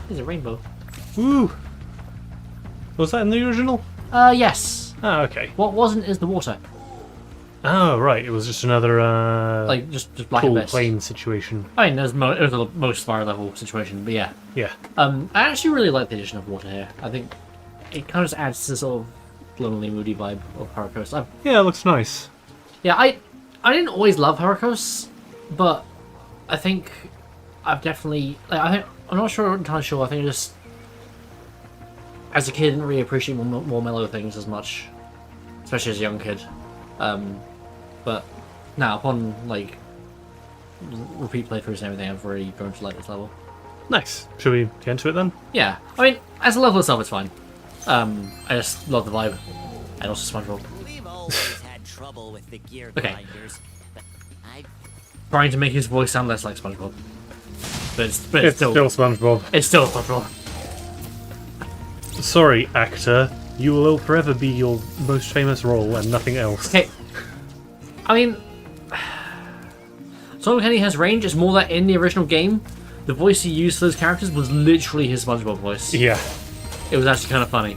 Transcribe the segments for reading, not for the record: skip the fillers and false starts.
There's a rainbow. Woo! Was that in the original? Yes. Oh, okay. What wasn't is the water. Oh, right. It was just another Like just black cool abyss. plane situation. I mean, it was the most fire level situation, but yeah. Yeah. I actually really like the addition of water here. I think it kind of just adds to the sort of lonely, moody vibe of Hurricos. Yeah, it looks nice. Yeah, I didn't always love Hurricos, but I think I've definitely I'm not entirely sure. I think just as a kid, I didn't really appreciate more mellow things as much, especially as a young kid. But now upon like repeat playthroughs and everything, I've really grown to like this level. Nice. Should we get into it then? Yeah, I mean, as a level itself, it's fine. I just love the vibe, and also SpongeBob. We've always had trouble with the gear grinders, but I Trying to make his voice sound less like SpongeBob, but It's still SpongeBob. It's still SpongeBob. Sorry, actor. You will forever be your most famous role and nothing else. Okay, I mean, Sonic Kenny has range. It's more that in the original game, the voice he used for those characters was literally his SpongeBob voice. Yeah. It was actually kind of funny.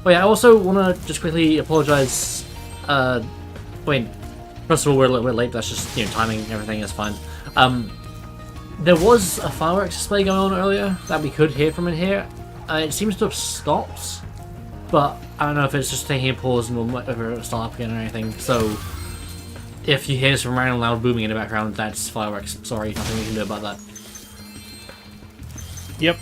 But yeah, I also want to just quickly apologize. Wait, first of all, we're a little bit late. That's just timing. Everything is fine. There was a fireworks display going on earlier that we could hear from in here. It seems to have stopped, but I don't know if it's just taking a pause and we'll ever start up again or anything. So if you hear some random loud booming in the background, that's fireworks. Sorry, nothing we can do about that. Yep.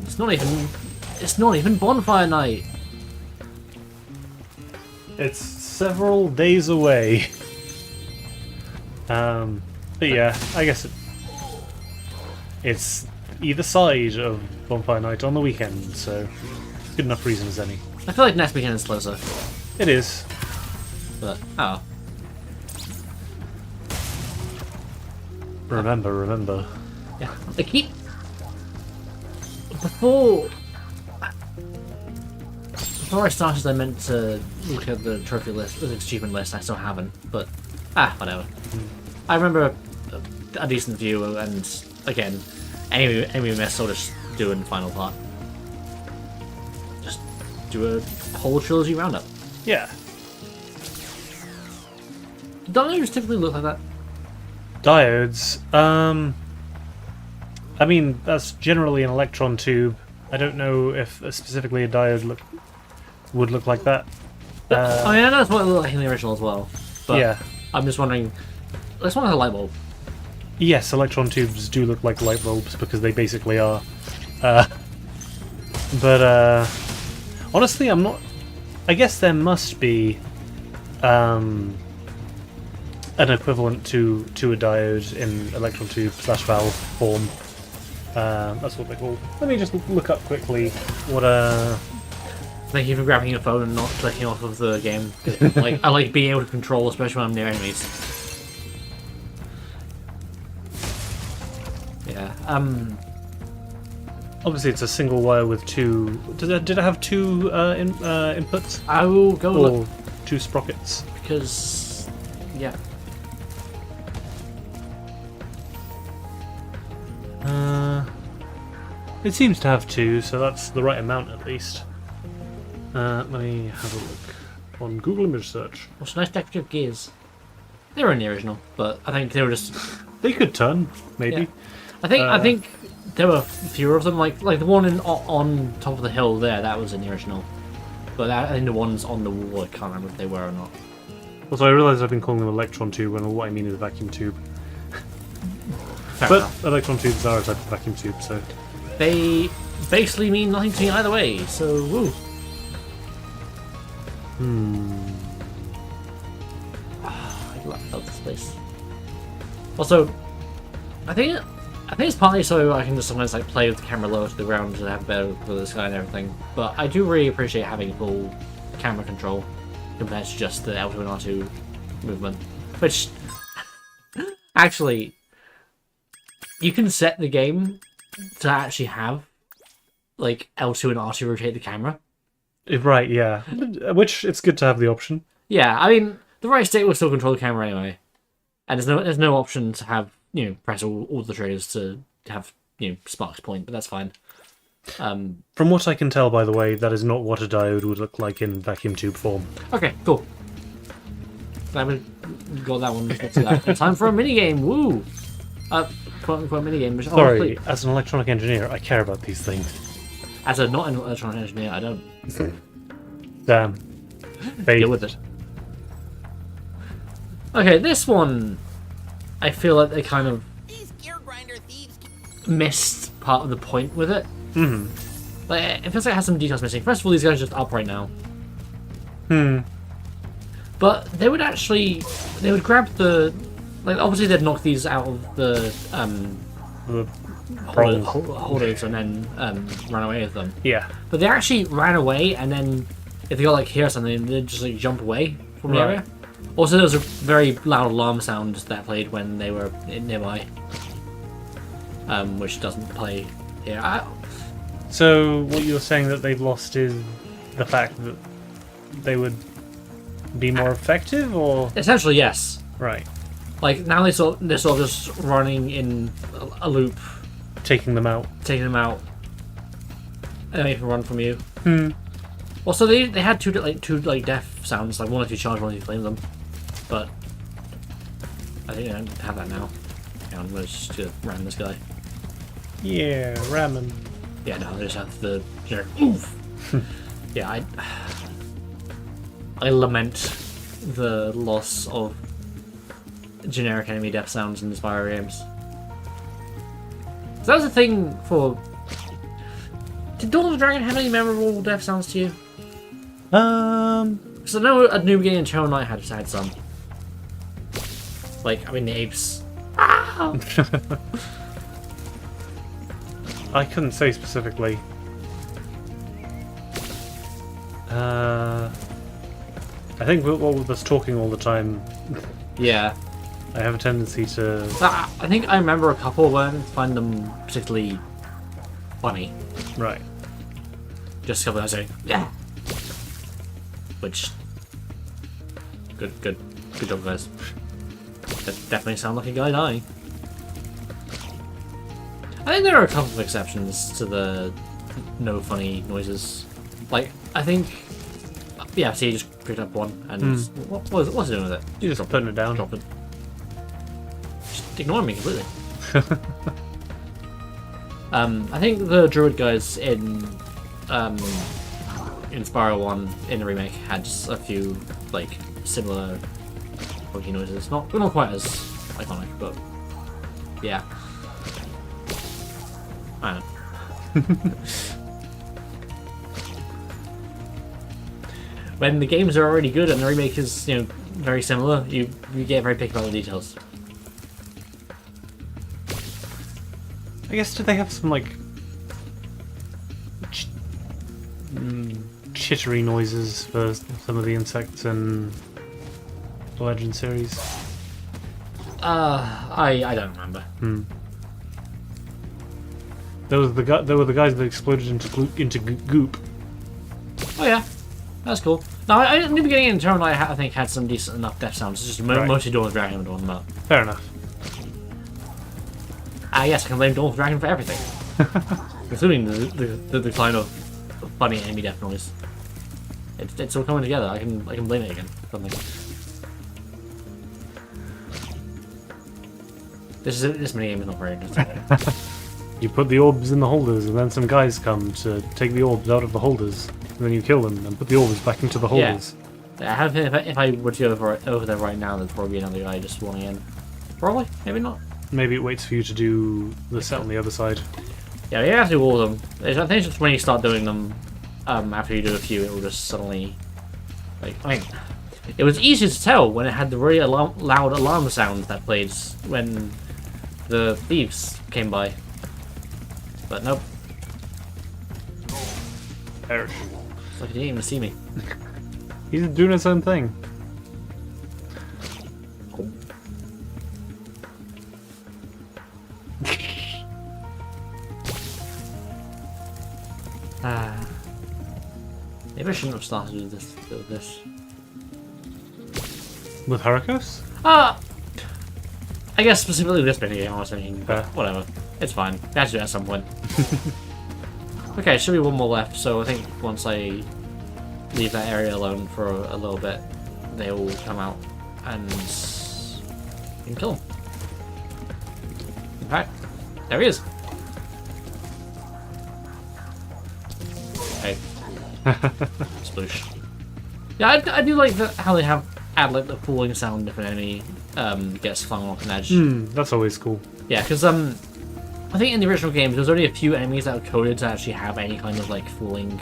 It's not even bonfire night. It's several days away. But yeah, I guess it's either side of Bonfire Night on the weekend, so good enough reason as any. I feel like next weekend is closer, It is. but oh. Remember. Yeah, I keep before I started. I meant to look at the trophy list, the achievement list. I still haven't, but whatever. I remember a decent view, and again, any miss, I'll just do in the final part. Just do a whole trilogy roundup. Yeah. Do dinosaurs typically look like that? Diodes. I mean, that's generally an electron tube. I don't know if specifically a diode would look like that. I mean, I know that's what it looked like in the original as well. But Yeah. I'm just wondering. This one has a light bulb. Yes, electron tubes do look like light bulbs because they basically are. But honestly, I'm not. I guess there must be an equivalent to a diode in electron tube / valve form. That's what they're called. Let me just look up quickly what Thank you for grabbing your phone and not clicking off of the game. I like being able to control, especially when I'm near enemies. Yeah. Obviously, it's a single wire with two. Did it have two inputs? I will go Or look two sprockets? because, yeah. It seems to have two, so that's the right amount at least. Let me have a look on Google image search. What's nice decorative gears? They were in the original, but I think they were just. They could turn, maybe. Yeah. I think there were fewer of them. Like the one on top of the hill there, that was in the original. But I think the ones on the wall, I can't remember if they were or not. Also, I realise I've been calling them electron tube when what I mean is a vacuum tube. Fair But enough. electron tubes are a type of vacuum tube, so. They basically mean nothing to me either way. So woo. I love this place. Also, I think it's partly so I can just sometimes like play with the camera lower to the ground to have better with the sky and everything. But I do really appreciate having full camera control compared to just the L2 and R2 movement. Which actually, you can set the game to actually have like L2 and R2 rotate the camera. Right, yeah. Which it's good to have the option. Yeah, I mean the right stick will still control the camera anyway, and there's no option to have press all the triggers to have sparks point, but that's fine. From what I can tell, by the way, that is not what a diode would look like in vacuum tube form. Okay, cool. Glad we got that one. Time for a minigame. Woo! Quote unquote minigame. Sorry, as an electronic engineer, I care about these things. As a not an electronic engineer, I don't. Damn. Deal with it. Okay, this one, I feel like they kind of These gear grinder thieves. missed part of the point with it. Mm-hmm. Like, it feels like it has some details missing. First of all, these guys are just up right now. But they would grab the, like, obviously they'd knock these out of the holders and then run away with them. Yeah. But they actually ran away, and then if they got like hear something, they'd just like jump away from the area. Also, there was a very loud alarm sound that played when they were nearby, which doesn't play here. So what you're saying that they've lost is the fact that they would be more effective, or Essentially, yes. right, Like now they're sort of just running in a loop, taking them out. and they can run from you. Also, they had two death sounds, like one if you charge, one if you flame them, but I think they don't have that now. Hang on, let's just ram this guy. Yeah, ramen. Yeah, no, they just have the generic oof. Yeah, I lament the loss of generic enemy death sounds in the Spyro games. So that was a thing for. Did Dawn of the Dragon have any memorable death sounds to you? Because I know a New Beginning and Shovel Knight had some. Like, I mean, the apes. Ah! I couldn't say specifically. I think with us talking all the time, Yeah. I have a tendency to. I think I remember a couple, but I didn't find them particularly funny. Right. Just a couple of saying, yeah. Which. Good job, guys. That definitely sound like a guy dying. I think there are a couple of exceptions to the no funny noises. Like, I think. Yeah, see, he just picked up one, and what's he doing with it? You're just putting it down. Drop it. Just ignore me completely. I think the druid guys in Spyro 1 in the remake had just a few like similar funky noises. Not quite as iconic, but yeah. I don't know. When the games are already good and the remake is, very similar, you get very picky about the details. I guess, do they have some like chittery noises for some of the insects in the Legend series? I don't remember. There were the guys that exploded into goop. Oh yeah, that's cool. No, I in the beginning in Turn I think had some decent enough death sounds. It's just mostly Dawn of the Dragon I'm talking about. Fair enough. Yes, I can blame Dawn of the Dragon for everything, including the decline of funny enemy death noise. It's all coming together. I can blame it again. Something. This minigame is not very interesting. You put the orbs in the holders, and then some guys come to take the orbs out of the holders, and then you kill them and put the orbs back into the holders. Yeah. I have if I were to go over there right now, there'd probably be another guy just spawning in. Probably, maybe not. Maybe it waits for you to do the set on the other side. Yeah, you have to do all of them. I think it's just when you start doing them, after you do a few, it will just suddenly, like, I mean, it was easy to tell when it had the really loud alarm sound that played when the thieves came by. But nope. Perish. It's like he didn't even see me. He's doing his own thing. Maybe I shouldn't have started with this. With Harakos? I I guess specifically this minigame I was thinking, but Fair. whatever. It's fine. We have to do it at some point. Okay, should be one more left, so I think once I leave that area alone for a little bit, they will come out and you can kill him. In fact, there he is. Hey. Sploosh. Yeah, I do like how they have add like the falling sound if an enemy gets flung off an edge. That's always cool. Yeah, because I think in the original games there was only a few enemies that were coded to actually have any kind of like falling,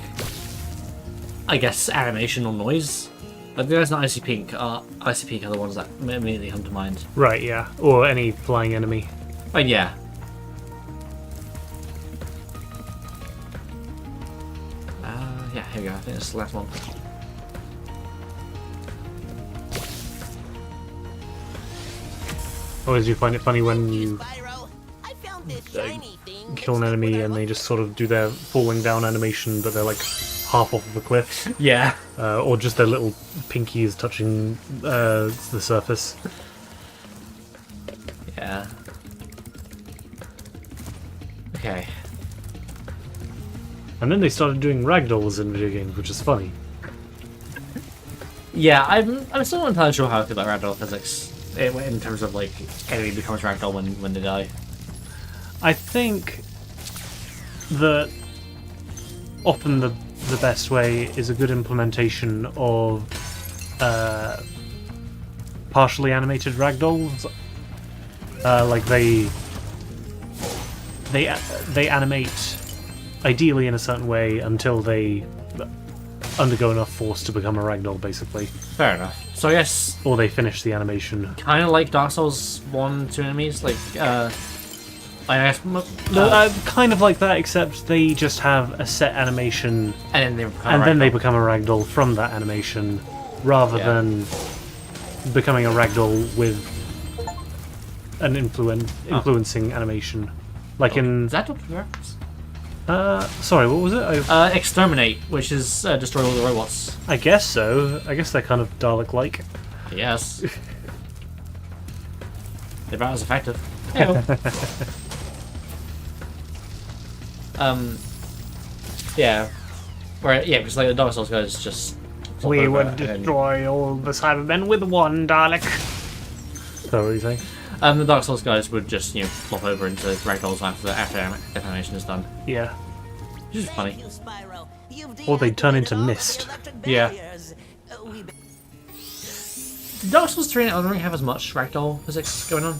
I guess, animation or noise. Like the guys in Icy Peak are the ones that immediately come to mind. Right, yeah. Or any flying enemy. But yeah. Yeah, here we go. I think it's the last one. Always do you find it funny when you Spyro, I found this shiny thing. kill an enemy and they just sort of do their falling down animation, but they're like half off of the cliff, Yeah. or just their little pinkies touching the surface. Yeah. Okay. And then they started doing ragdolls in video games, which is funny. Yeah, I'm still not entirely sure how I feel about ragdoll physics in terms of like enemy becomes ragdoll when they die. I think that often the best way is a good implementation of partially animated ragdolls. Like they animate ideally in a certain way until they undergo enough force to become a ragdoll, basically. Fair enough. So I guess Or they finish the animation. kind of like Dark Souls 1, 2 enemies, like I guess, Kind of like that, except they just have a set animation, and then they become and then they ragdoll. become a ragdoll from that animation, rather Yeah. than becoming a ragdoll with an influencing animation. Like in... Is that Dr. Reference? sorry, what was it? Exterminate, which is destroy all the robots. I guess so. I guess they're kind of Dalek-like. Yes. They're about as effective. Hey-o. Yeah. Where, yeah, because like the Dark Souls guys just... flop We over would and then- destroy all the Cybermen with one Dalek. So what are you saying? the Dark Souls guys would just, flop over into ragdolls after animation is done. Yeah. Which is funny. Thank you, Spyro. You've Or they'd turn deactivated into all of the mist. electric Yeah. barriers. Did Dark Souls 3 and Elden Ring have as much ragdoll physics going on?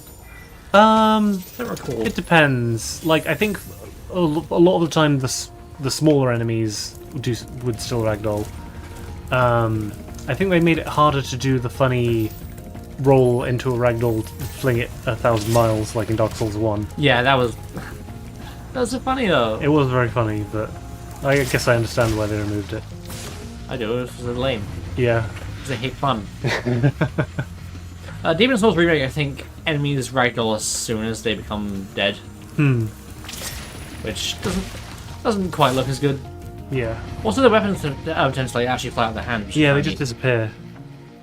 I don't recall. It depends. Like, I think a lot of the time the smaller enemies would still ragdoll. I think they made it harder to do the funny roll into a ragdoll, fling it 1,000 miles like in Dark Souls 1. Yeah, that was so funny though. It was very funny, but I guess I understand why they removed it. I do. It was lame. Yeah. Because I hate fun. Demon Souls Remake, I think enemies ragdoll as soon as they become dead, which doesn't quite look as good. Yeah. Also, the weapons tend to like actually fly out of their hand. which is Yeah, they kinda just neat. disappear.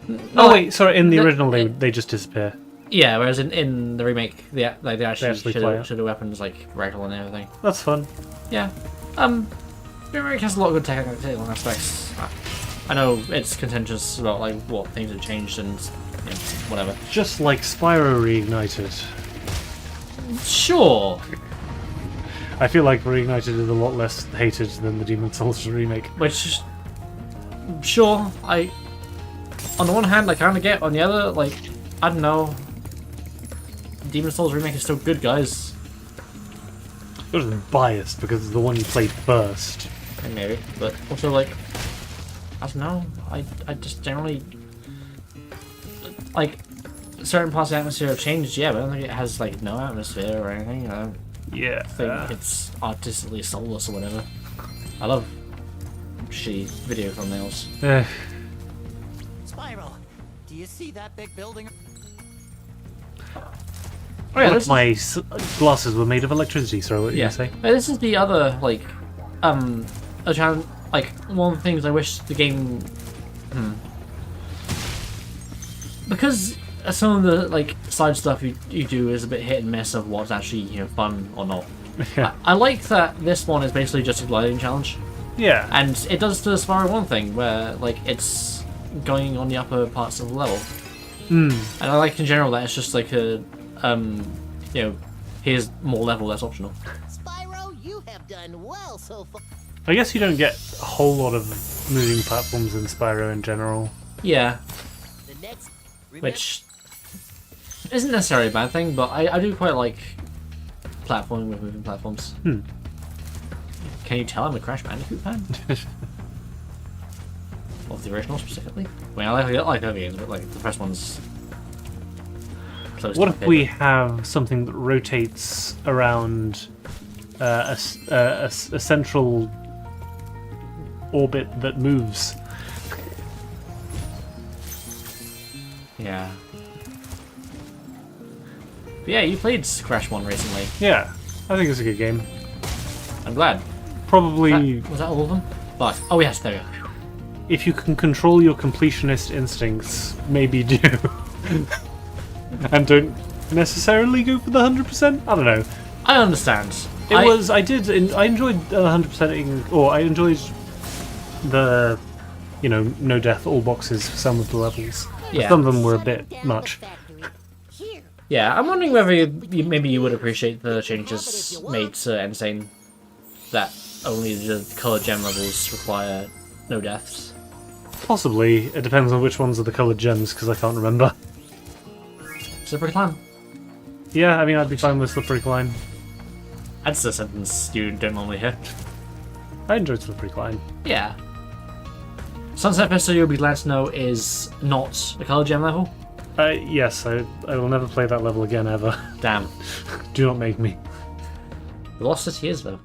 No, Oh wait, sorry. In the the- original, they just disappear. Yeah, whereas in the remake, they actually actually should fly out. have weapons like ragdoll and everything. That's fun. Yeah. The remake has a lot of good technical aspects. I know it's contentious about like what things have changed and whatever. Just like Spyro Reignited. Sure. I feel like Reignited is a lot less hated than the Demon Souls remake. Which, sure, on the one hand, I kind of get. On the other, like, I don't know. Demon Souls Remake is still good, guys. It was biased because it's the one you played first. Maybe, but also, like, I don't know. I just generally like certain parts of the atmosphere have changed. Yeah, but I don't think it has like no atmosphere or anything. I don't Yeah. think it's artistically soulless or whatever. I love shitty video thumbnails. Spyro, do you see that big building? Oh yeah, Like this my is, glasses were made of electricity, so what did yeah. you say? This is the other like a challenge. Like one of the things I wish the game because some of the like side stuff you do is a bit hit and miss of what's actually fun or not. Yeah. I like that this one is basically just a gliding challenge, Yeah. and it does the Spyro 1 thing where like it's going on the upper parts of the level. And I like in general that it's just like a here's more level that's optional. Spyro, you have done well so far. I guess you don't get a whole lot of moving platforms in Spyro in general. Yeah, The next. which isn't necessarily a bad thing, but I do quite like platforming with moving platforms. Can you tell I'm a Crash Bandicoot fan? Of the original specifically? I mean, I like other games, but like the first one's close What to if my we favourite. have something that rotates around a central orbit that moves? Yeah. But yeah, you played Crash 1 recently. Yeah, I think it's a good game. I'm glad. Probably, Was that all of them? But oh yes, there we go. if you can control your completionist instincts, maybe do. And don't necessarily go for the 100%? I don't know. I understand. I enjoyed 100%ing, or I enjoyed the, no death, all boxes for some of the levels. Yeah. Some of them were a bit much. Here. Yeah, I'm wondering whether maybe you would appreciate the changes made to Insane. That only the colored gem levels require no deaths. Possibly. It depends on which ones are the coloured gems, because I can't remember. Slippery climb. Yeah, I mean, I'd be fine with Slippery Climb. That's a sentence you don't normally hear. I enjoyed Slippery Climb. Yeah. Sunset Festival, you'll be glad to know, is not a colored gem level. Yes, I will never play that level again, ever. Damn. Do not make me. Velocity is, though.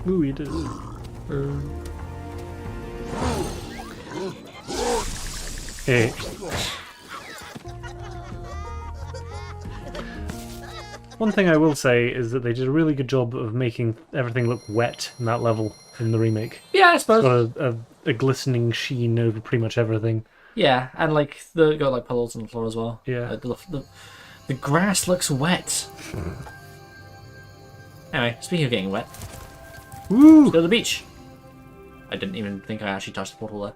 Ooh, you did. Hey. One thing I will say is that they did a really good job of making everything look wet in that level in the remake. Yeah, I suppose. Got a glistening sheen over pretty much everything. Yeah, and like got like puddles on the floor as well. Yeah. The grass looks wet. Anyway, speaking of getting wet, Woo! let's go to the beach. I didn't even think I actually touched the portal there.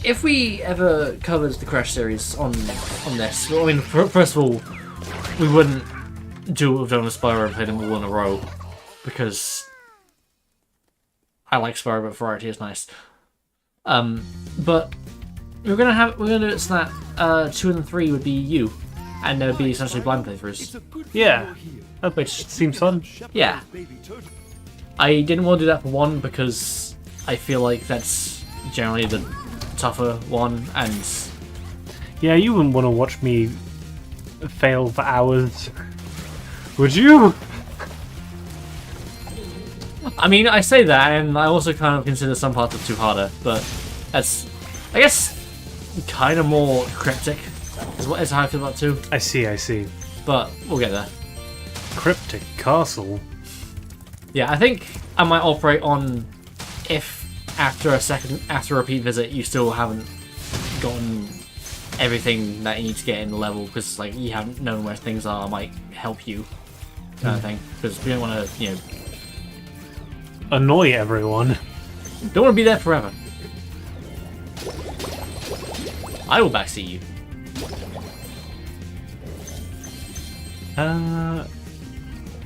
If we ever covered the Crash series on this, well, I mean, first of all, we wouldn't do what we've done with Spyro and play them all in a row, because I like Spyro, but variety is nice. But we're gonna do it so that 2 and 3 would be you, and there would be essentially blind playthroughs. Yeah. Which Seems fun. yeah, I didn't want to do that for 1 because I feel like that's generally the tougher one, and Yeah, you wouldn't want to watch me fail for hours. Would you? I mean, I say that, and I also kind of consider some parts of 2 harder, but that's, I guess, kind of more cryptic, is how I feel about 2, I see. but we'll get there. Cryptic Castle. Yeah, I think I might operate on if after a repeat visit you still haven't gotten everything that you need to get in the level, because like you haven't known where things are, might help you, kind of thing, because we don't want to, Annoy everyone. don't want to be there forever. I will backseat you.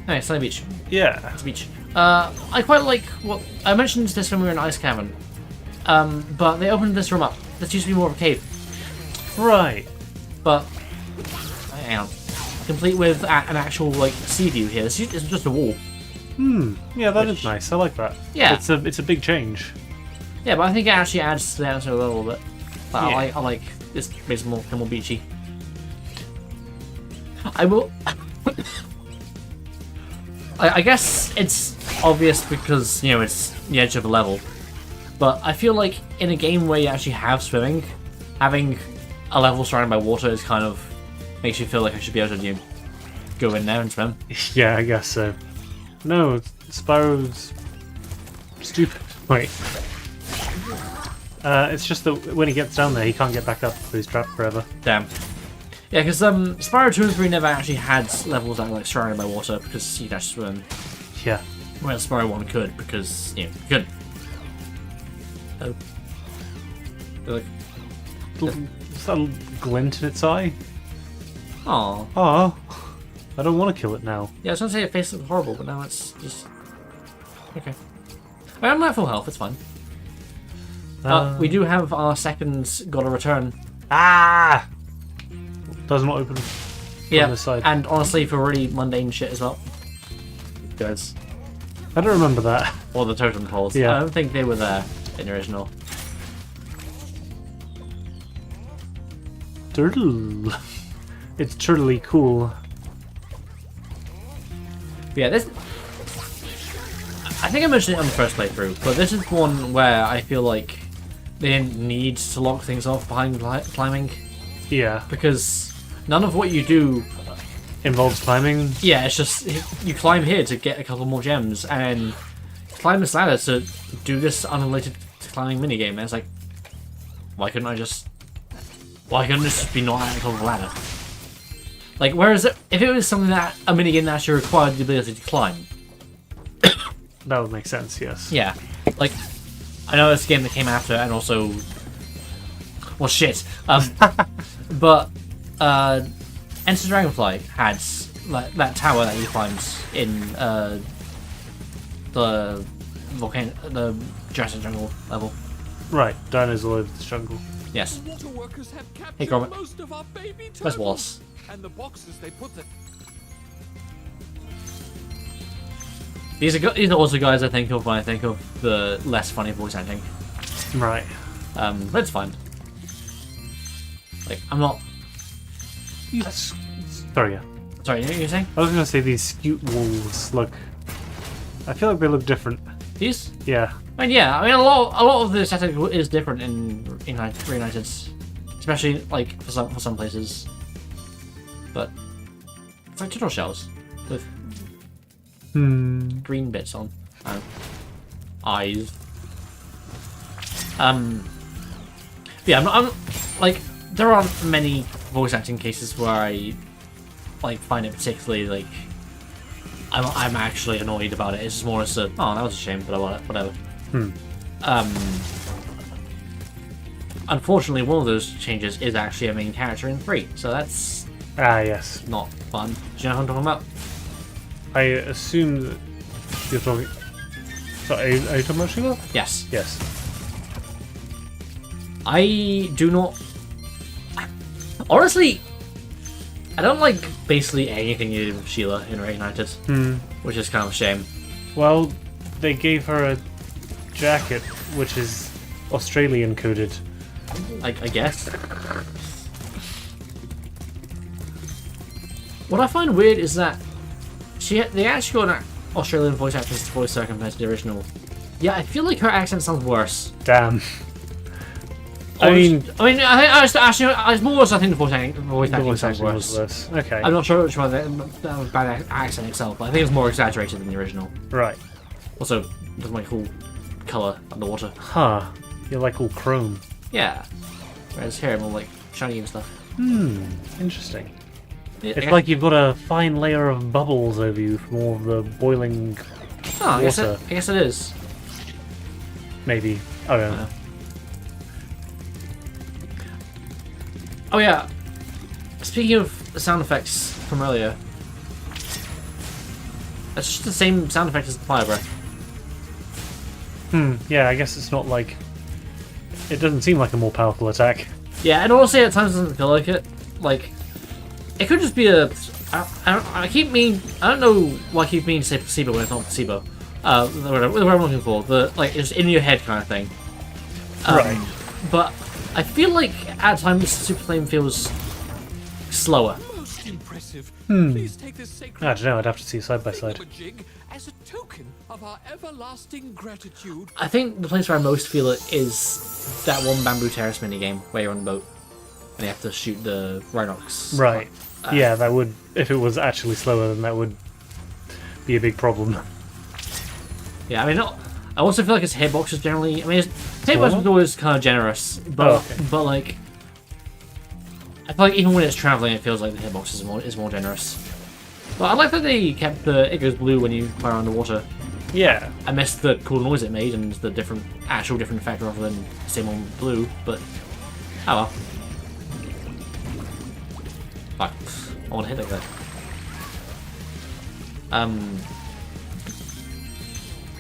Hey, Sunny Beach. Yeah. It's a beach. I quite like what I mentioned this when we were in Ice Cavern, but they opened this room up. This used to be more of a cave, Right. but hang on, complete with an actual like sea view here. This is just a wall. Yeah, that Which- is nice. I like that. Yeah. It's a big change. Yeah, but I think it actually adds to the atmosphere a little bit. But Yeah. I like this makes it more beachy. I will. I guess it's obvious because it's the edge of a level, but I feel like in a game where you actually have swimming, having a level surrounded by water is kind of makes you feel like I should be able to go in there and swim. Yeah, I guess so. No, Spyro's stupid. Wait. It's just that when he gets down there, he can't get back up, so he's trapped forever. Damn. Yeah, because Spyro 2 and 3 never actually had levels that were like surrounded by water because you could actually swim. Yeah. Whereas Spyro 1 could because, you couldn't. Oh. Like, Is that a glint in its eye? aw. Oh, I don't want to kill it now. Yeah, I was gonna say it face looked horrible, but now it's just... Okay. I'm at full health, it's fine. We do have our second Gotta Return. Ah! Doesn't open from this side. And honestly, for really mundane shit as well. Guys. I don't remember that. Or the totem poles. Yeah. I don't think they were there in the original. Turtle. It's turtly cool. But yeah, this... I think I mentioned it on the first playthrough, but this is one where I feel like they didn't need to lock things off behind climbing, Yeah. because none of what you do... Involves climbing. Yeah, it's just, you climb here to get a couple more gems, and climb this ladder to do this unrelated to climbing minigame, and it's like, why couldn't this just be not at the top of the ladder? Like, whereas if it was something that, a minigame that actually required the ability to climb, That would make sense, yes. yeah, like, I know it's a game that came after, and also, well, shit, but, Enter Dragonfly had like that tower that you climbed in the Jurassic Jungle level. Right, dinos all over the jungle. Yes. The water workers have captured Hey, Gromit. most of our baby Where's turtles. Wallace? And the boxes they put the... These are also guys I think of when I think of the less funny voice acting. Right. But it's fine. Like, I'm not... Sorry, yeah. Sorry, you were saying? I was going to say these scute wolves look... I feel like they look different. These? Yeah. I mean, yeah, I mean, a lot of the aesthetic is different in Reunited. Especially, like, for some places. But it's like turtle shells with green bits on eyes. Yeah, I'm like, there aren't many voice acting cases where I like find it particularly like I'm actually annoyed about it. It's just more as a, oh, that was a shame, but whatever. Unfortunately, one of those changes is actually a main character in 3, so that's Ah, yes. not fun. Do you know what I'm talking about? I assume that you're talking... Sorry, are you talking about Sheila? Yes. Yes. I do not... Honestly, I don't like basically anything you do with Sheila in Reignited, which is kind of a shame. Well, they gave her a jacket, which is Australian coded. I guess. What I find weird is that they actually got an Australian voice actress to voice her compared to the original. Yeah, I feel like her accent sounds worse. Damn. I mean, it's more worse. I think the voice acting voice sounds acting was worse. worse. Okay. I'm not sure which one that was bad accent itself, but I think it's more exaggerated than the original. Right. Also, with my cool color underwater. Huh. You're like all chrome. Yeah. Whereas here I'm all like shiny and stuff. Interesting. Yeah, It's like you've got a fine layer of bubbles over you from all the boiling I guess water. it is. Maybe. I don't know. Oh yeah. Speaking of the sound effects from earlier, it's just the same sound effect as the fire breath. Yeah, I guess it's not like... It doesn't seem like a more powerful attack. Yeah, and honestly, at times it doesn't feel like it. Like, it could just be a... I don't know why I keep meaning to say placebo when it's not placebo. Whatever I'm looking for. It's in your head kind of thing. Right. But I feel like at times Super Flame feels slower. Most impressive. Please take this sacred I don't know, I'd have to see side by side. thingamajig as a token of our everlasting gratitude. I think the place where I most feel it is that one Bamboo Terrace minigame where you're on the boat and you have to shoot the Rhinox. Right. Yeah, that would... If it was actually slower, then that would be a big problem. Yeah, I mean, I also feel like its hitbox is generally. I mean, its hitbox is always kind of generous, but like, I feel like even when it's traveling, it feels like the hitbox is more generous. But I like that they kept it goes blue when you fire underwater. Yeah. I missed the cool noise it made and the actual different effect rather than the same on blue, but oh well. Fuck, I want to hit like that.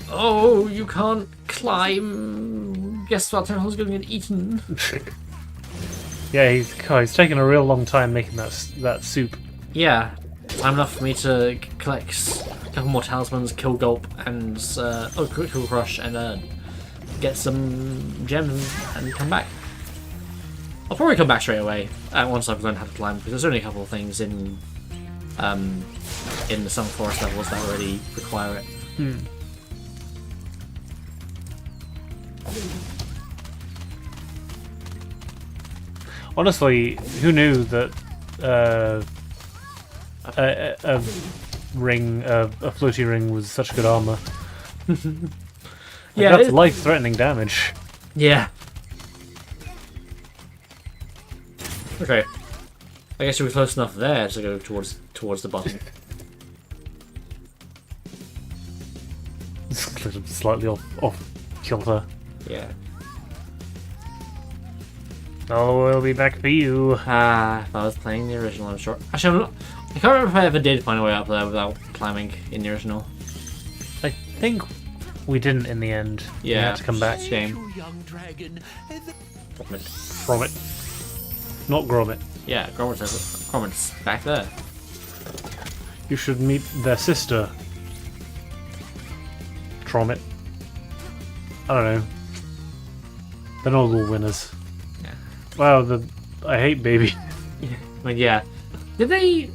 Oh, you can't climb. Guess what? Turtle's going to get eaten. Yeah, he's taking a real long time making that soup. Yeah, time enough for me to collect a couple more talismans, kill Gulp, and kill Crush, and get some gems and come back. I'll probably come back straight away once I've learned how to climb, because there's only a couple of things in the Summer Forest levels that already require it. Honestly, who knew that a floaty ring was such good armor? Yeah, that's life-threatening damage. Yeah. Okay. I guess we're close enough there to go towards the bottom. Slightly off kilter. Yeah. Oh, we'll be back for you. If I was playing the original, I'm sure. Actually, I can't remember if I ever did find a way up there without climbing in the original. I think we didn't in the end. Yeah. We had to come back. Shame. Young dragon. Gromit. Not Gromit. Yeah, Gromit's back there. You should meet their sister. Tromit. I don't know. They're not all winners. Yeah. Wow, I hate baby. Yeah. I mean, yeah. Did they?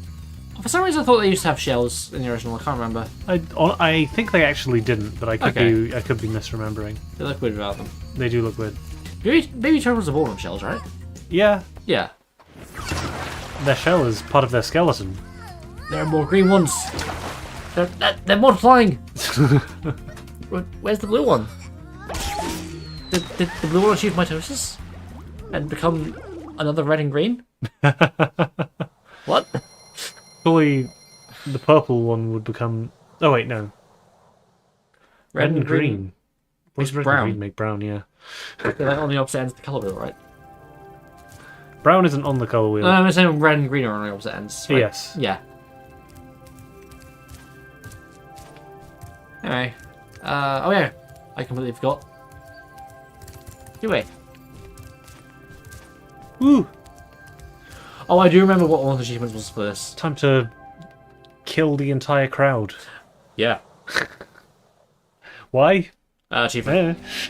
For some reason, I thought they used to have shells in the original. I can't remember. I think they actually didn't, but I could be misremembering. They look weird without them. They do look weird. Baby turtles are born with shells, right? Yeah, Yeah. their shell is part of their skeleton. There are more green ones. They're multiplying. Where's the blue one? Did the blue one achieve mitosis and become another red and green? What? Surely the purple one would become... Oh wait, no. Red and green. What's red brown. and green make brown, yeah. They're like on the opposite ends of the colour wheel, right? Brown isn't on the colour wheel. No, I'm saying red and green are on the opposite ends. Right? Yes. Yeah. Anyway. Oh yeah. I completely forgot. Anyway. Woo! Oh, I do remember what one of the achievements was for this. Time to kill the entire crowd. Yeah. Why? Achievement. Eh.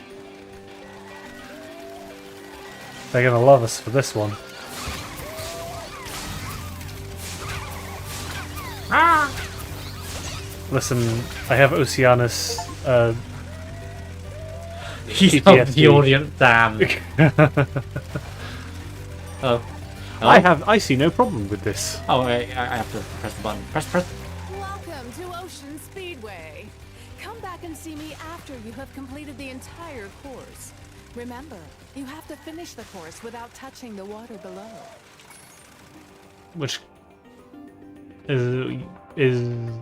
They're gonna love us for this one. Ah! Listen, I have Oceanus. He's PTSD. the audience. Damn. Oh. I see no problem with this. Oh, I have to press the button. Press. Welcome to Ocean Speedway. Come back and see me after you have completed the entire course. Remember, you have to finish the course without touching the water below. Which is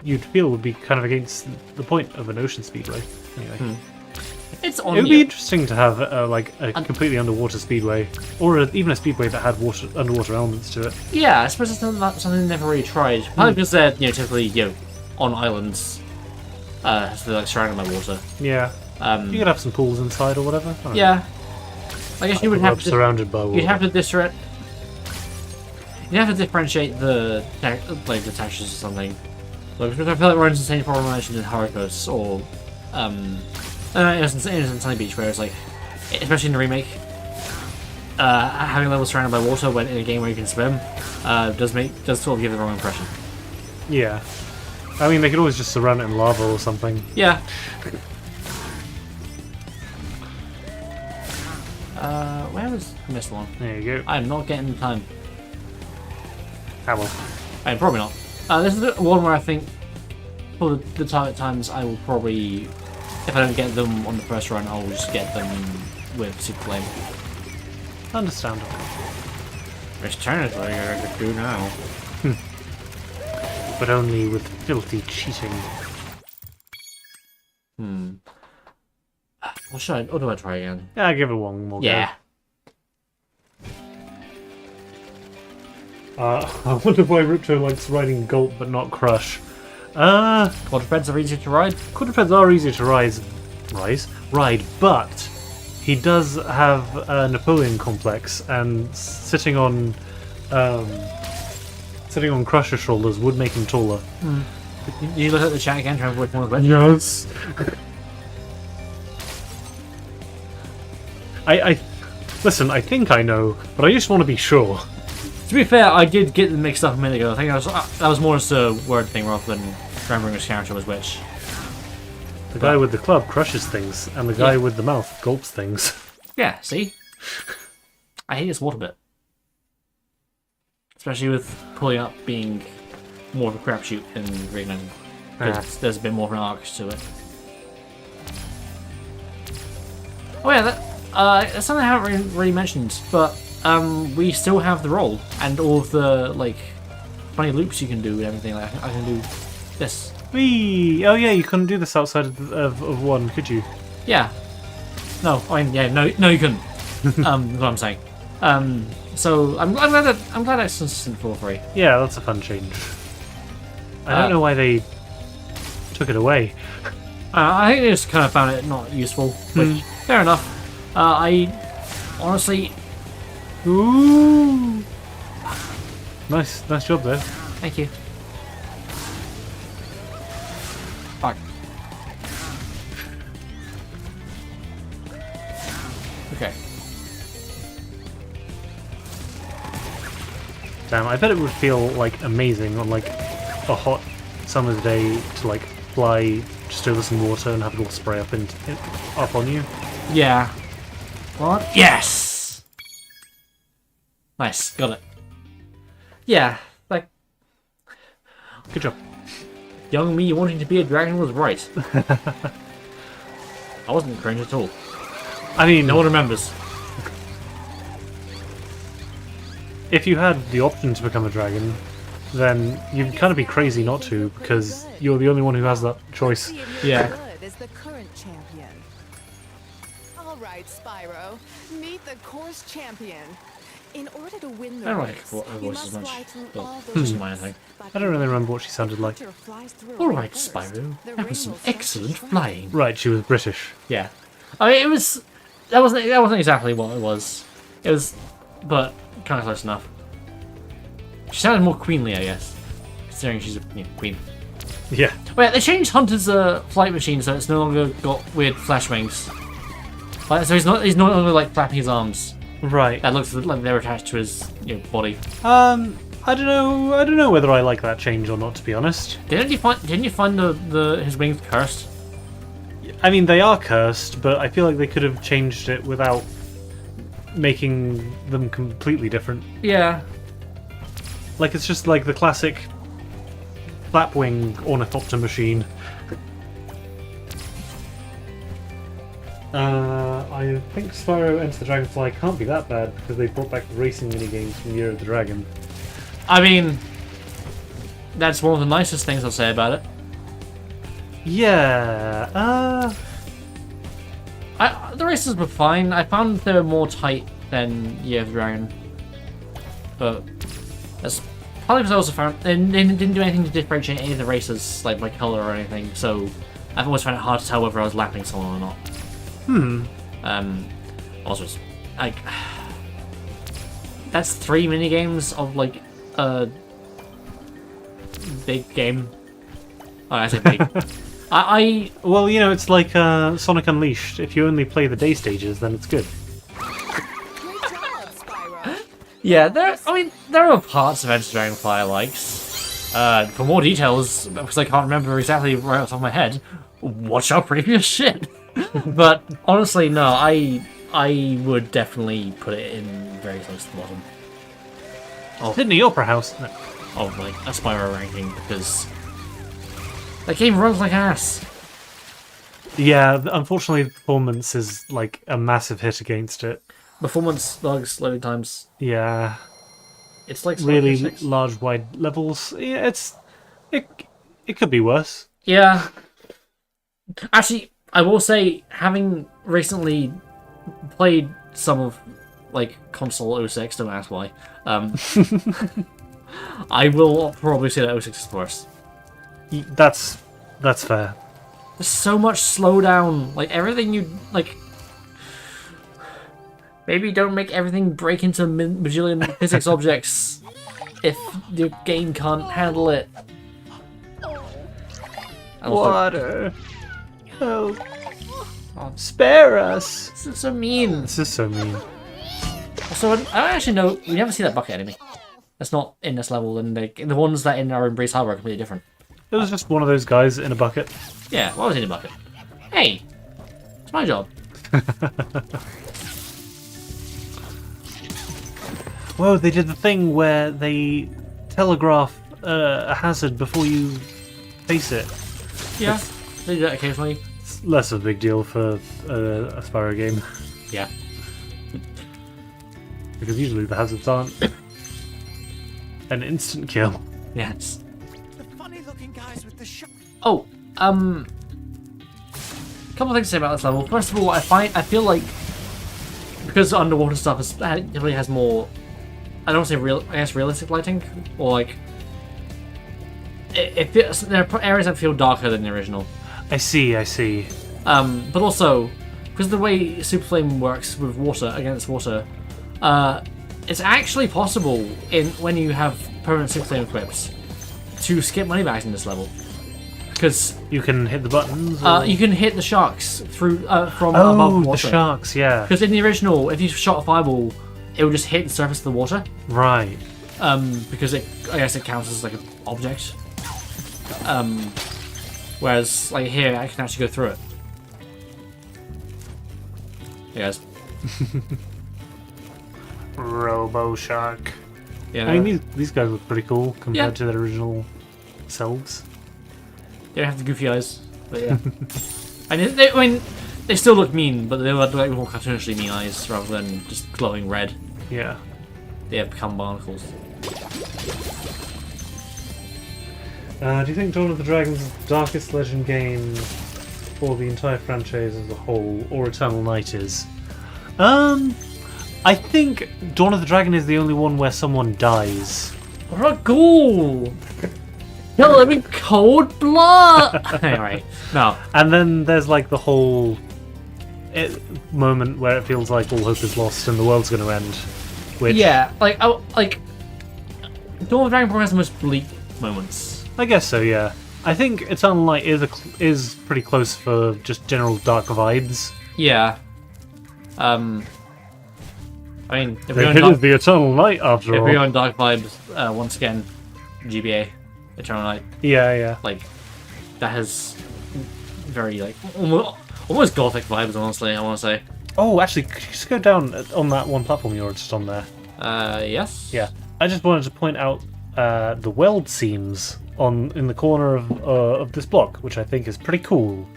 you'd feel would be kind of against the point of an ocean speedway. Anyway, It's on it would you. be interesting to have a completely underwater speedway, or even a speedway that had underwater elements to it. Yeah, I suppose it's something they never really tried. Probably because they're typically on islands, so they're like surrounded by water. Yeah, you could have some pools inside or whatever. I don't know. Yeah, I guess you would have to. Surrounded by water. You'd have to differentiate the the textures or something. Like, because I feel like we're in the same problem I mentioned in Harikos or in Sunny Beach, where it's like, especially in the remake, having levels surrounded by water when in a game where you can swim does sort of give the wrong impression. Yeah, I mean they could always just surround it in lava or something. Yeah. Where was I missed one? There you go. I'm not getting the time. Hammer. I'm probably not. This is the one where I think for the target times I will probably if I don't get them on the first run, I'll just get them with Super Flame. Understandable. It's technically I could do now. But only with filthy cheating. What do I try again? Yeah, give it one more Yeah. go. I wonder why Ripto likes riding Gulp but not Crush. Quadrupeds are easy to ride. Quadrupeds are easy to ride, but he does have a Napoleon complex, and sitting on Crusher's shoulders would make him taller. Did you look at the chat again, trying to avoid one of the Yes. I listen. I think I know, but I just want to be sure. To be fair, I did get them mixed up a minute ago. I think that was more just a word thing rather than remembering which character was which. The guy with the club crushes things, and the guy with the mouth gulps things. Yeah, see? I hate this water bit. Especially with pulling up being more of a crapshoot in Reignited. Because there's a bit more of an arc to it. Oh yeah, that's something I haven't really mentioned, but we still have the roll and all of the like funny loops you can do and everything. Like I can do this. Whee! Oh yeah, you couldn't do this outside of one, could you? Yeah. No, I mean, yeah, no, you couldn't. That's what I'm saying. So I'm glad that's consistent for free. Yeah, that's a fun change. I don't know why they took it away. I think they just kind of found it not useful, which fair enough. I honestly, Ooh, nice job there. thank you. Fuck. Okay. Damn, I bet it would feel like amazing on like a hot summer's day to like fly just over some water and have it all spray up on you. Yeah. What? Yes. Nice, got it. Yeah, like Good job. young me wanting to be a dragon was right. I wasn't cringe at all. I mean, No one remembers. if you had the option to become a dragon, then you'd kind of be crazy not to, because you're the only one who has that choice. Yeah. Good is the current champion. All right, Spyro, meet the course champion. In order to win the I don't like race, what her you voice as must much, fly through but all it's those just my hoops. thing. But I don't really remember what she sounded like. hunter flies through All it right, first. Spyro. The That was ring some will start excellent to flying. Right, she was British. Yeah. I mean, it was. That wasn't exactly what it was. It was, but kind of close enough. She sounded more queenly, I guess, considering she's a queen. Yeah. Wait, they changed Hunter's flight machine so it's no longer got weird flash wings. Like, so he's no longer like flapping his arms. Right. That looks like they're attached to his body. I don't know whether I like that change or not, to be honest. Didn't you find his wings cursed? I mean, they are cursed, but I feel like they could have changed it without making them completely different. Yeah. Like, it's just like the classic flapwing ornithopter machine. I think Spyro Enter the Dragonfly can't be that bad because they brought back the racing minigames from Year of the Dragon. I mean, that's one of the nicest things I'll say about it. Yeah, The races were fine. I found they were more tight than Year of the Dragon. But that's probably because I also found they didn't do anything to differentiate any of the races, like by color or anything. So I've always found it hard to tell whether I was lapping someone or not. Also, it's like that's 3 minigames of like a big game. Oh, I say big. well, it's like Sonic Unleashed. If you only play the day stages, then it's good. Great job, Spyro. Yeah, there are parts of Enter Dragonfly I likes. For more details, because I can't remember exactly right off the top of my head, watch our previous shit. But honestly, no, I would definitely put it in very close to the bottom Sydney Opera House. No. of like a Spyro ranking because that game runs like ass. Yeah, unfortunately, the performance is like a massive hit against it. Performance bugs, loading times. Yeah, It's like really Sonic 06. large, wide levels. Yeah, it could be worse. Yeah. Actually, I will say, having recently played some of like console 06, don't ask why. I will probably say that 06 is worse. That's fair. There's so much slowdown. Like everything you like. Maybe don't make everything break into bajillion physics objects if your game can't handle it. And also- Water. Oh, spare us. This is so mean. This is so mean. So I don't actually know. We never see that bucket enemy. That's not in this level, and the ones that in our Embrace Harbor are completely different. It was just one of those guys in a bucket. Yeah, why was he in a bucket? Hey, it's my job. Whoa, they did the thing where they telegraph a hazard before you face it. Yeah, they do that occasionally. It's less of a big deal for a Spyro game, Yeah. because usually the hazards aren't an instant kill. Yes. The funny-looking guys with the Oh, couple things to say about this level. First of all, I feel like because the underwater stuff really has more. I don't want to say realistic lighting, or like there are areas that feel darker than the original. I see. But also because of the way Super Flame works with water against water, it's actually possible when you have permanent Super Flame equipped to skip moneybags in this level. Because You can hit the buttons. you can hit the sharks through from oh, above the water. sharks, yeah. Because in the original, if you shot a fireball, it would just hit the surface of the water. Right. Because I guess it counts as like an object. Whereas like here, I can actually go through it. Hey guys. Robo Shark. Yeah. I mean, these guys look pretty cool compared Yeah. to their original selves. They don't have the goofy eyes, but yeah. I mean, they still look mean, but they look like more cartoonishly mean eyes rather than just glowing red. Yeah. They have become barnacles. Do you think Dawn of the Dragon's the darkest legend game for the entire franchise as a whole, or Eternal Night is? I think Dawn of the Dragon is the only one where someone dies. What a ghoul! Kill him in cold blood! Alright, no. And then there's like the whole moment where it feels like all hope is lost and the world's going to end. Which, Yeah, like Dawn of the Dragon probably has the most bleak moments. I guess so, yeah. I think Eternal Night is pretty close for just general dark vibes. Yeah. I mean, if It we're is going the Eternal Night after all. on dark vibes, once again, GBA, Eternal Night, Yeah. like, that has very, like, almost gothic vibes, honestly, I want to say. Oh, actually, could you just go down on that one platform you were just on there? Yes? Yeah. I just wanted to point out the weld seams in the corner of this block, which I think is pretty cool.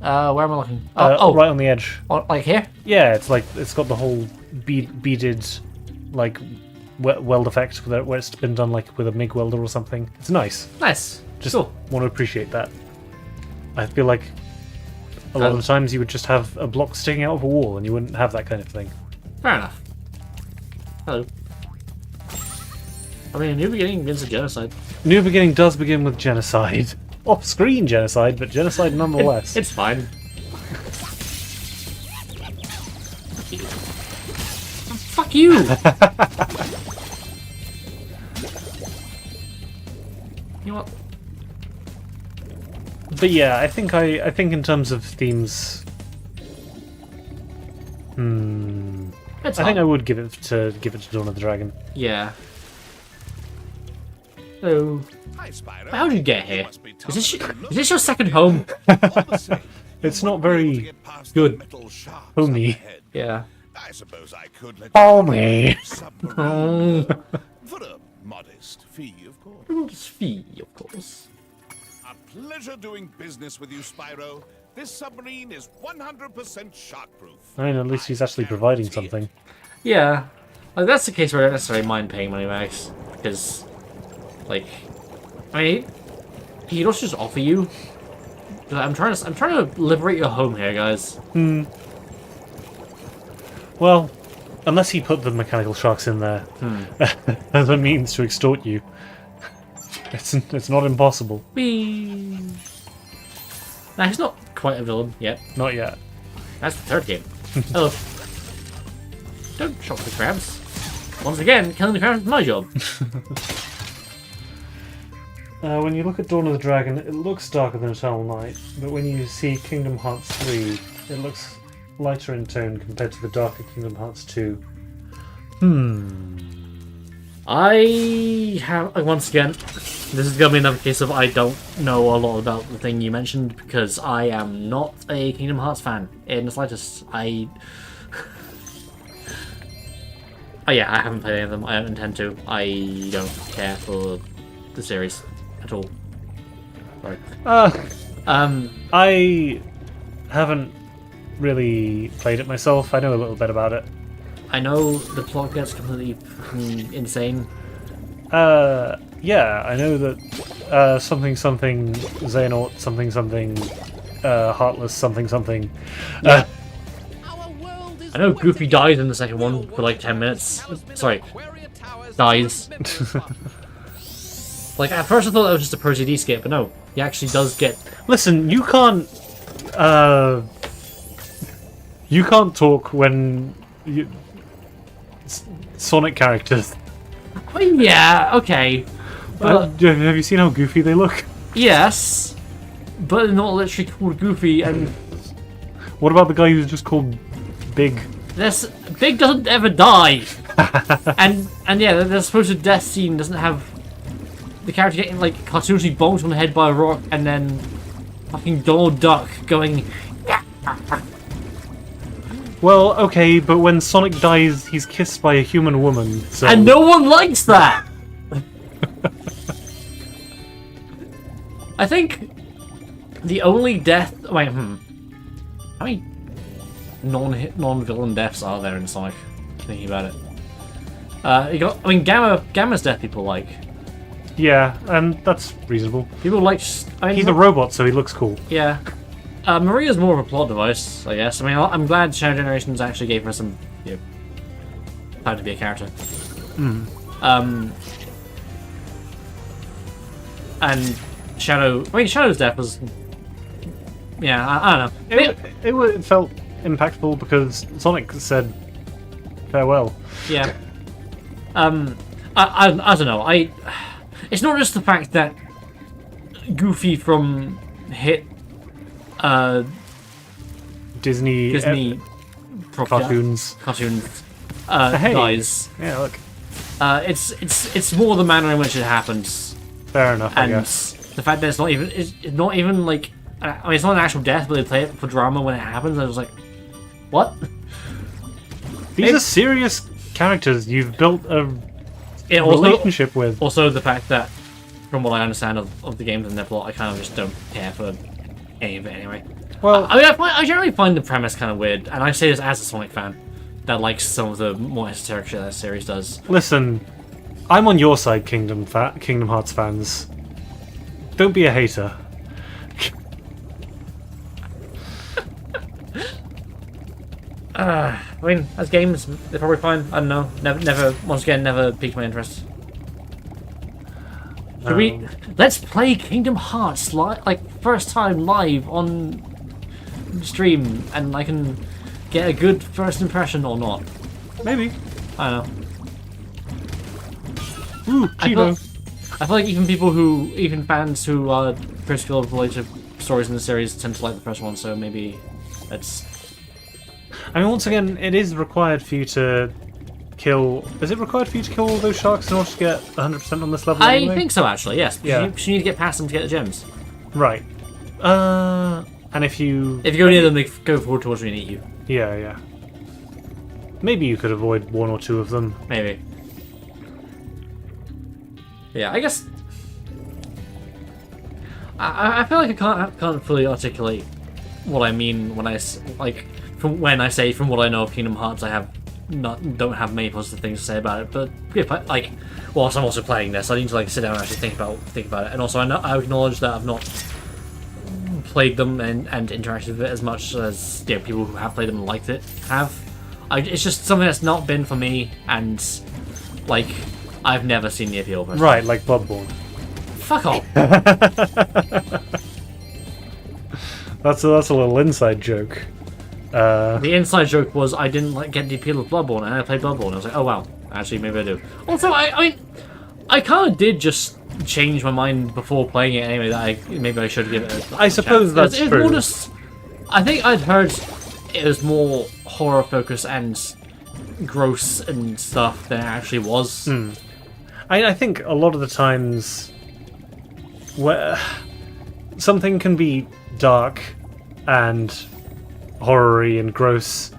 Where am I looking? Right on the edge. Like here? Yeah, it's got the whole beaded like weld effect where it's been done like with a MIG welder or something. It's nice. Nice. Just Cool. want to appreciate that. I feel like a lot of the times you would just have a block sticking out of a wall and you wouldn't have that kind of thing. Fair enough. Hello. I mean, a new beginning begins with genocide. New Beginning does begin with genocide. Off-screen genocide, but genocide nonetheless. It's fine. Fuck you! You know what? But yeah, I think in terms of themes, It's I think hot. I would give it to Dawn of the Dragon. Yeah. So, Hi, Spyro. how'd you get here? Must be Is tougher than it this your second home? looks. All the same, It's not you won't be able to very get past good. the metal sharks Homey. up ahead. Yeah. I suppose I could let Homey. you submarine for a modest fee, of course. Fee, of course. A pleasure doing business with you, Spyro. This submarine is 100% shark-proof. I mean, at least he's actually providing something. Yeah, like that's the case where I don't necessarily mind paying money bags because, like, I mean, he don't just offer you. I'm trying to liberate your home here, guys. Well, unless he put the mechanical sharks in there as a means to extort you, it's not impossible. Whee! Nah, he's not quite a villain yet. Not yet. That's the third game. Hello. Don't shock the crabs. Once again, killing the crabs is my job. When you look at Dawn of the Dragon, it looks darker than Eternal Night, but when you see Kingdom Hearts 3, it looks lighter in tone compared to the darker Kingdom Hearts 2. I have, once again, this is going to be another case of I don't know a lot about the thing you mentioned because I am not a Kingdom Hearts fan in the slightest. Oh yeah, I haven't played any of them. I don't intend to. I don't care for the series at all. Sorry. I haven't really played it myself. I know a little bit about it. I know the plot gets completely fucking insane. Yeah, I know that something Xehanort something Heartless something. Yeah. I know Goofy dies in the second one for like 10 minutes. Sorry. Dies. Like, at first I thought that was just a Pro CD skip, but no. He actually does get... Listen, you can't talk when Sonic characters. Oh, yeah, okay. But, have you seen how goofy they look? yes. But they're not literally called Goofy, and... What about the guy who's just called Big? Big doesn't ever die! and yeah, the supposed death scene doesn't have the character getting, like, cartoonishly bonked on the head by a rock, and then fucking Donald Duck going... Well, okay, but when Sonic dies, he's kissed by a human woman, so... And no one likes that! I think the only death... Wait, How many non-villain deaths are there in Sonic? Thinking about it. Gamma's death people like. Yeah, and that's reasonable. People like... he's a robot, so he looks cool. Yeah. Maria's more of a plot device, I guess. I mean, I'm glad Shadow Generations actually gave her some, time to be a character. And Shadow's death was... Yeah, I don't know. It felt impactful because Sonic said farewell. Yeah. I don't know. It's not just the fact that Goofy from Hit Disney cartoons hey. dies. Yeah, look. It's more the manner in which it happens. Fair enough, and I guess. The fact that it's not even like, I mean, it's not an actual death, but they play it for drama when it happens. I was like, what? These are serious characters you've built a relationship with. Also, the fact that, from what I understand of the games and their plot, I kind of just don't care for any of it anyway. Well, I generally find the premise kind of weird, and I say this as a Sonic fan that likes some of the more esoteric shit that series does. Listen, I'm on your side, Kingdom Hearts fans. Don't be a hater. I mean, as games, they're probably fine. I don't know. Never piqued my interest. Let's play Kingdom Hearts first time live on stream, and I can get a good first impression or not. Maybe. I don't know. Ooh, Chibo. I feel like even fans who are critical of related stories in the series tend to like the first one, so maybe that's... I mean, once again, it is required for you to kill... Is it required for you to kill all those sharks in order to get 100% on this level anyway? I think so, actually, yes. Yeah. You need to get past them to get the gems. Right. And if you... If you go near them, they go forward towards you and eat you. Yeah. Maybe you could avoid one or two of them. Maybe. Yeah, I guess... I feel like I can't fully articulate what I mean when I from what I know of Kingdom Hearts, I don't have many positive things to say about it. But whilst I'm also playing this, I need to like sit down and actually think about it. And also, I acknowledge that I've not played them and interacted with it as much as people who have played them and liked it have. It's just something that's not been for me, and like I've never seen the appeal. Personally. Right, like Bloodborne. Fuck off. That's a little inside joke. The inside joke was I didn't get the appeal of Bloodborne, and I played Bloodborne. I was like, oh wow, actually maybe I do. Also, I kind of did just change my mind before playing it anyway. That maybe I should give it. I suppose that's true. More just, I think I'd heard it was more horror focused and gross and stuff than it actually was. I think a lot of the times where something can be dark and horror-y and gross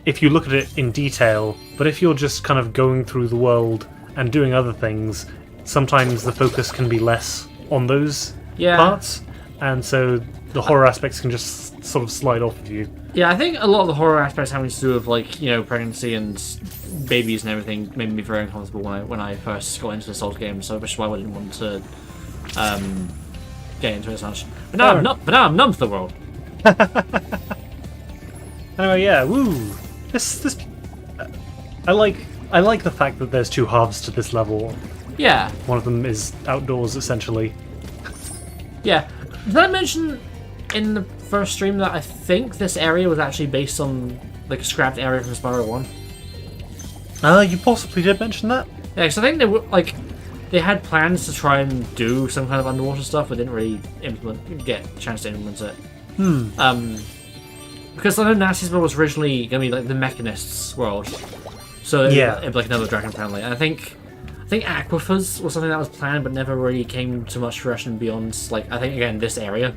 if you look at it in detail, but if you're just kind of going through the world and doing other things, sometimes the focus can be less on those parts, and so the horror aspects can just sort of slide off of you. Yeah, I think a lot of the horror aspects having to do with pregnancy and babies and everything made me very uncomfortable when I first got into the Souls game, so which is why I didn't want to get into it as much. But now I'm numb to the world. Anyway, yeah, woo! This I like the fact that there's two halves to this level. Yeah. One of them is outdoors, essentially. Yeah. Did I mention in the first stream that I think this area was actually based on like a scrapped area from Spyro 1? You possibly did mention that? Yeah, because I think they were they had plans to try and do some kind of underwater stuff, but didn't really get a chance to implement it. Because I know Nasty's world was originally going to be like the Mechanists' world, so it'd be like another Dragon family. And I think Aquifers was something that was planned, but never really came to much fruition beyond I think again this area.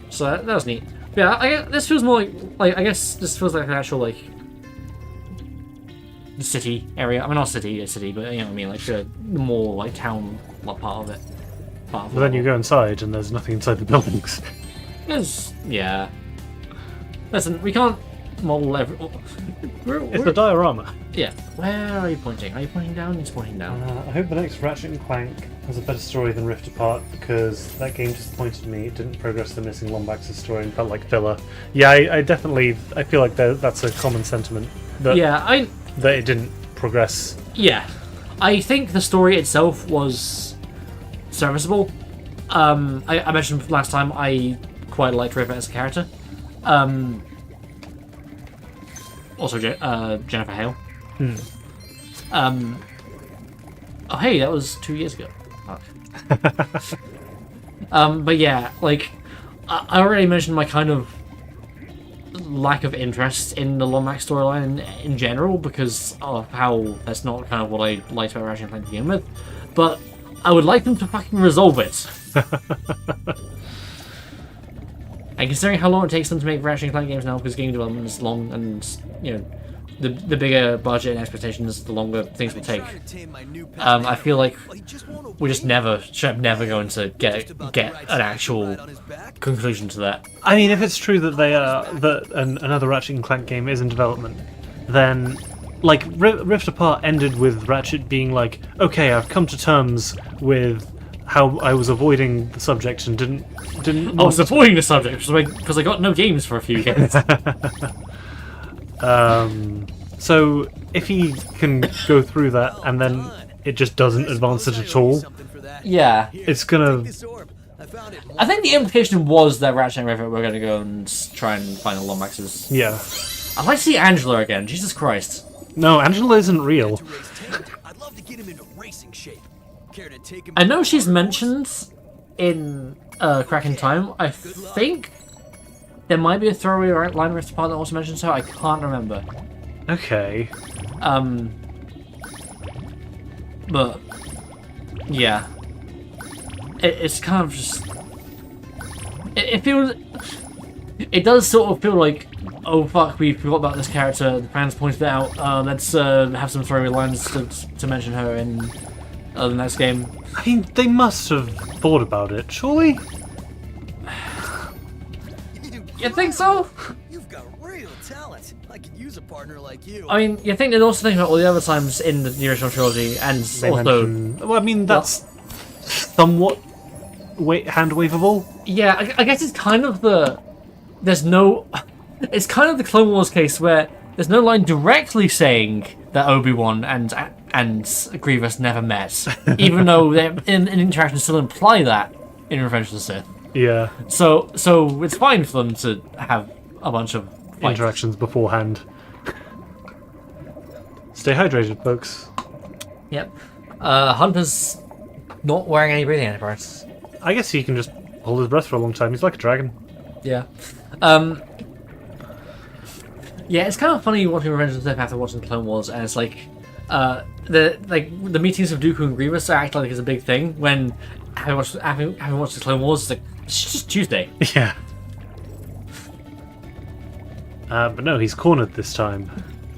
So that was neat. But yeah, this feels more like I guess this feels like an actual the city area. I mean, not city, a city, but you know what I mean, like the more town part of it. But then you go inside and there's nothing inside the buildings. Yeah. Listen, we can't model every. It's the diorama. Yeah. Where are you pointing? Are you pointing down? He's pointing down. I hope the next Ratchet and Clank has a better story than Rift Apart, because that game disappointed me. It didn't progress the missing Lombax's story and felt like filler. Yeah, I definitely feel like that's a common sentiment. That it didn't progress. Yeah. I think the story itself was serviceable. I mentioned last time I quite liked River as a character. Also Jennifer Hale. Oh hey, that was 2 years ago. But yeah, I already mentioned my kind of lack of interest in the Lombax storyline in general because of how that's not kind of what I liked about Ratchet & Clank to begin with. But I would like them to fucking resolve it. And considering how long it takes them to make Ratchet & Clank games now, because game development is long, and the bigger budget and expectations, the longer things will take. I feel like we're just never going to get an actual conclusion to that. I mean, if it's true that another Ratchet & Clank game is in development, then Rift Apart ended with Ratchet being like, okay, I've come to terms with how I was avoiding the subject and didn't. I was avoiding the subject because I got no games for a few years. So if he can go through that and then it just doesn't advance it at all, yeah, it's gonna. I think the implication was that Ratchet and Rivet were going to go and try and find the Lombaxes. Yeah. I'd like to see Angela again. Jesus Christ. No, Angela isn't real. I know she's mentioned in Crack in Time. I think there might be a throwaway line Rift Apart that also mentions her. I can't remember. Okay. But yeah, it's kind of just. It feels. It does sort of feel like, oh fuck, we forgot about this character. The fans pointed it out. Let's have some throwaway lines to mention her in the next game. I mean, they must have thought about it, surely? You think so? You've got real talent. I could use a partner like you. I mean, you think they'd also think about all the other times in the original trilogy, and They also... mention- well, I mean, that's somewhat hand waveable. Yeah, I guess it's kind of the... There's no... It's kind of the Clone Wars case where there's no line directly saying that Obi-Wan and Grievous never met, even though in interactions still imply that in Revenge of the Sith. Yeah. So it's fine for them to have a bunch of fights. Interactions beforehand. Stay hydrated, folks. Yep. Hunter's not wearing any breathing apparatus. I guess he can just hold his breath for a long time. He's like a dragon. Yeah. Yeah, it's kind of funny watching Revenge of the Sith after watching the Clone Wars, and it's like the meetings of Dooku and Grievous are acting like it's a big thing when having watched the Clone Wars, it's just Tuesday. Yeah. But no, he's cornered this time.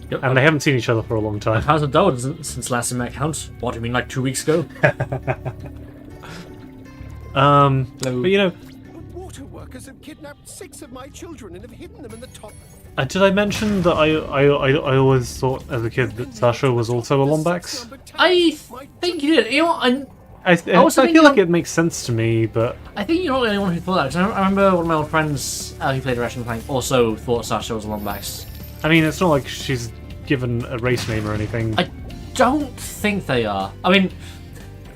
Yep. And they haven't seen each other for a long time. How's it done since last time I count? What do you mean, like 2 weeks ago? But you know, The water workers have kidnapped 6 of my children and have hidden them in the top. did I mention that I always thought as a kid that Sasha was also a Lombax? I think you did. You know what? I also think feel like you're- it makes sense to me, but I think you're not the only one who thought that. 'Cause I remember one of my old friends who played Ratchet & Clank also thought Sasha was a Lombax. I mean, it's not like she's given a race name or anything. I don't think they are. I mean,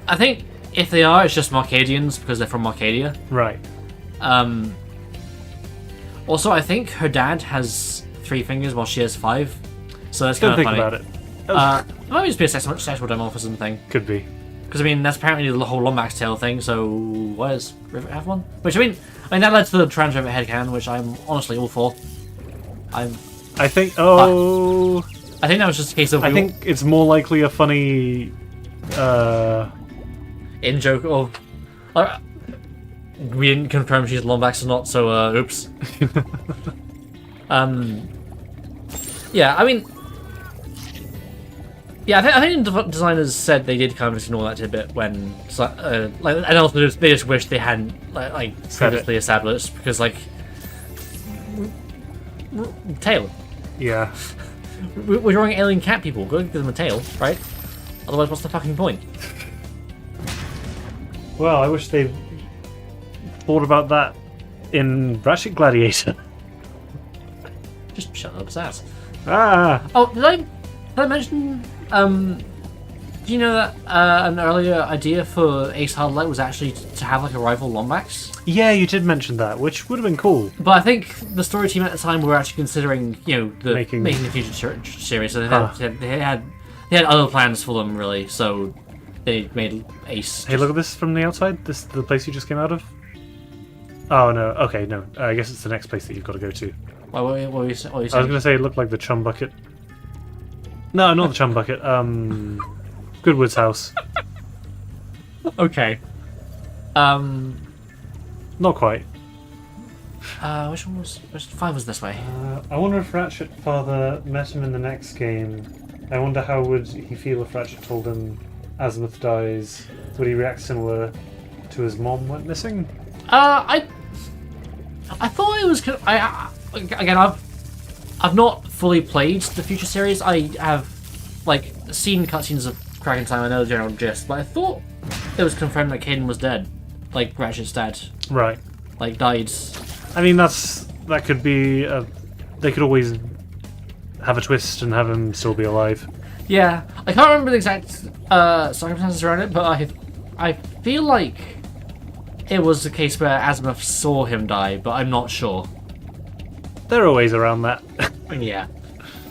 I think if they are, it's just Marcadians because they're from Marcadia. Right. Also, I think her dad has 3 fingers while she has 5. So that's Don't kind of think funny. about it. It might just be a sexual dimorphism thing. Could be. Because, I mean, that's apparently the whole Lombax tail thing, so why does Rivet have one? Which, I mean, that led to the trans Rivet headcanon, which I'm honestly all for. I think. Oh. I think that was just a case of... I think it's more likely a funny. In joke of... we didn't confirm she's Lombax or not, so, oops. Yeah, I mean... Yeah, I think the designers said they did kind of ignore that tidbit when... and also they just wish they hadn't, previously established, because, tail. Yeah. We're drawing alien cat people. Go give them a tail, right? Otherwise, what's the fucking point? Well, I wish they thought about that in Ratchet Gladiator. Just shut up, ass. Ah. Oh, did I mention? Do you know that an earlier idea for Ace Hardlight was actually to have like a rival Lombax? Yeah, you did mention that, which would have been cool. But I think the story team at the time were actually considering, making the future series. So they had other plans for them, really. So they made Ace. Hey, look at this from the outside. This the place you just came out of. Oh no. Okay, no. I guess it's the next place that you've got to go to. What were you saying? I was going to say it looked like the Chum Bucket. No, not the Chum Bucket. Goodwood's house. Okay. Not quite. Which one was? 5 was this way. I wonder if Ratchet father met him in the next game. I wonder how would he feel if Ratchet told him Azimuth dies. Would he react similar to his mom went missing? I thought it was. Again, I've not fully played the future series. I have seen cutscenes of Kraken Time. I know the general gist, but I thought it was confirmed that Caden was dead, like Ratchet's dad, Right. died. I mean, that could be. They could always have a twist and have him still be alive. Yeah, I can't remember the exact circumstances around it, but I feel like it was the case where Azimuth saw him die, but I'm not sure. There are ways around that. Yeah.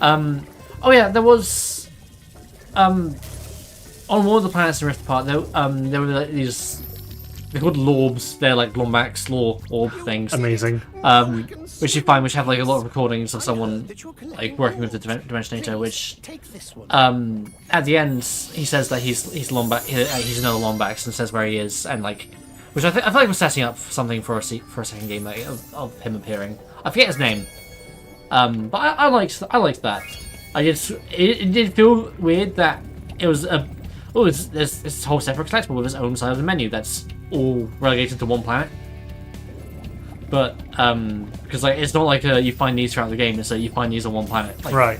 Oh yeah, there was on one of the planets in Rift Apart, there were these. They're called Lorbs. They're like Lombax law orb things. Amazing. Which you find, which have a lot of recordings of someone working with the Dimensionator. Which at the end he says that he's Lombax. He's another Lombax and says where he is and which I feel like was setting up something for a second game of him appearing. I forget his name. But I liked that. It did feel weird that it was it's this whole separate collectible with its own side of the menu that's all relegated to one planet. But because like it's not like you find these throughout the game. It's like you find these on one planet. Like, Right.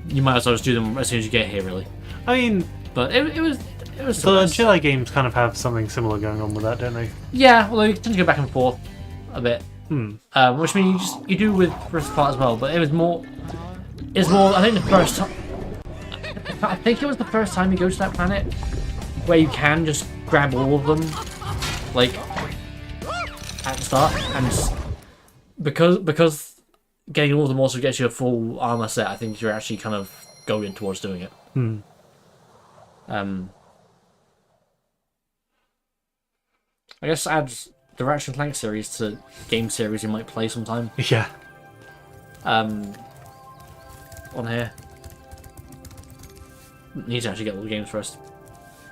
You might as well just do them as soon as you get here, really. I mean, But it was the still nice. Jedi games kind of have something similar going on with that, don't they? Yeah, although you tend to go back and forth a bit. Hmm. Which means you do with first part as well. But it was more. It's more. I think the first time. I think it was the first time you go to that planet where you can just grab all of them, like at the start, and because getting all of them also gets you a full armor set. I think you're actually kind of going towards doing it. Hmm. I guess add the Ratchet and Clank series to game series you might play sometime. Yeah. On here. Need to actually get all the games first.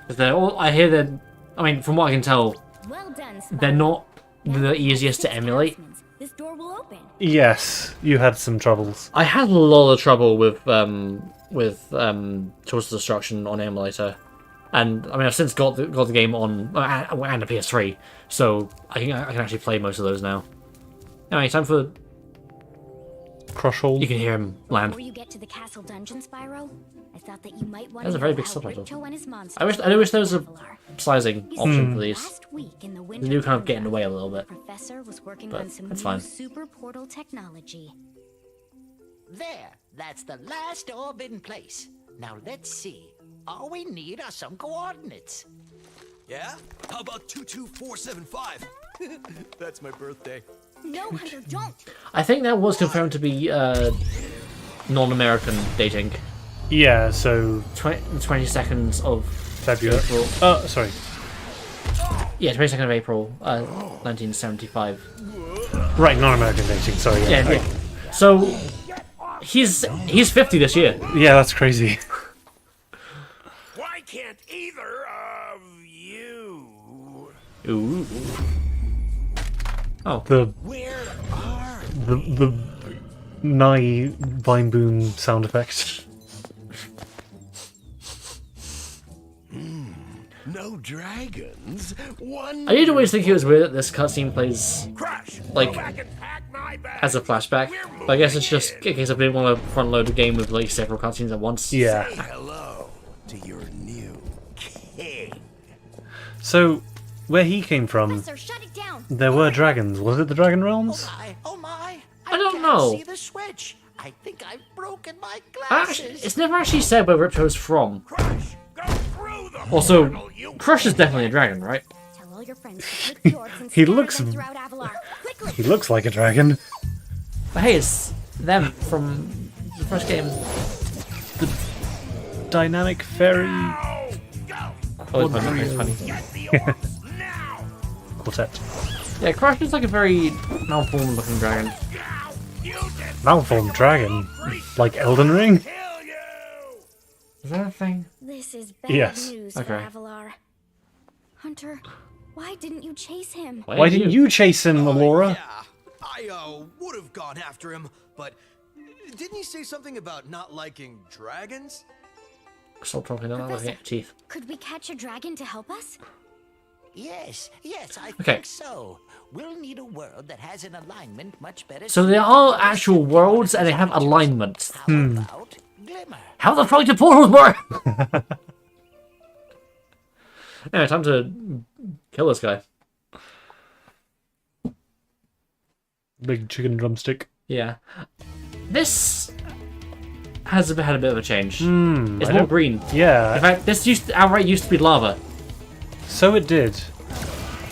Because they're all. I hear that. I mean, from what I can tell, Well done, they're not the easiest to emulate. This door will open. Yes, you had some troubles. I had a lot of trouble with Tools of Destruction on emulator, and I mean I've since got the game on and a PS3, so I can actually play most of those now. Anyway, time for. Crushhold. You can hear him land. Before you get to the castle dungeon, Spyro, I thought that you might want That's a to very know big how subtitle. Ripto and his monsters I wish there was a Avalar. sizing option for these. Last week in the They winter do kind of get in the tundra, way a little bit. Professor was working but on some that's new fine. super portal technology. There, that's the last orb in place. Now let's see. All we need are some coordinates. Yeah? How about 22475? That's my birthday. No, Hunter, don't! I think that was confirmed to be non-American dating. Yeah, so 22nd of February. April. Oh, sorry. Yeah, 22nd of April, 1975. Right, non-American dating. Sorry. Yeah, yeah. So he's 50 this year. Yeah, that's crazy. Why can't either of you? Ooh. Oh, The Nye Vine Boom sound effect. No dragons. One. I did always think it was weird that this cutscene plays Crash. like Go back and pack my bag. as a flashback. But I guess it's just in case I didn't want to front load the game with like several cutscenes at once. Yeah. Hello to your new king. So, where he came from, Professor, shut it down! there were dragons. Was it the Dragon Realms? Oh my! I don't can't know. see the switch. I think I've broken my Actually, glasses. it's never actually said where Ripto's from. Crash. Go through the Also, portal, you Crush is definitely a dragon, right? Tell all your friends to click the orbs and He scatter looks- them throughout Avalar. Quickly! He looks like a dragon. But hey, it's them from the first game. Dynamic fairy Oh, it's funny. It's funny. get the orbs now. quartet. Yeah, Crush is like a very malformed looking dragon. Now you did Malformed dragon, like Elden Ring. kill you. Is that a thing? This is bad Yes. news Okay. for Avalar. Hunter, why didn't you chase him? Why didn't you chase him, Alora? Yeah, I would have gone after him, but didn't he say something about not liking dragons? Stop talking, I'm not looking at your teeth. Could we catch a dragon to help us? Yes, I Okay. think so. We'll need a world that has an alignment much better. So there are actual worlds and they have alignments. How about Glimmer? How the fuck do portals work? Anyway, time to kill this guy. Big chicken drumstick. Yeah. This has had a bit of a change. It's I more don't- green. Yeah, In fact, this outright used to be lava. so it did.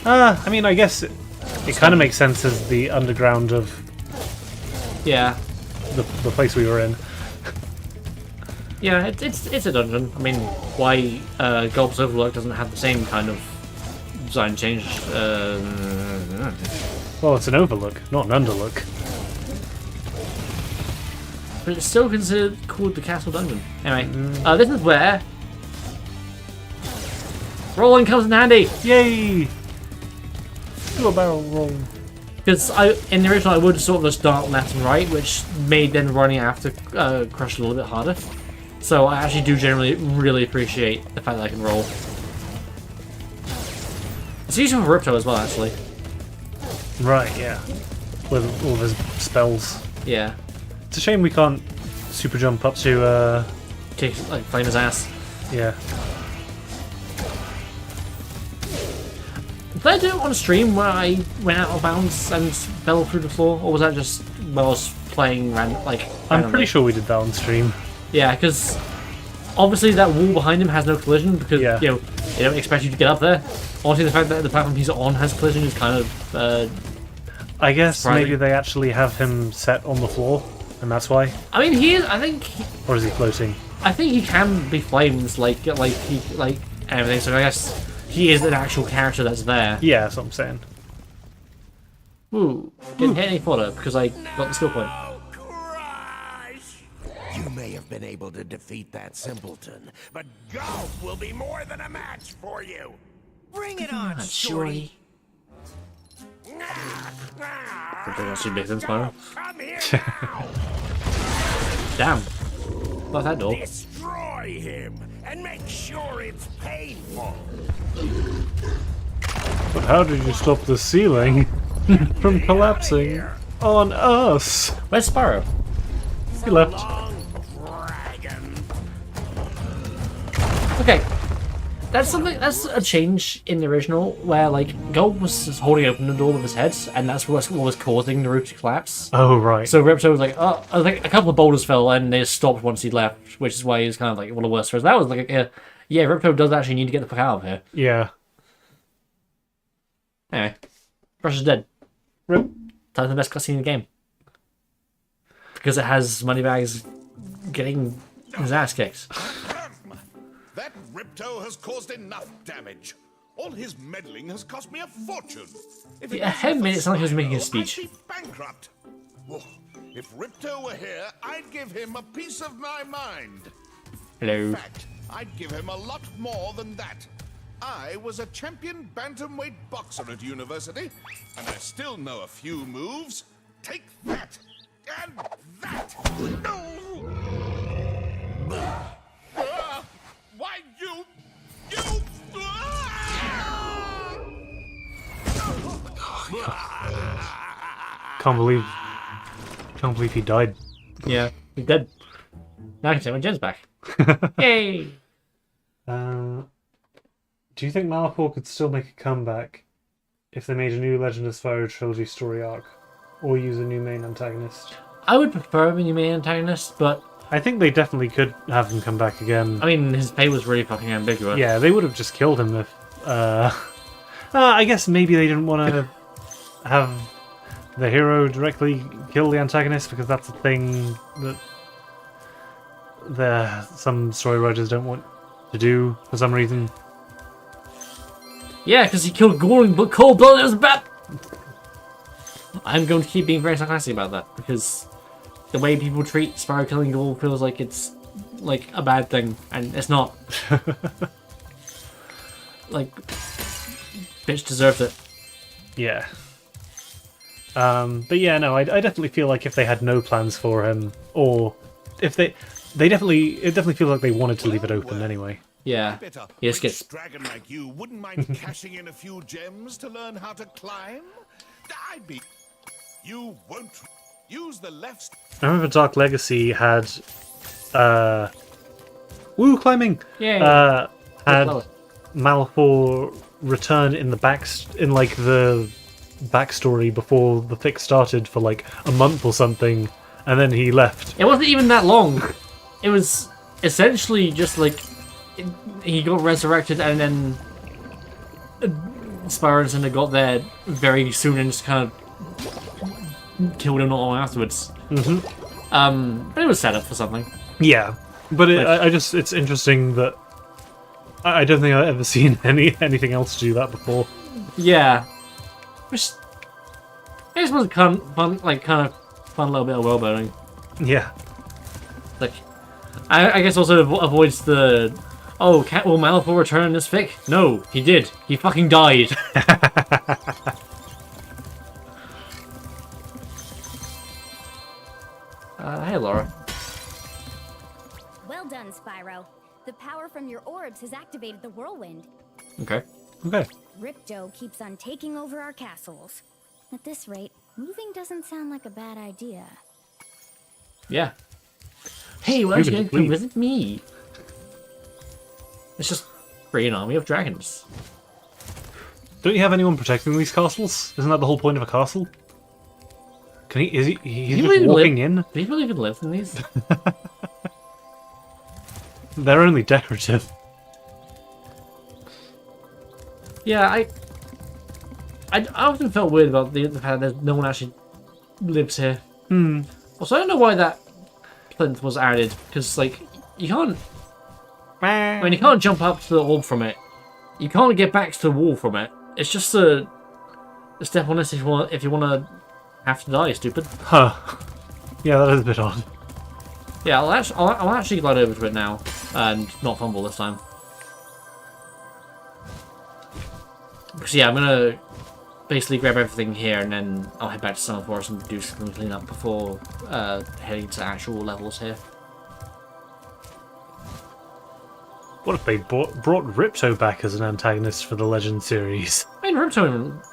I mean, I guess it kind of makes sense as the underground of Yeah. the place we were in. Yeah, it's a dungeon. I mean, why Gulp's Overlook doesn't have the same kind of design change? Well, it's an overlook, not an underlook. But it's still considered called the Castle Dungeon. Anyway, this is where rolling comes in handy. Yay! Do a barrel roll. Because in the original I would sort of just dart left and right, which made then running after Crush a little bit harder. So I actually do generally really appreciate the fact that I can roll. It's useful for Ripto as well, actually. Right, yeah. With all of his spells. Yeah. It's a shame we can't super jump up to, Kick, like, flame his ass. yeah. Did I do it on stream where I went out of bounds and fell through the floor, or was that just while I was playing randomly? I'm pretty sure we did that on stream. Yeah, because obviously that wall behind him has no collision because Yeah. you know they don't expect you to get up there. Honestly, the fact that the platform he's on has collision is kind of. I guess surprising. maybe they actually have him set on the floor, and that's why. I mean, he is. I think. Or is he floating? I think he can be flames like everything. So I guess he is an actual character that's there. Yeah, that's what I'm saying. Ooh, didn't hit any fodder because I got the skill point. Crush! You may have been able to defeat that simpleton, but golf will be more than a match for you. Bring it on, Shorty. That's too big then, Spyro. Come here now! Damn. Lock that door. Destroy him and make sure it's painful. But how did you stop the ceiling from collapsing on us? Where's Spyro? He left. Long dragon. Okay. That's something. That's a change in the original, where like Gold was just holding open the door with his head, and that's what was causing the roof to collapse. Oh, right. So Ripto was like, oh, I think a couple of boulders fell, and they stopped once he left, which is why he was kind of like one of the worst. So that was like, yeah, Ripto does actually need to get the fuck out of here. Yeah. Anyway, Rush is dead. Rip. That's the best cutscene in the game because it has Moneybags getting his ass kicked. That Ripto has caused enough damage. All his meddling has cost me a fortune. If Yeah, him made it sound like he was making a speech. I'd be bankrupt. Oh, if Ripto were here, I'd give him a piece of my mind. Hello. In fact, I'd give him a lot more than that. I was a champion bantamweight boxer at university, and I still know a few moves. Take that, and that. No! Why, you... Can't believe he died. Yeah, he's dead. Now I can take my gems back. Yay! Do you think Malapor could still make a comeback if they made a new Legend of Spyro Trilogy story arc, or use a new main antagonist? I would prefer a new main antagonist, but I think they definitely could have him come back again. I mean, his pay was really fucking ambiguous. Yeah, they would have just killed him if... I guess maybe they didn't want to have the hero directly kill the antagonist, because that's a thing that some story writers don't want to do for some reason. Yeah, because he killed Goring, but cold-blooded as a bat! I'm going to keep being very sarcastic about that, because the way people treat Spyro killing Ghoul feels like it's like a bad thing, and it's not. Like, bitch deserved it. Yeah. But yeah, no, I definitely feel like if they had no plans for him, or if it definitely feels like they wanted to leave it open anyway. Yeah. Yes, Rich dragon like you wouldn't mind cashing in a few gems to learn how to climb? I'd be... You won't use the left... I remember Dark Legacy had... Woo, climbing! Yay. Had Malapor return in the the backstory before the fix started for like a month or something, and then he left. It wasn't even that long. It was essentially just like he got resurrected, and then Spyro and Cinder got there very soon and just kind of killed him not long afterwards. But it was set up for something. Yeah, but it's interesting that I don't think I've ever seen anything else do that before. Yeah, which I guess was kind of fun little bit of world building. Yeah, Like, I guess also avoids the will Malapor return in this fic? No, he did. He fucking died. Hey, Laura. Well done, Spyro. The power from your orbs has activated the whirlwind. Okay. okay. Ripto keeps on taking over our castles. At this rate, moving doesn't sound like a bad idea. Yeah. Hey, why don't you Moving to come fleet. visit me? It's just free an army of dragons. Don't you have anyone protecting these castles? Isn't that the whole point of a castle? Can he? Is he? He's People just even walking live, in. People even live in these? They're only decorative. Yeah, I often felt weird about the fact that no one actually lives here. Also, I don't know why that plinth was added, because, like, you can't... I mean, you can't jump up to the orb from it. You can't get back to the wall from it. It's just a step on this if you want to have to die, stupid. Huh. Yeah, that is a bit odd. Yeah, I'll actually glide over to it now, and not fumble this time. Because, yeah, I'm gonna basically grab everything here, and then I'll head back to Summer Forest and do some cleanup before heading to actual levels here. What if they brought Ripto back as an antagonist for the Legend series? I mean, Ripto...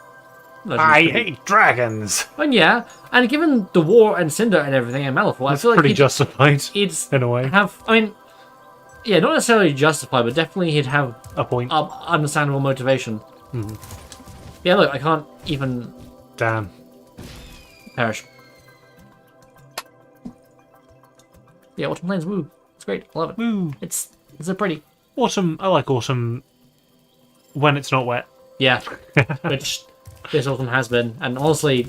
I hate dragons! And yeah, and given the war and Cinder and everything and Malifaux, I That's feel like pretty justified, it's in a way. I mean, yeah, not necessarily justified, but definitely he'd have A point. understandable motivation. Yeah, look, I can't even Damn. perish. Yeah, Autumn Plains, woo. It's great. I love it. Woo. It's so pretty. Autumn, I like autumn when it's not wet. Yeah, which this autumn has been. And honestly,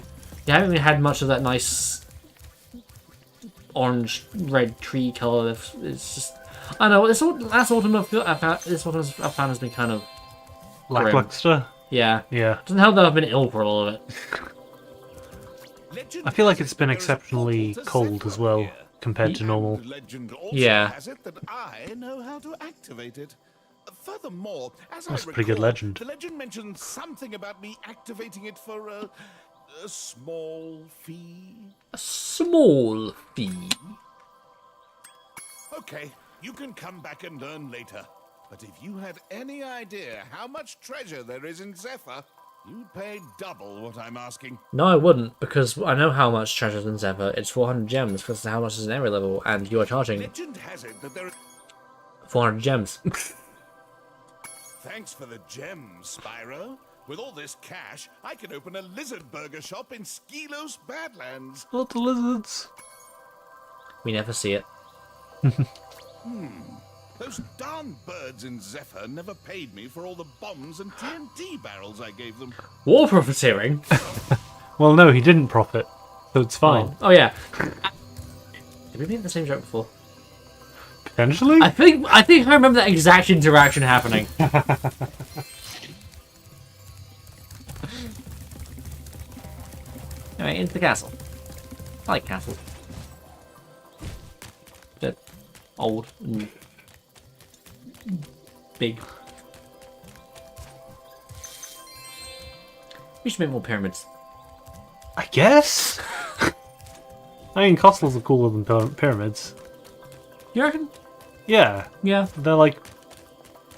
you haven't even had much of that nice orange-red tree colour. It's just... I don't know, this autumn I've found has been kind of grim. Lackluster. Yeah. Yeah. Doesn't help that I've been ill for all of it. I feel like it's been exceptionally cold as well, compared to normal. Legend also Yeah. has it that I know how to activate it. Furthermore, as That's I a pretty good recall, legend. The legend mentions something about me activating it for a small fee. A small fee. Okay, you can come back and learn later. But if you had any idea how much treasure there is in Zephyr, you'd pay double what I'm asking. No, I wouldn't, because I know how much treasure's in Zephyr. It's 400 gems, because how much is in every level, and you are charging Legend has it that there. 400 gems. Thanks for the gems, Spyro. With all this cash, I can open a lizard burger shop in Skelos Badlands. Not the lizards. We never see it. Those darn birds in Zephyr never paid me for all the bombs and TNT barrels I gave them. War profiteering? Well, no, he didn't profit, so it's fine. Oh yeah. Did we make the same joke before? Potentially? I think I remember that exact interaction happening. Anyway, into the castle. I like castles. They're old and big. We should make more pyramids. I guess? I mean, castles are cooler than pyramids. You reckon? Yeah. Yeah. They're like...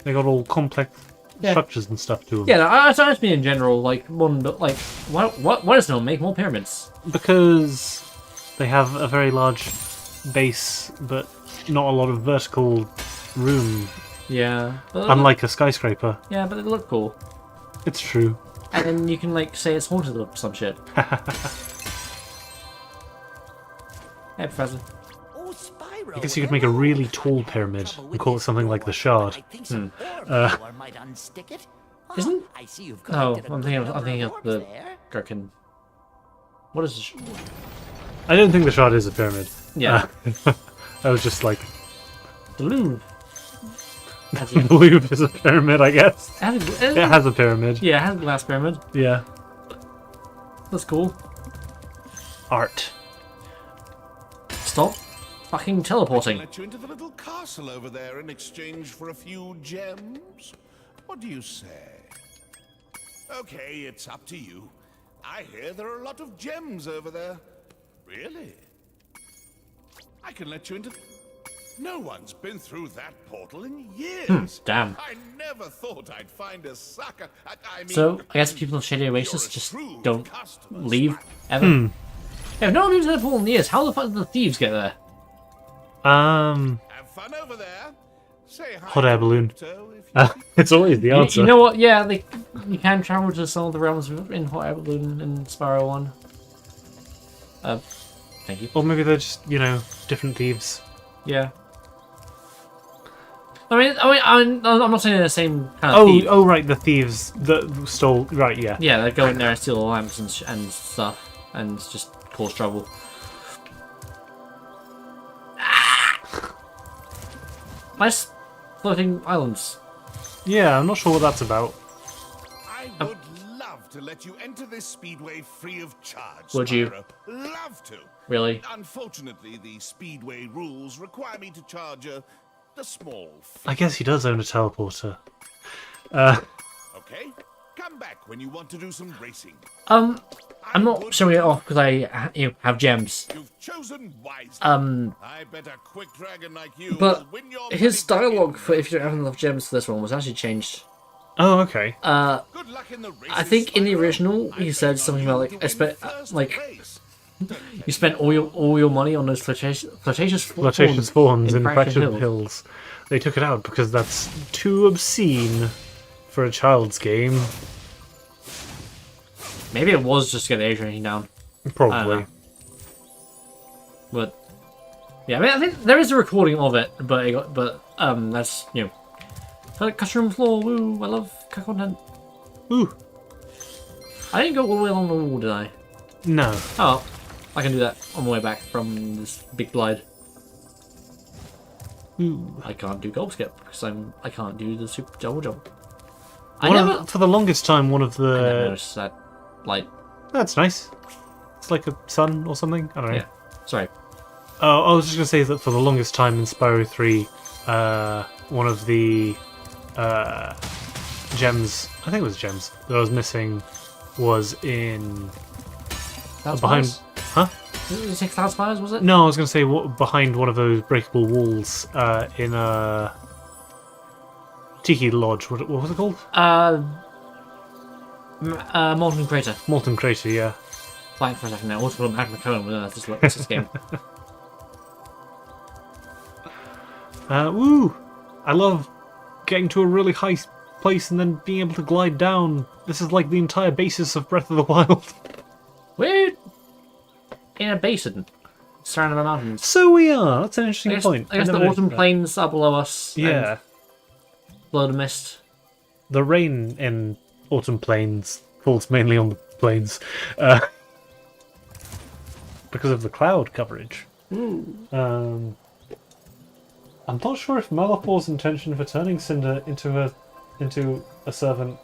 They got all complex Yeah. structures and stuff to them. Yeah, no, I just mean in general, like, why does no one make more pyramids? Because they have a very large base, but not a lot of vertical room, Yeah. But unlike a skyscraper. yeah, but they look cool. It's true. And then you can, like, say it's haunted or some shit. Hey, Professor. Oh, Spyro, I guess you could make a really tall pyramid and call it something like the Shard. Hmm. might unstick it. Isn't- I see you've Oh, collected a I'm good thinking of number the orbs there. Gherkin. What is this? I don't think the Shard is a pyramid. Yeah. I was just like, The Louvre. Has the Louvre is a pyramid, I guess. it It has a pyramid. yeah, it has a glass pyramid. Yeah. That's cool. Art. Stop fucking teleporting. Let you into the little castle over there in exchange for a few gems. What do you say? Okay, it's up to you. I hear there are a lot of gems over there. Really? I can let you into... No one's been through that portal in years. Damn. I never thought I'd find a sucker. I mean, So, I guess people of Shady Oasis you're a just shrewd don't customer, leave, Spyro. ever. Yeah, no one leaves the portal in years. How the fuck did the thieves get there? Have fun over there. Say hi Hot air to balloon. Crypto if you It's always the answer. You know what? Yeah, you can travel to some of the realms in Hot Air Balloon and Spyro 1. Thank you. Or maybe they're just, different thieves. Yeah. I'm not saying they're the same kind of thief. Oh, right, the thieves that stole. Right, yeah. Yeah, they go in there and steal the lamps and stuff and just cause trouble. Nice floating islands. Yeah, I'm not sure what that's about. I would love to let you enter this speedway free of charge. Would you? Spyro. Love to. Really? Unfortunately, the speedway rules require me to charge a small fee. I guess he does own a teleporter. Okay, come back when you want to do some racing. I'm not showing it off because I have gems. You've chosen wisely. I bet a quick dragon like you But will win your his money back dialogue in for if you don't have enough gems for this one was actually changed. Oh, okay. Good luck in the races, I think in the Spyro. original I'm he said betting something on about you like to win first race. you spent all your money on those flirtatious Flirtatious fawns in Fraction Fraction Hills. They took it out because that's too obscene for a child's game. Maybe it was just to get the age rating down. Probably. But yeah, I think there is a recording of it, but that's custom floor. Woo! I love content. Ooh. I didn't go all the way along the wall, did I? No. Oh, I can do that on the way back from this big glide. Ooh. I can't do gulp skip because I can't do the super double jump. For the longest time, one of I never the... noticed that light. That's nice. It's like a sun or something. I don't know. Yeah. Sorry. Oh, I was just going to say that for the longest time in Spyro 3, one of the gems, I think it was gems, that I was missing was in... behind... Huh? Was it 6,000 spires, was it? No, I was going to say behind one of those breakable walls in a Tiki Lodge. What was it called? Molten Crater. Molten Crater, yeah. Blank for a second now. What's called Magma Cone? What's this game? Woo! I love getting to a really high place and then being able to glide down. This is like the entire basis of Breath of the Wild. We're in a basin surrounded by mountains. So we are. That's an interesting point. I guess the autumn plains are below us. Yeah. And below the mist. The rain in Autumn Plains falls mainly on the plains because of the cloud coverage. I'm not sure if Malapor's intention for turning Cinder into a servant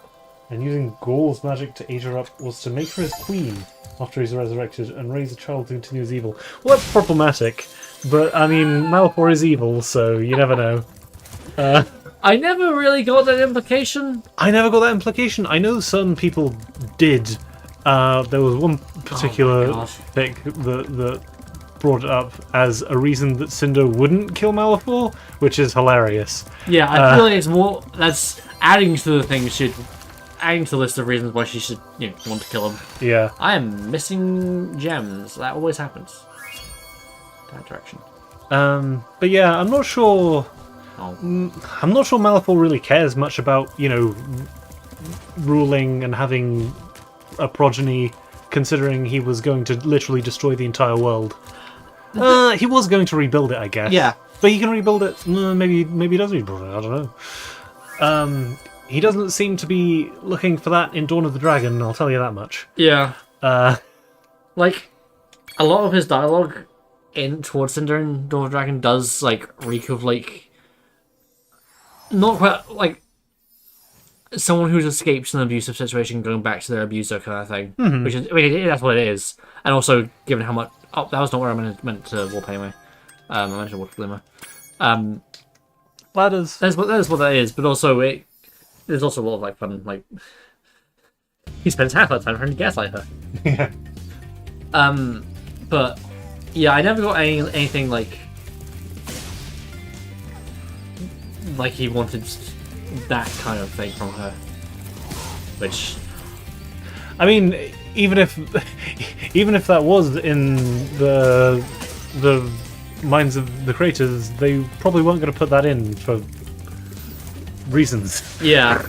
and using Gaul's magic to age her up was to make her his queen after he's resurrected and raise a child to continue his evil. Well, that's problematic, but I mean, Malapor is evil, so you never know. I never really got that implication. I never got that implication. I know some people did. There was one particular fic that brought it up as a reason that Cinder wouldn't kill Malapor, which is hilarious. Yeah, I feel like it's more that's adding to the thing. Adding to the list of reasons why she should want to kill him. Yeah. I am missing gems. That always happens. That direction. But yeah, I'm not sure. I'm not sure Malapor really cares much about ruling and having a progeny, considering he was going to literally destroy the entire world. He was going to rebuild it, I guess. Yeah. But he can rebuild it. Maybe he does rebuild it. I don't know. He doesn't seem to be looking for that in Dawn of the Dragon, I'll tell you that much. Yeah. Like, a lot of his dialogue towards Cinder in Dawn of the Dragon does, reek of, not quite, someone who's escaped an abusive situation going back to their abuser kind of thing. Mm-hmm. Which is, that's what it is. And also, given how much... Oh, that was not where I meant to warp anyway. I meant to warp Glimmer. Ladders. That is what that is, but also there's also a lot of fun, he spends half that time trying to gaslight her. Yeah. But yeah, I never got anything like he wanted that kind of thing from her. Which, I mean, even if that was in the minds of the creators, they probably weren't going to put that in for reasons. yeah.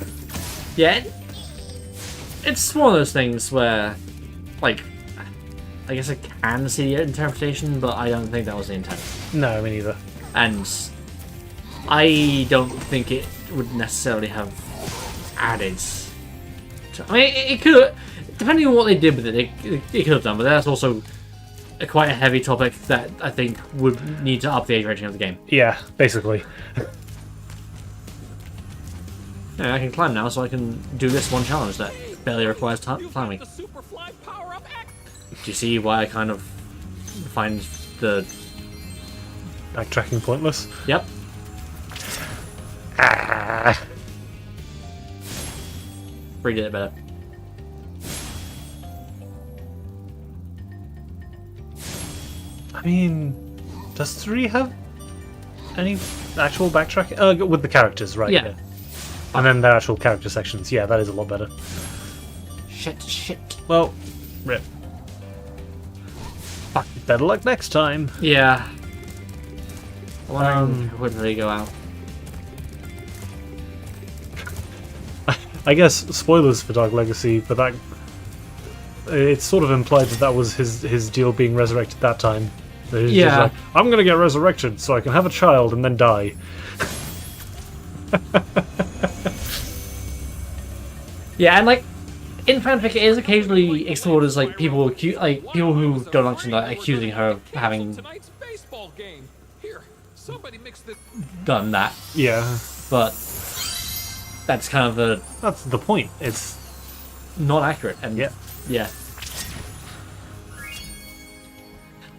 It's one of those things where, like, I guess I can see the interpretation, but I don't think that was the intent. No, me neither. And I don't think it would necessarily have added. I mean, it could, depending on what they did with it, it could have done. But that's also quite a heavy topic that I think would need to up the age rating of the game. Yeah, basically. Yeah, I can climb now, so I can do this one challenge that barely requires climbing. Do you see why I kind of find the backtracking pointless? Yep. Three did it better. I mean, does 3 have any actual backtracking? With the characters, right? Yeah. And then their actual character sections. Yeah, that is a lot better. Shit. Well, rip. Fuck, better luck next time. Yeah. Where did they go out? I guess spoilers for Dark Legacy, but that it's sort of implied that was his deal being resurrected that time. That he's just like, I'm gonna get resurrected so I can have a child and then die. Yeah, and like in fanfic, it is occasionally explored as like people who don't understand like, accusing her of having Tonight's baseball game. Here, somebody mixed it. done that. Yeah, but that's kind of that's the point. It's not accurate, and yeah.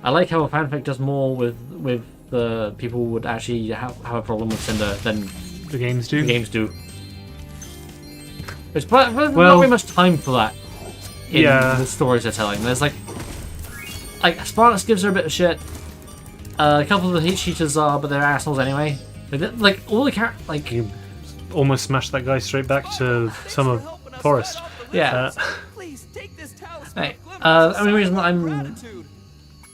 I like how a fanfic does more with the people who would actually have a problem with Cinder than the games do. The games do. There's not very much time for that in the stories they're telling. There's like Spartacus gives her a bit of shit. A couple of the heat cheaters are, but they're assholes anyway. Like all the characters, like you almost smashed that guy straight back to Summer Forest. Yeah. Please take this talisman. Right. The only reason I'm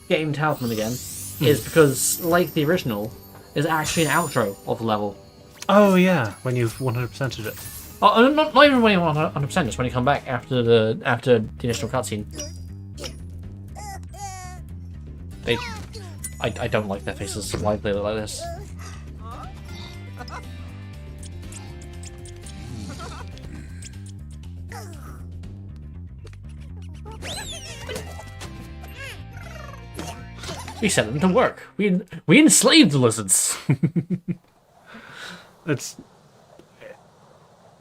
getting Talisman again is because, like the original, is actually an outro of the level. Oh yeah, when you've 100%ed it. Oh, not even when you 100%, just when you come back after the initial cutscene. I don't like their faces lively like this. We set them to work. We enslaved the lizards.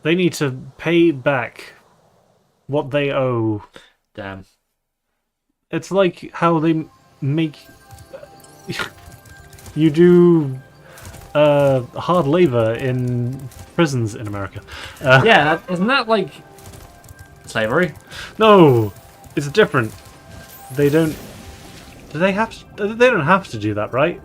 They need to pay back what they owe. Damn. It's like how they make you do hard labor in prisons in America. Yeah, isn't that like slavery? No, it's different. They don't. Do they have to? They don't have to do that, right?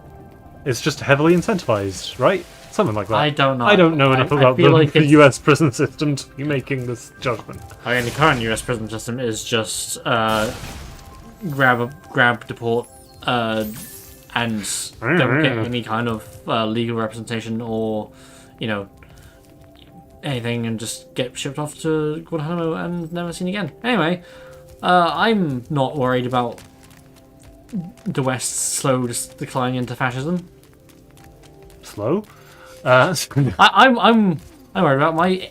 It's just heavily incentivized, right? Something like that. I don't know. I don't know enough about the US prison system to be making this judgment. I mean, the current US prison system is just grab, deport, and don't get any kind of legal representation or, anything, and just get shipped off to Guantanamo and never seen again. Anyway, I'm not worried about the West's slow decline into fascism. Slow? I'm worried about my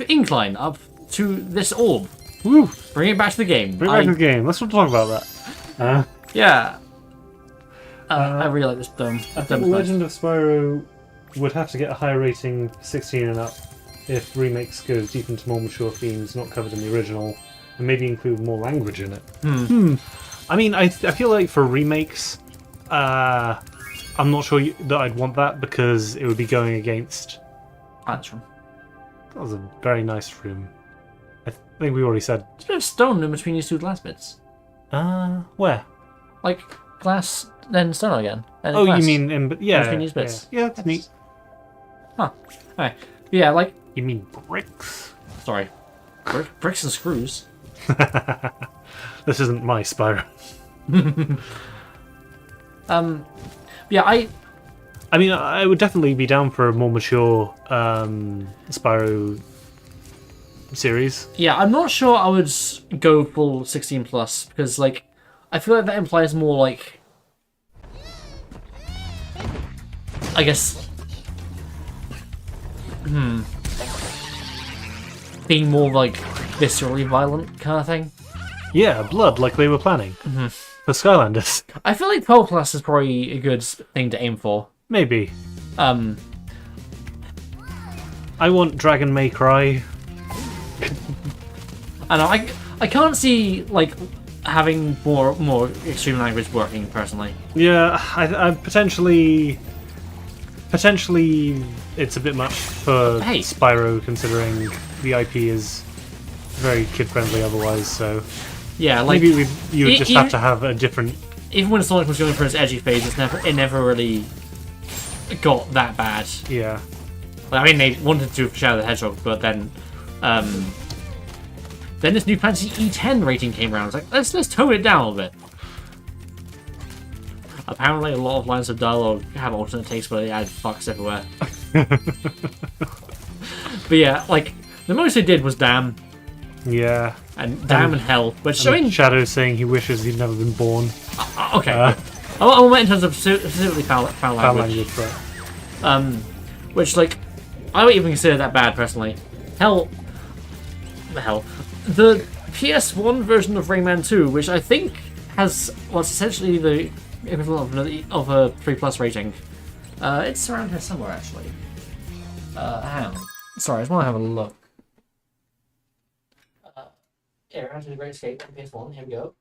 incline up to this orb. Woo! Bring it back to the game. Bring it back to the game. Let's not talk about that. Yeah. I really like this dome. I think Legend of Spyro would have to get a higher rating, 16 and up, if remakes go deep into more mature themes not covered in the original, and maybe include more language in it. I mean, I feel like for remakes, I'm not sure that I'd want that because it would be going against. That's room. That was a very nice room. I think we already said. There's a bit of stone in between these two glass bits. Where? Like, glass, then stone again. And Oh, glass. you mean yeah? between these bits. Yeah, that's neat. Huh. Alright. Yeah, like... You mean bricks? Sorry. Bricks and screws. This isn't my Spyro. Yeah, I mean, I would definitely be down for a more mature Spyro series. Yeah, I'm not sure I would go full 16 plus because, like, I feel like that implies more like, I guess, being more like viscerally violent kind of thing. Yeah, blood, like they were planning for Skylanders. I feel like 12 plus is probably a good thing to aim for. Maybe. Um, I want Dragon May Cry. I know I can't see like having more extreme language working personally. Yeah, I potentially it's a bit much for Hey. Spyro considering the IP is very kid friendly otherwise. So Yeah, like maybe you would just have even- to have a different. even when Sonic was going for its edgy phase, it never really got that bad. Yeah. Like, I mean, they wanted to Shadow the Hedgehog, but then this new Fantasy E10 rating came around. It's like, let's tone it down a little bit. Apparently, a lot of lines of dialogue have alternate takes where they add fucks everywhere. But yeah, like, the most they did was damn, Yeah. and damn and hell, but showing... Shadow saying he wishes he'd never been born. Okay. I went in terms of specifically foul Foul language. language, right. Which, like, I wouldn't even consider that bad, personally. Hell. The PS1 version of Rayman 2, which I think has what's essentially the equivalent of a 3+ rating. It's around here somewhere, actually. Hang on. Sorry, I just want to have a look. Here, After the Great Escape on PS1. Here we go.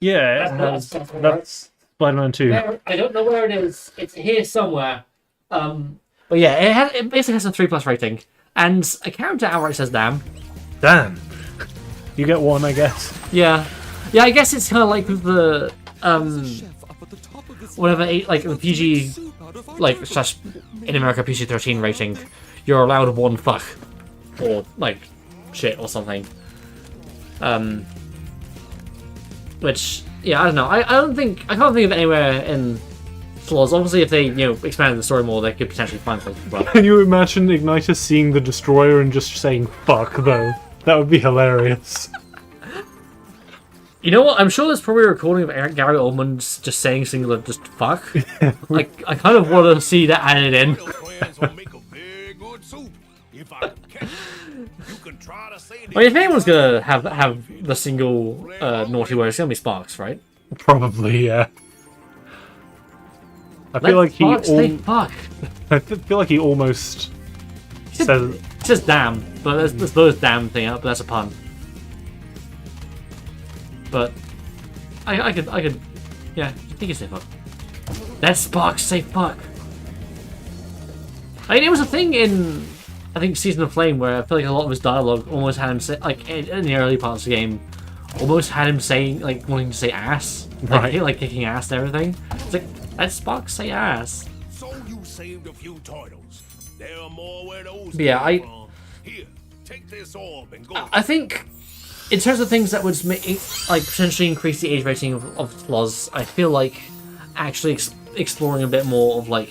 Yeah, that's Spider-Man 2. I don't know where it is. It's here somewhere. But yeah, it basically has a 3+ rating, and a character outright says "damn." Damn. You get one, I guess. Yeah, I guess it's kind of like the whatever, like the PG, like slash in America PG-13 rating. You're allowed one fuck, or like shit or something. Which, yeah, I don't know. I can't think of anywhere in flaws. Obviously, if they expanded the story more, they could potentially find places. But Can you imagine Ignitus seeing the Destroyer and just saying fuck, though? That would be hilarious. you know what? I'm sure there's probably a recording of Gary Oldman just saying singular, just fuck. I kind of want to see that added in. Well, if anyone's gonna have the single naughty word, it's gonna be Sparks, right? Probably, yeah. I feel like he I feel like he almost says It's just damn, but there's those damn thing out, but that's a pun. But I could, yeah, he can say fuck. Let Sparks say fuck. I mean, it was a thing in, I think, Season of Flame, where I feel like a lot of his dialogue almost had him say, like, in the early parts of the game, almost had him saying, like, wanting to say ass. Right. Like kicking ass and everything. It's like, let Sparks say ass. So you saved a few turtles. There are more where those But yeah, came from. Here, take this orb and go. I think, in terms of things that would make, like, potentially increase the age rating of flaws, I feel like actually exploring a bit more of, like,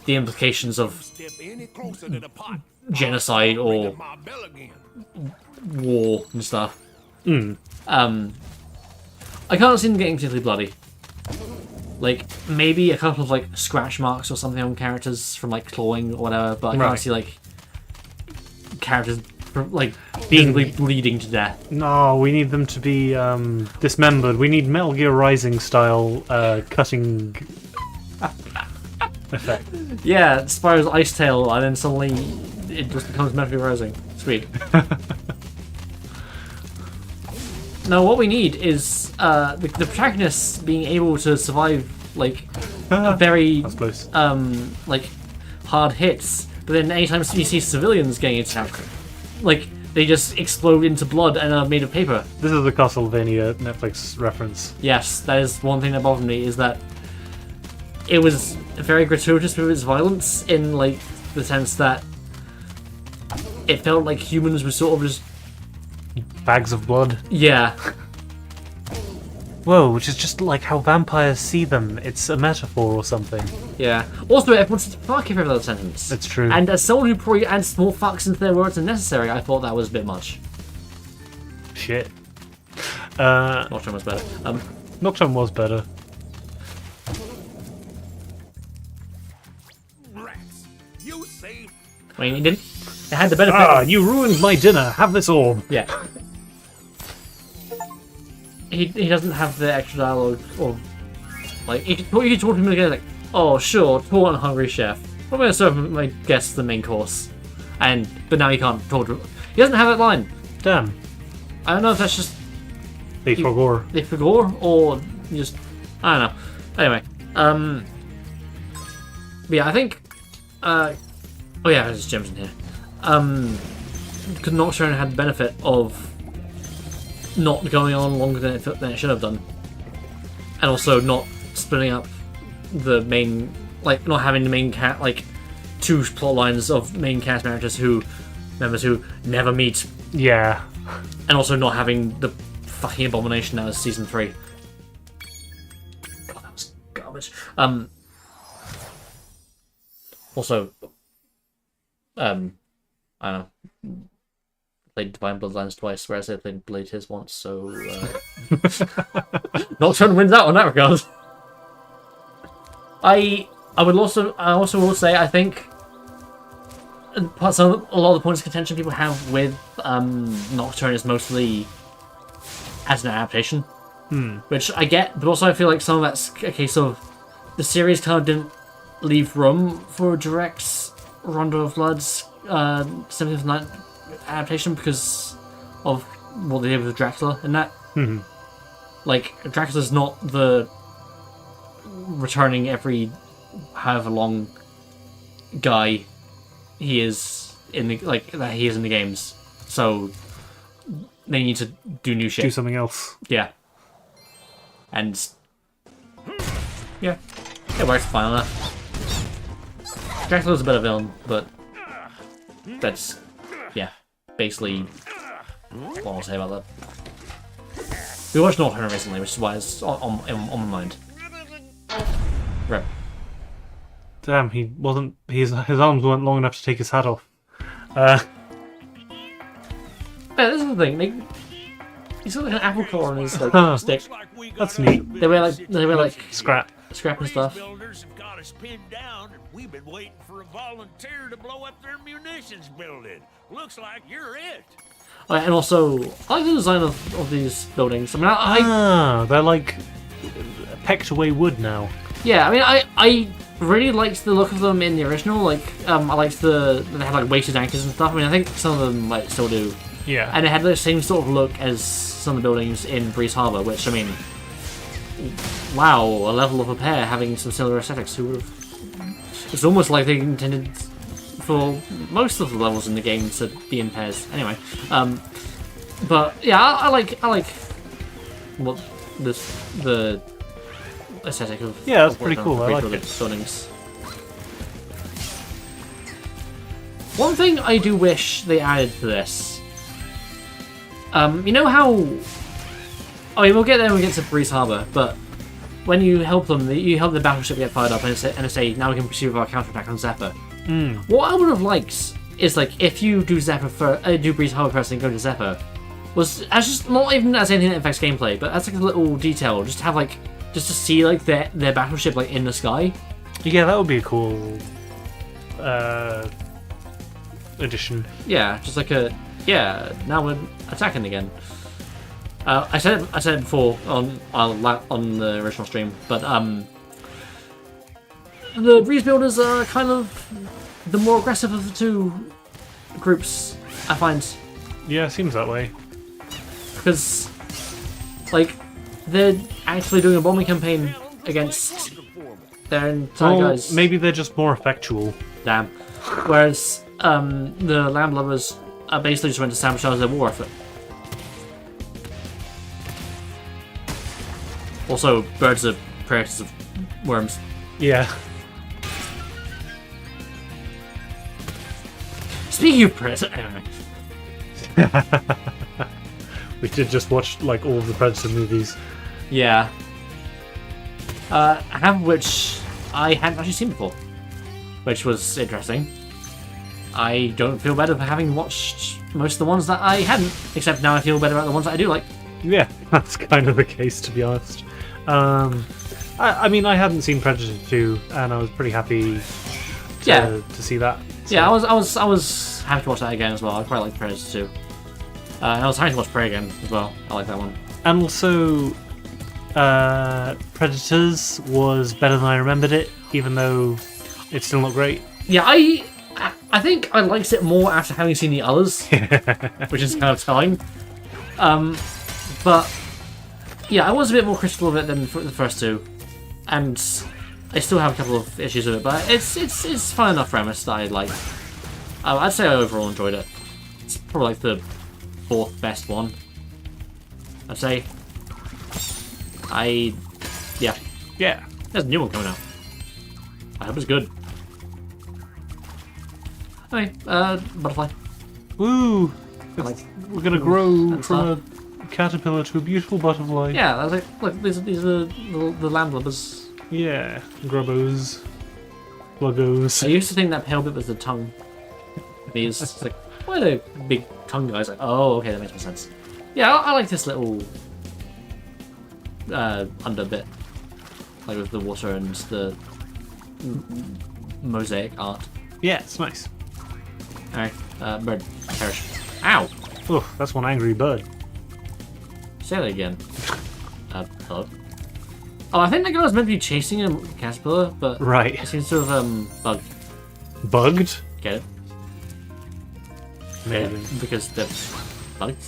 the implications of Step any closer to the pot. genocide or My bell again. war and stuff. I can't see them getting particularly bloody. Like, maybe a couple of, like, scratch marks or something on characters from, like, clawing or whatever, but I can't see, like, characters, like, being bleeding to death. no, we need them to be dismembered. We need Metal Gear Rising style cutting effect. Yeah, Spyro's Ice Tail, and then suddenly it just becomes Metal Gear Rising. Sweet. No, what we need is the protagonist being able to survive, like, very That's close. like, hard hits, but then anytime you see civilians getting attacked, like, they just explode into blood and are made of paper. This is the Castlevania Netflix reference. Yes, that is one thing that bothered me, is that it was very gratuitous with its violence, in like the sense that it felt like humans were sort of just Bags of blood. yeah. Whoa, which is just like how vampires see them. It's a metaphor or something. Yeah. Also, everyone said fuck every other sentence. That's true. And as someone who probably adds more fucks into their words than necessary, I thought that was a bit much. Shit. Nocturne was better. Nocturne was better. Rats, you saved. I mean, it didn't. It had the benefit. Ah, you ruined my dinner. Have this orb. Yeah. He doesn't have the extra dialogue, or like you could talk to him again like, oh sure, tall and hungry chef. I'm gonna serve my guests the main course, but now he can't talk to him. He doesn't have that line. Damn. I don't know if that's just They forgot. they forgot or just I don't know. Anyway, but yeah, I think oh yeah, there's gems in here. Because Nocturne had the benefit of not going on longer than it should have done, and also not splitting up the main, like not having the main cat like two plot lines of main cast members who never meet, Yeah. and also not having the fucking abomination that was season 3. God, that was garbage. Also, I don't know. Played Divine Bloodlines twice, whereas I played Blade Tears once, so Nocturne wins out on that regard. I also will say I think a lot of the points of contention people have with Nocturne is mostly as an adaptation, which I get, but also I feel like some of that's a case of the series kind of didn't leave room for a direct Rondo of Blood's 70th Night adaptation because of what they did with Dracula and that. Like, Dracula's not the returning every however long guy he is in the that he is in the games, so they need to do new shit. Do something else. Yeah. And yeah, it works fine enough. Dracula's a better villain, but that's basically what I'll say about that. We watched Nocturne recently, which is why it's on my mind. Rip. Damn, he wasn't. His arms weren't long enough to take his hat off. Yeah, this is the thing. He's got like an apple claw on his stick. That's neat. They wear like Scrap and stuff. Builders have got us pinned down, and we've been waiting for a volunteer to blow up their munitions building. Looks like you're it. And also, I like the design of these buildings. I mean, they're like pecked away wood now. Yeah, I mean, I really liked the look of them in the original. Like, I liked they had like weighted anchors and stuff. I mean, I think some of them might still do. Yeah. And it had the same sort of look as some of the buildings in Breeze Harbor, which, I mean, wow, a level of repair having some similar aesthetics. Who would have? It's almost like they intended for most of the levels in the game to be in pairs. Anyway, but yeah, I like what the aesthetic of. Yeah, that's pretty cool. I like it. Buildings. One thing I do wish they added to this, you know how, I mean, we'll get there when we get to Breeze Harbor, but when you help them, you help the battleship get fired up, and say, now we can proceed with our counterattack on Zephyr. What I would have liked is, like, if you do do Breeze Harbor first and go to Zephyr, was as just not even as anything that affects gameplay, but as like a little detail, just to have like, just to see like their battleship like in the sky. Yeah, that would be a cool addition. Yeah, just like now we're attacking again. I said it before on the original stream, but the Breeze builders are kind of the more aggressive of the two groups, I find. Yeah, it seems that way. Because, like, they're actually doing a bombing campaign against their entire guys. Maybe they're just more effectual. Damn. Whereas the Landlubbers basically just went to sabotage their war effort. Also, birds are predators of worms. Yeah. Speaking of predators, anyway. We did just watch like all of the Predator movies. Yeah. Half of which I hadn't actually seen before, which was interesting. I don't feel better for having watched most of the ones that I hadn't, except now I feel better about the ones that I do like. Yeah, that's kind of the case, to be honest. I mean, I hadn't seen Predator 2, and I was pretty happy to see that. So. Yeah, I was happy to watch that again as well. I quite like Predator 2. And I was happy to watch Prey again as well. I like that one. And also, Predators was better than I remembered it, even though it's still not great. Yeah, I think I liked it more after having seen the others, which is kind of telling. But yeah, I was a bit more critical of it than the first two, and I still have a couple of issues with it. But it's fun enough premise that I like. I'd say I overall enjoyed it. It's probably like the 4th best one, I'd say. Yeah. There's a new one coming out. I hope it's good. Okay, butterfly. Woo! Like, we're gonna grow from a caterpillar to a beautiful butterfly. Yeah, I was like, look, these are the landlubbers. Yeah, grubbos, luggos. I used to think that pale bit was the tongue. These, it's like, why are they big tongue guys? Like, oh, okay, that makes more sense. Yeah, I like this little under bit, like with the water and the mosaic art. Yeah, it's nice. Alright, bird, perish. Ow! Oh, that's one angry bird. Say that again. Hello. Oh, I think the guy was meant to be chasing a caterpillar, but right. It seems to have bugged. Bugged? Get it? Maybe. Yeah, because they're bugged.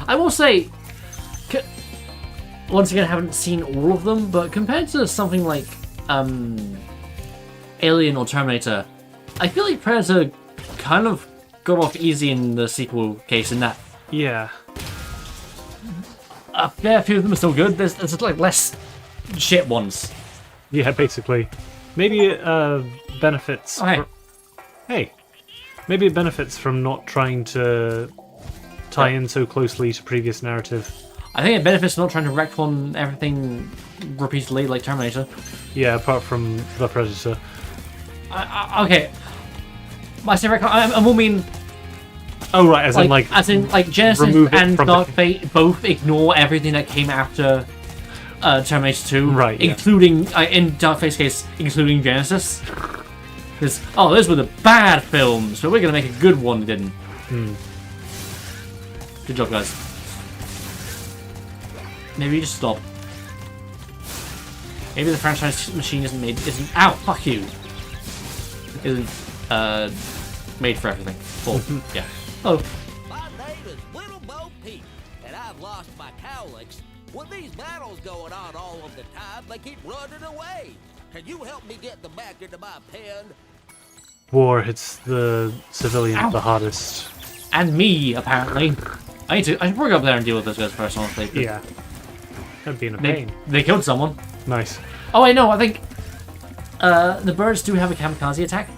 I will say, once again, I haven't seen all of them, but compared to something like Alien or Terminator, I feel like Predator kind of got off easy in the sequel case in that. Yeah. A fair few of them are still good. There's like less shit ones. Yeah, basically. Maybe it benefits. Okay. Hey. Maybe it benefits from not trying to tie in so closely to previous narrative. I think it benefits from not trying to retcon everything repeatedly like Terminator. Yeah, apart from the Predator. Okay. I say retcon, I more mean. Oh right, as in Genesis and Dark Fate both ignore everything that came after Terminator 2, right? Including in Dark Fate's case, including Genesis. Because those were the bad films, but we're gonna make a good one. Didn't. Good job, guys. Maybe you just stop. Maybe the franchise machine isn't. Ow! Fuck you. Isn't made for everything. Well, yeah. Oh. My name is Little Bo Peep, and I've lost my cowlicks. With these battles going on all of the time, they keep running away. Can you help me get them back into my pen? War hits the civilians Ow. the hardest. And me, apparently. I should probably go up there and deal with those guys first, honestly. Yeah. That'd be in a pain. They killed someone. Nice. Oh, wait, no, I think the birds do have a kamikaze attack.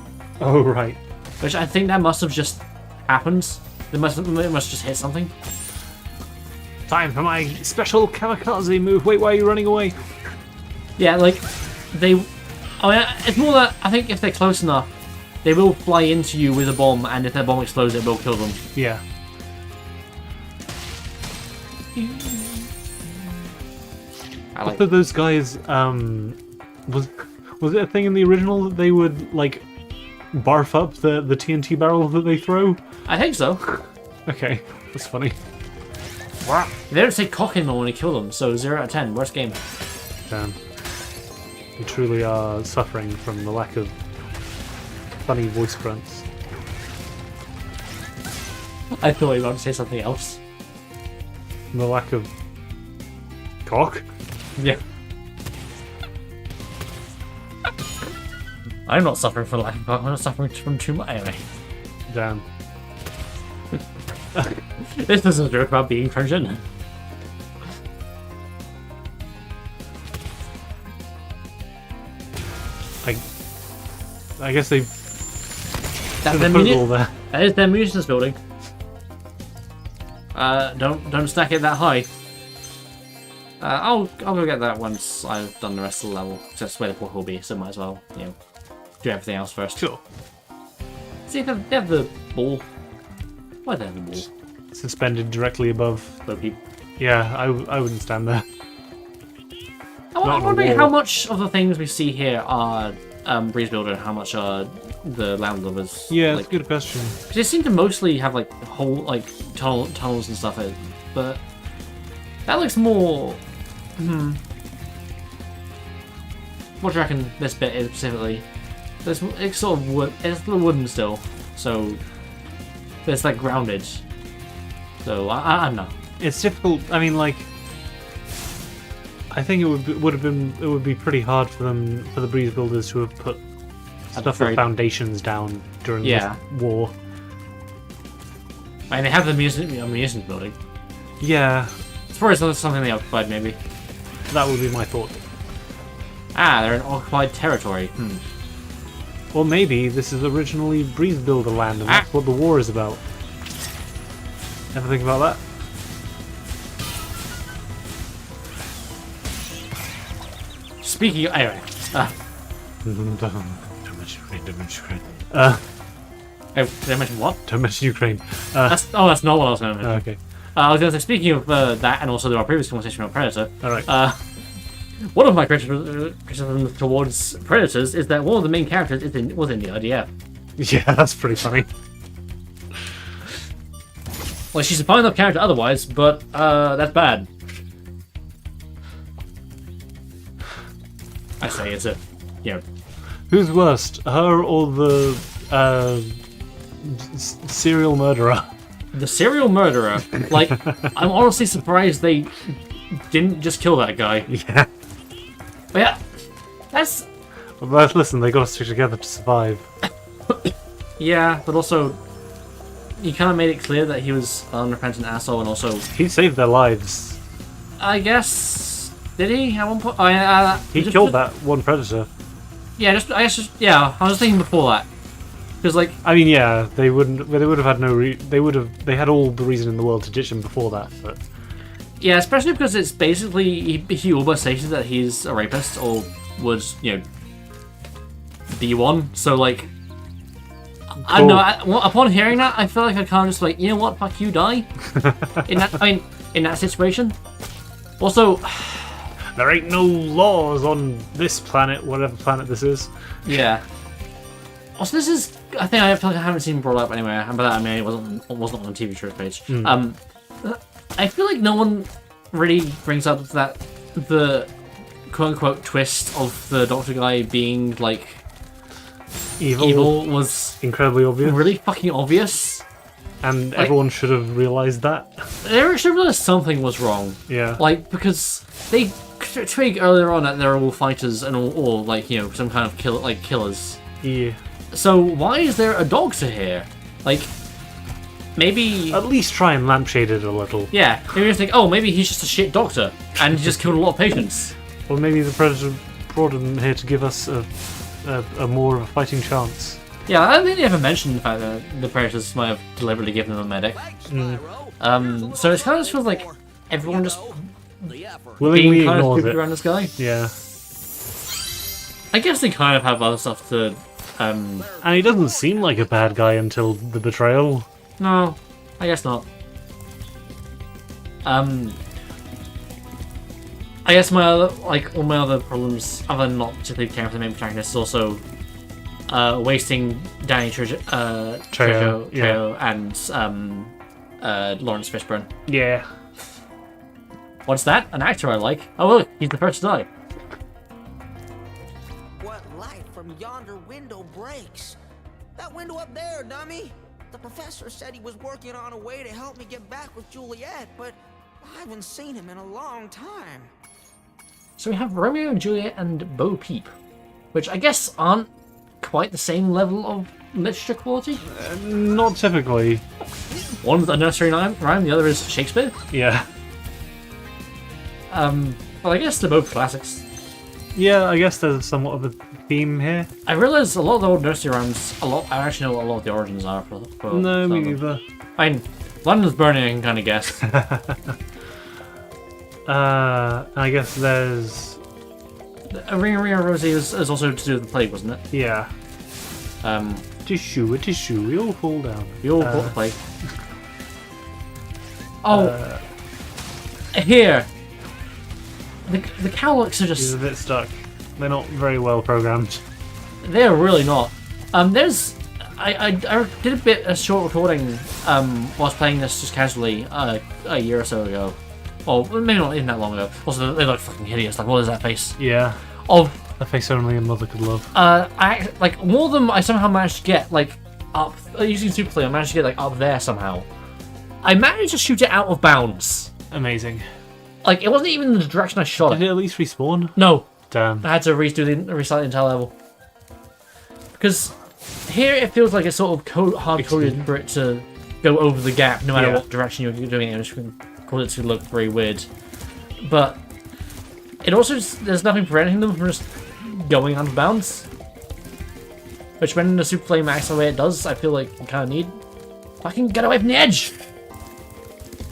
Oh, right. Which I think that must have just happened. They must just hit something. Time for my special kamikaze move. Wait, why are you running away? Yeah, like, it's more that I think if they're close enough, they will fly into you with a bomb, and if their bomb explodes, it will kill them. Yeah. I like those guys, was it a thing in the original that they would, like, barf up the TNT barrel that they throw? I think so. Okay, that's funny. They don't say cock anymore when you kill them, so 0 out of 10, worst game. Damn. You truly are suffering from the lack of funny voice grunts. I thought you were about to say something else. The lack of cock? Yeah. I'm not suffering from lack of I'm not suffering from too much. Anyway, Damn. this isn't a joke about being transgender. I guess they That's put it all there. That is their munitions building. Don't stack it that high. I'll go get that once I've done the rest of the level. That's where the portal will be, so might as well, you know, do everything else first. Sure. See, they have the ball. Why do they have the ball? Suspended directly above. Low people. Yeah, I wouldn't stand there. I'm wondering how much of the things we see here are Breeze Builder and how much are the Land Lovers. Yeah, like, that's a good question. Because they seem to mostly have like whole like tunnels and stuff, but that looks more. What do you reckon this bit is specifically? It's sort of wood. It's the wooden still, so it's like grounded. So I don't know. It's difficult. I mean, like, I think it would be pretty hard for the Breeze Builders to have put stuff with foundations down during this war. I mean, they have the munitions building. Yeah. It's probably something they occupied, maybe. That would be my thought. Ah, they're in occupied territory. Or maybe this is originally Breeze Builder land, and that's what the war is about. Ever think about that? Speaking of, anyway. Don't mention Ukraine, don't mention Ukraine. Oh, did I mention what? Don't mention Ukraine. That's not what I was going to mention. Okay. I was going to say, speaking of that, and also our previous conversation about Predator, Alright. one of my criticisms towards Predators is that one of the main characters was in the IDF. Yeah, that's pretty funny. Well, she's a fine enough character otherwise, but that's bad. I say it's a, you know. Who's worst, her or the serial murderer? The serial murderer. Like, I'm honestly surprised they didn't just kill that guy. Yeah. But yeah, that's. But listen, they got to stick together to survive. Yeah, but also, he kind of made it clear that he was an unrepentant asshole, and also he saved their lives. I guess did he at one point? He killed that one predator. Yeah, I was thinking before that, because like I mean, yeah, they would have had they had all the reason in the world to ditch him before that, but yeah, especially because it's basically he almost stated that he's a rapist or was be one. So like. Cool. I don't know. Upon hearing that, I feel like I can't just like, you know what, fuck you, die. in that situation. Also, there ain't no laws on this planet, whatever planet this is. Yeah. Also, this is I feel like I haven't seen brought up anywhere. And by that I mean it wasn't on the TV show page. I feel like no one really brings up that the quote unquote twist of the Doctor guy being like. Evil was incredibly obvious. Really fucking obvious. And like, everyone should have realised that. They should have realised something was wrong. Yeah. Like, because they twig earlier on that they're all fighters and all like, some kind of killers. Yeah. So why is there a doctor here? Like, maybe... At least try and lampshade it a little. Yeah. Maybe you think, oh, maybe he's just a shit doctor. And he just killed a lot of patients. Or maybe the Predator brought him here to give us a more of a fighting chance. Yeah, I don't think they ever mentioned the fact that the Predators might have deliberately given them a medic. So it kind of just feels like everyone just willingly kind ignores of it around this guy. Yeah. I guess they kind of have other stuff to. And he doesn't seem like a bad guy until the betrayal. No, I guess not. I guess all my other problems, other than not particularly caring for the main protagonist, is also wasting Danny Trejo and Lawrence Fishburne. Yeah. What's that? An actor I like. Oh look, he's the first to die. What light from yonder window breaks? That window up there, dummy! The professor said he was working on a way to help me get back with Juliet, but I haven't seen him in a long time. So we have Romeo and Juliet and Bo Peep, which I guess aren't quite the same level of literature quality. Not typically. One's a nursery rhyme, the other is Shakespeare. Yeah. But I guess they're both classics. Yeah, I guess there's somewhat of a theme here. I realize a lot of the old nursery rhymes, I actually know what a lot of the origins are for No, some me of them. neither. I mean, London's Burning, I can kind of guess. I guess there's... Ring Ring Rosie is also to do with the plague, wasn't it? Yeah. Tissue, a tissue, we all fall down. We all bought the plague. Oh! Here! The cowlicks are He's just... a bit stuck. They're not very well programmed. They're really not. There's... I did a short recording whilst playing this just casually a year or so ago. Or maybe not even that long ago. Also, they look fucking hideous. Like, what is that face? Yeah. Of... A face only a mother could love. Like, more of them I somehow managed to get, like, up... Using Super Play, I managed to get, like, up there somehow. I managed to shoot it out of bounds. Amazing. Like, it wasn't even the direction I shot Did it at least respawn? No. Damn. I had to restart the entire level. Because here it feels like it's sort of hard-coded for it to go over the gap no matter what direction you're doing it, which can cause it to look very weird. But it also there's nothing preventing them from just going out of bounds. Which when the Super Play Max the way it does, I feel like you kind of need. Fucking get away from the edge!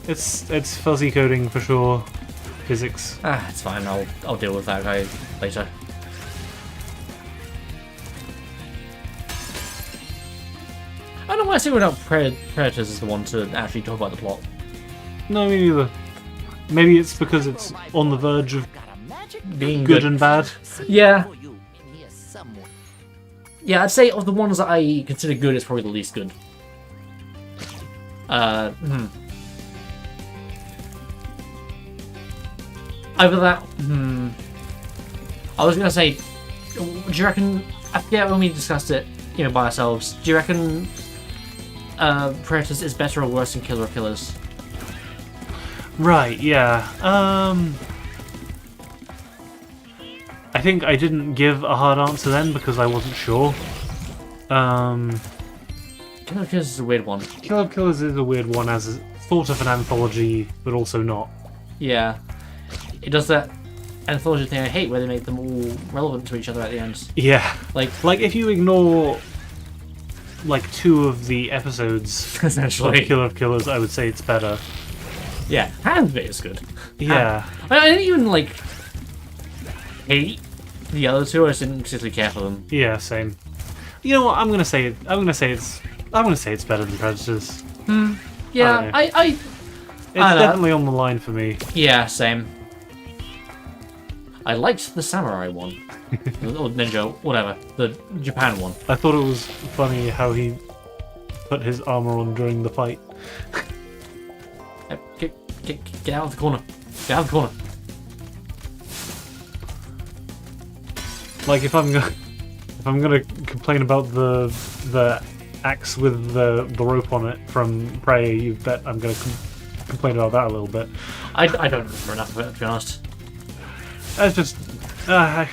It's fuzzy coding for sure. Physics. It's fine. I'll deal with that guy later. I don't know why I singled out Predators as the one to actually talk about the plot. No, me neither. Maybe it's because it's on the verge of being good and bad. Yeah. Yeah, I'd say of the ones that I consider good, it's probably the least good. Either that, I was gonna say, do you reckon, I forget when we discussed it, by ourselves, do you reckon Predators is better or worse than Killer of Killers? Right, yeah. I think I didn't give a hard answer then because I wasn't sure. Killer of Killers is a weird one. Killer of Killers is a weird one as a, sort of an anthology, but also not. Yeah. It does that anthology thing I hate where they make them all relevant to each other at the end. Yeah. Like if you ignore like 2 of the episodes essentially of Killer of Killers, I would say it's better. Yeah, half of it is good. Yeah. I didn't even like hate the other 2, I just didn't particularly care for them. Yeah, same. You know what, I'm gonna say it's better than Predators. Yeah, It's definitely on the line for me. Yeah, same. I liked the samurai one. Or ninja, whatever. The Japan one. I thought it was funny how he put his armor on during the fight. Get out of the corner. Get out of the corner. Like if I'm gonna complain about the axe with the rope on it from Prey, you bet I'm gonna complain about that a little bit. I don't remember enough of it, to be honest. That's just I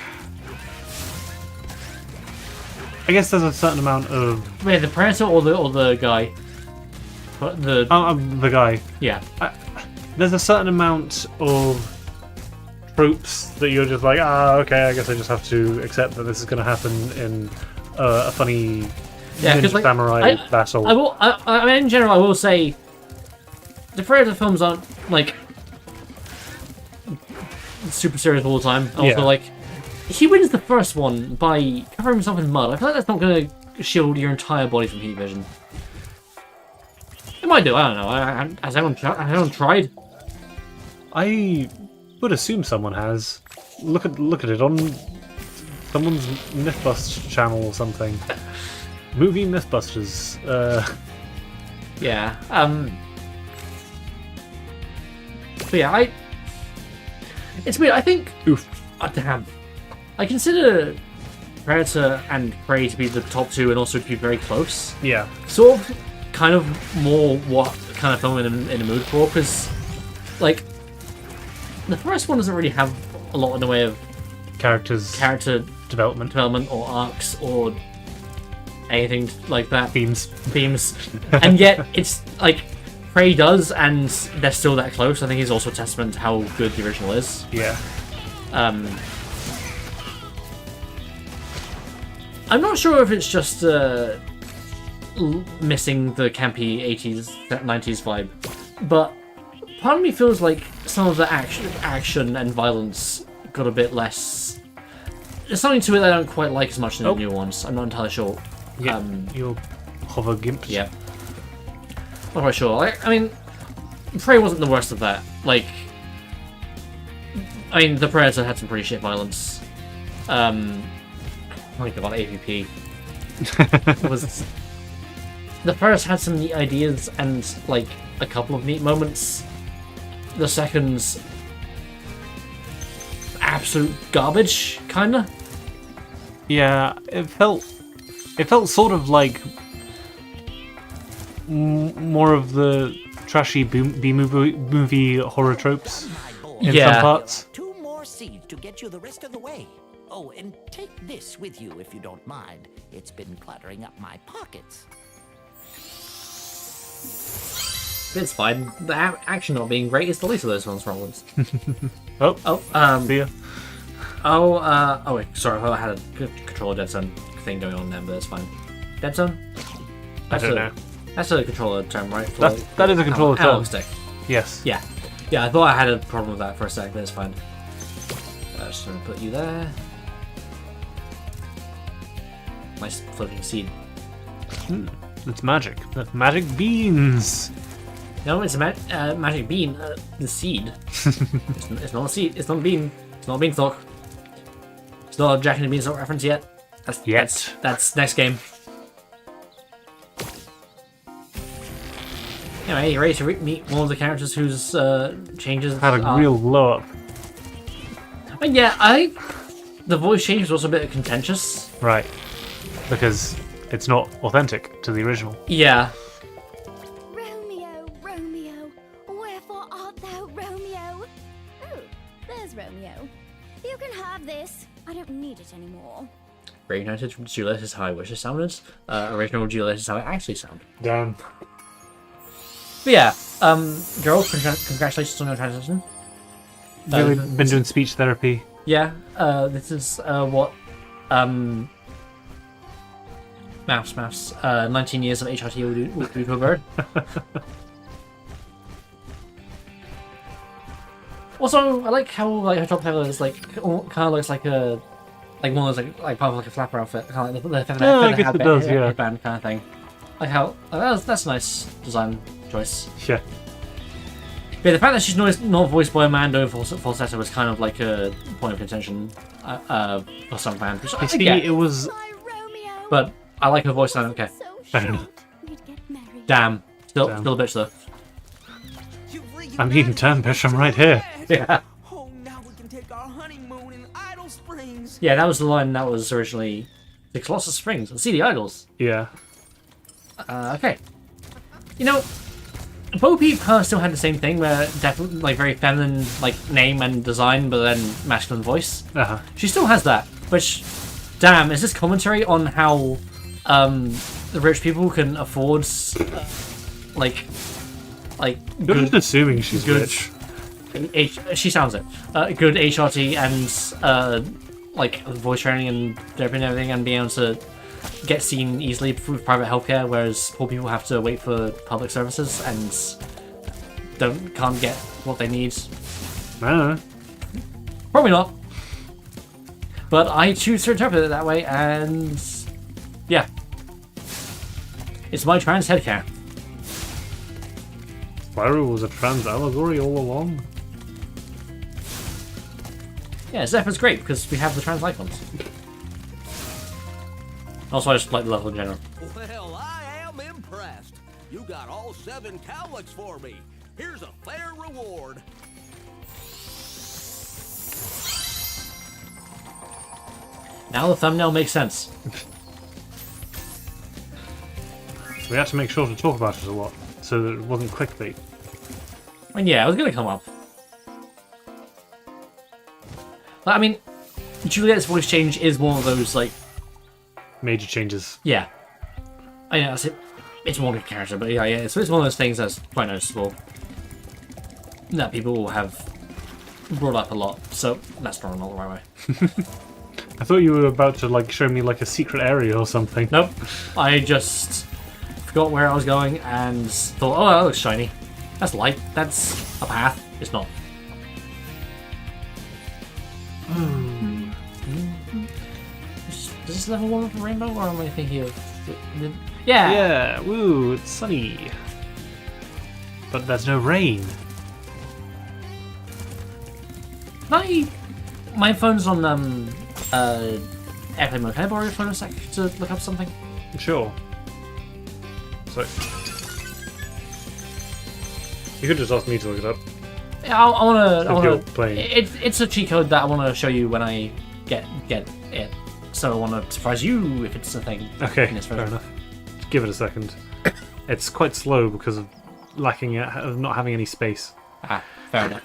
guess there's a certain amount of... Wait, the Predator or the guy? The guy. Yeah. There's a certain amount of tropes that you're just like, okay, I guess I just have to accept that this is going to happen in a funny ninja samurai battle. I mean, in general, I will say the Predator films aren't like super serious all the time. Also, like, he wins the first one by covering himself in mud. I feel like that's not going to shield your entire body from heat vision. It might do. I don't know. Has anyone tried? I would assume someone has. Look at it on someone's Mythbust channel or something. Movie Mythbusters. Yeah. But yeah, it's weird. I think. Oof. Damn. I consider Predator and Prey to be the top 2 and also to be very close. Yeah. Sort of, kind of more what kind of film in the mood for, because, like, the first one doesn't really have a lot in the way of character development or arcs or anything like that. Beams. And yet it's like Prey does, and they're still that close. I think it's also a testament to how good the original is. Yeah. I'm not sure if it's just missing the campy 80s, 90s vibe, but part of me feels like some of the action and violence got a bit less. There's something to it that I don't quite like as much in the new ones. I'm not entirely sure. Yeah, your hover gimps. Yeah. Not quite sure. I mean, Prey wasn't the worst of that. Like, I mean, The Predator had some pretty shit violence. Oh god, AVP. The Predator had some neat ideas and, like, a couple of neat moments. The second's absolute garbage, kinda. Yeah, it felt sort of like more of the trashy B-movie horror tropes in some parts. 2 more seeds to get you the rest of the way. Oh, and take this with you if you don't mind. It's been cluttering up my pockets. It's fine. The action not being great is the least of those ones' problems. See ya. Oh, wait, sorry, I had a good controller dead zone thing going on there, but it's fine. Dead zone? I don't know. That's a controller term, right? That is a controller term. Analog stick. Yes. Yeah. Yeah, I thought I had a problem with that for a sec, but it's fine. Just gonna put you there. Nice floating seed. It's magic. That's magic beans. No, it's a magic bean. The seed. It's not a seed. It's not a bean. It's not a beanstalk. It's not a Jack and the Beanstalk reference yet. That's next game. Anyway, you ready to meet one of the characters whose changes Had a real blow up. And yeah, I think the voice change was also a bit contentious. Right. Because it's not authentic to the original. Yeah. Romeo, Romeo, wherefore art thou, Romeo? Oh, there's Romeo. You can have this. I don't need it anymore. Reignited Juliet is how I wish it sounded. Original Juliet is how it actually sounded. Damn. But yeah, girl, congratulations on your transition. Really been doing speech therapy. Yeah, this is what Mouse, 19 years of HRT will do to a bird. Also, I like how her top level is like kind of looks like a one of those like part of like a flapper outfit, kind of like the feather I guess it does, yeah. Headband kind of thing. Like how that's a nice design choice. Yeah. Yeah, the fact that she's not voiced by a Mando falsetto was kind of like a point of contention for some fans. Which I get. It was. But I like her voice, and I don't care. Damn. Still a bitch though. I'm eating Turnbish, I'm right here. Yeah. Oh, now we can take our honeymoon in Idle Springs. Yeah, that was the line that was originally the Colossus Springs and see the idols. Yeah. Okay. You know, Bo Peep kind of still had the same thing, where definitely like very feminine like name and design, but then masculine voice. She still has that, which, damn, is this commentary on how the rich people can afford You're just assuming she's good, rich. She sounds it. Good HRT and like voice training and therapy and everything, and being able to get seen easily with private healthcare, whereas poor people have to wait for public services and can't get what they need. I don't know. Probably not. But I choose to interpret it that way, and yeah. It's my trans headcanon. Spyro was a trans allegory all along. Yeah, Zephyr's great because we have the trans icons. Also, I just like the level in general. Well, I am impressed. You got all 7 cowlicks for me. Here's a fair reward. Now the thumbnail makes sense. We had to make sure to talk about it a lot, so that it wasn't clickbait. I mean, yeah, it was gonna come up. But, I mean, Juliet's voice change is one of those, like... Major changes. Yeah. I know it's more than character, but yeah, it's one of those things that's quite noticeable that people have brought up a lot. So that's not all the right way. I thought you were about to like show me like a secret area or something. Nope, I just forgot where I was going and thought, oh, that looks shiny. That's light. That's a path. It's not. Is this level 1 with the rainbow, or am I thinking of? Yeah. Yeah. Woo! It's sunny, but there's no rain. My phone's on airplane mode. Can I borrow your phone a sec to look up something? Sure. So you could just ask me to look it up. Yeah, I want you're to. playing. It's a cheat code that I want to show you when I get it. So I want to surprise you if it's a thing. Okay, in this fair version. enough. Give it a second. It's quite slow because of not having any space. Ah, fair enough.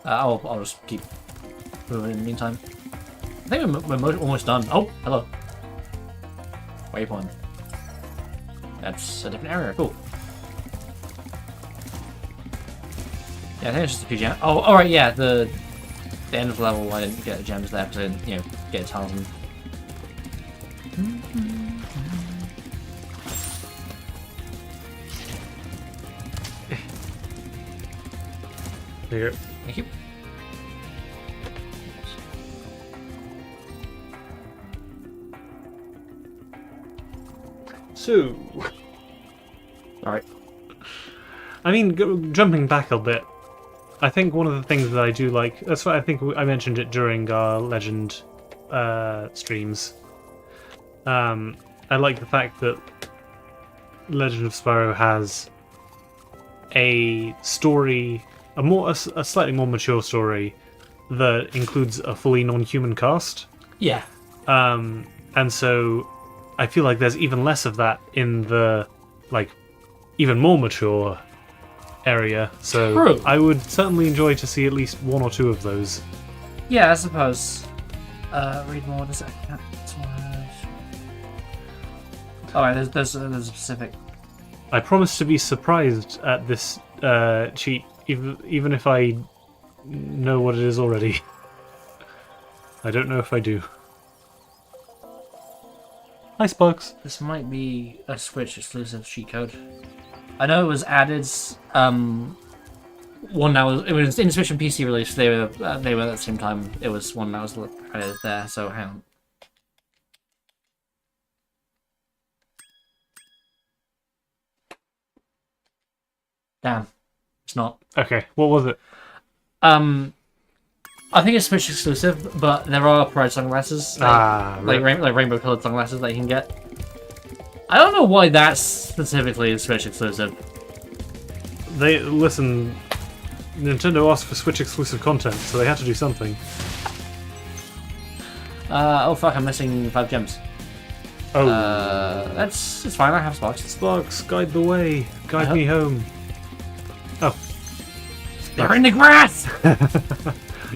I'll just keep moving in the meantime. I think we're almost done. Oh, hello. Waypoint. That's a different area. Cool. Yeah, I think it's just a few gems. Oh, alright, yeah, the end of the level I didn't get the gems there because I didn't, get a ton of them. There you go. Thank you. So, Alright. I mean, jumping back a bit, I think one of the things that I do like, that's what I think I mentioned it during our Legend streams. I like the fact that Legend of Spyro has a story, a slightly more mature story that includes a fully non-human cast. Yeah. And so I feel like there's even less of that in the even more mature area. So True. I would certainly enjoy to see at least one or two of those. Yeah, I suppose. Read more. Does it? Alright, there's a specific. I promise to be surprised at this cheat, even if I know what it is already. I don't know if I do. Hi, Sparks. This might be a Switch exclusive cheat code. I know it was added. One that was it was in Switch and PC release. They were at the same time. It was one that was added there. So hang on. Damn, it's not. Okay, what was it? I think it's Switch exclusive, but there are Pride sunglasses, like rainbow colored sunglasses that you can get. I don't know why that's specifically Switch exclusive. Listen, Nintendo asked for Switch exclusive content, so they had to do something. Oh fuck, I'm missing 5 gems. Oh. It's fine, I have Sparks. Sparks, guide the way. Guide me home. Oh. They're in the grass!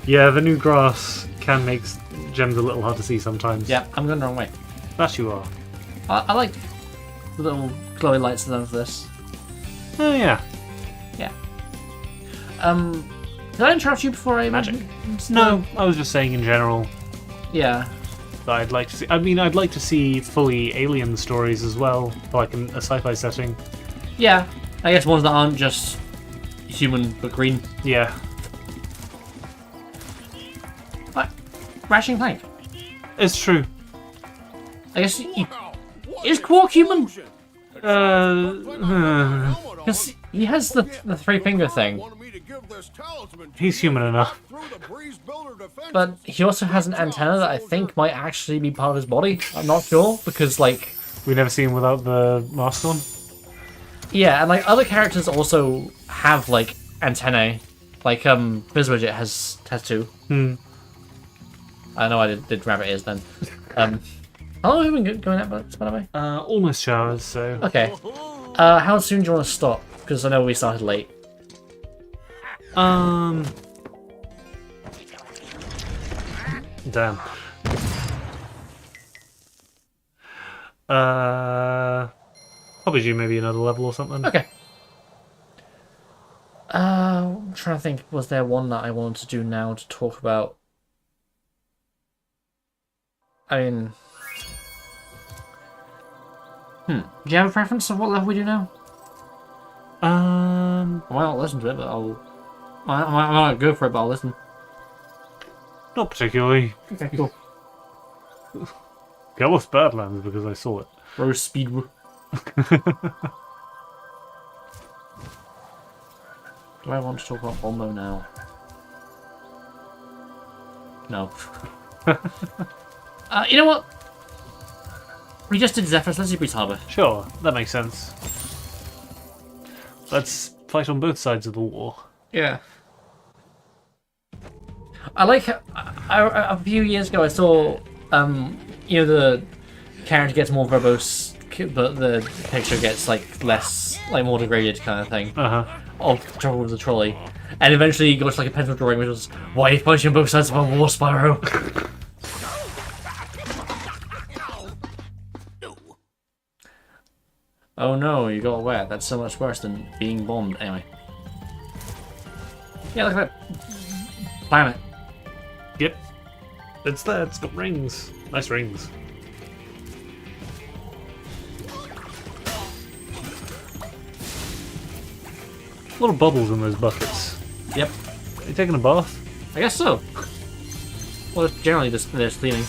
Yeah, the new grass can make gems a little hard to see sometimes. Yeah, I'm going the wrong way. That you are. I like the little glowy lights that of this. Oh, yeah. Yeah. Did I interrupt you before I... Magic. No, I was just saying in general. Yeah. That I'd like to see. I mean, I'd like to see fully alien stories as well, like in a sci-fi setting. Yeah, I guess ones that aren't just human but green. Yeah. What? Rashing Plank. It's true. I guess is Quark human? Because he has the 3-finger thing. He's human enough. But he also has an antenna that I think might actually be part of his body. I'm not sure, because, like... We never see him without the mask on? Yeah, and, like, other characters also have, like, antennae. Like, Bizwidget has 2. I know I did rabbit ears then. How long have we been going at, by the way? Almost showers, so... Okay. How soon do you want to stop? Because I know we started late. Damn. Probably do maybe another level or something. Okay. I'm trying to think, was there one that I wanted to do now to talk about? I mean... Do you have a preference of what level we do now? I might not listen to it, but I might not go for it, but I'll listen. Not particularly. Okay, cool. I lost Badlands because I saw it. Rose speed. Do I want to talk about Bombo now? No. You know what? We just did Zephyrus, let's do Breeze Harbor. Sure, that makes sense. Let's fight on both sides of the war. Yeah. I like how, a few years ago I saw, you know, the character gets more verbose, but the picture gets, like, less, like, more degraded kind of thing. Of trouble with the trolley. And eventually you go to, like, a pencil drawing which was, why are you fighting on both sides of a war, Spyro? Oh no, you got wet. That's so much worse than being bombed. Anyway. Yeah, look at that planet. Yep. It's there, it's got rings. Nice rings. A lot of bubbles in those buckets. Yep. Are you taking a bath? I guess so. Well, it's generally just they're cleaning.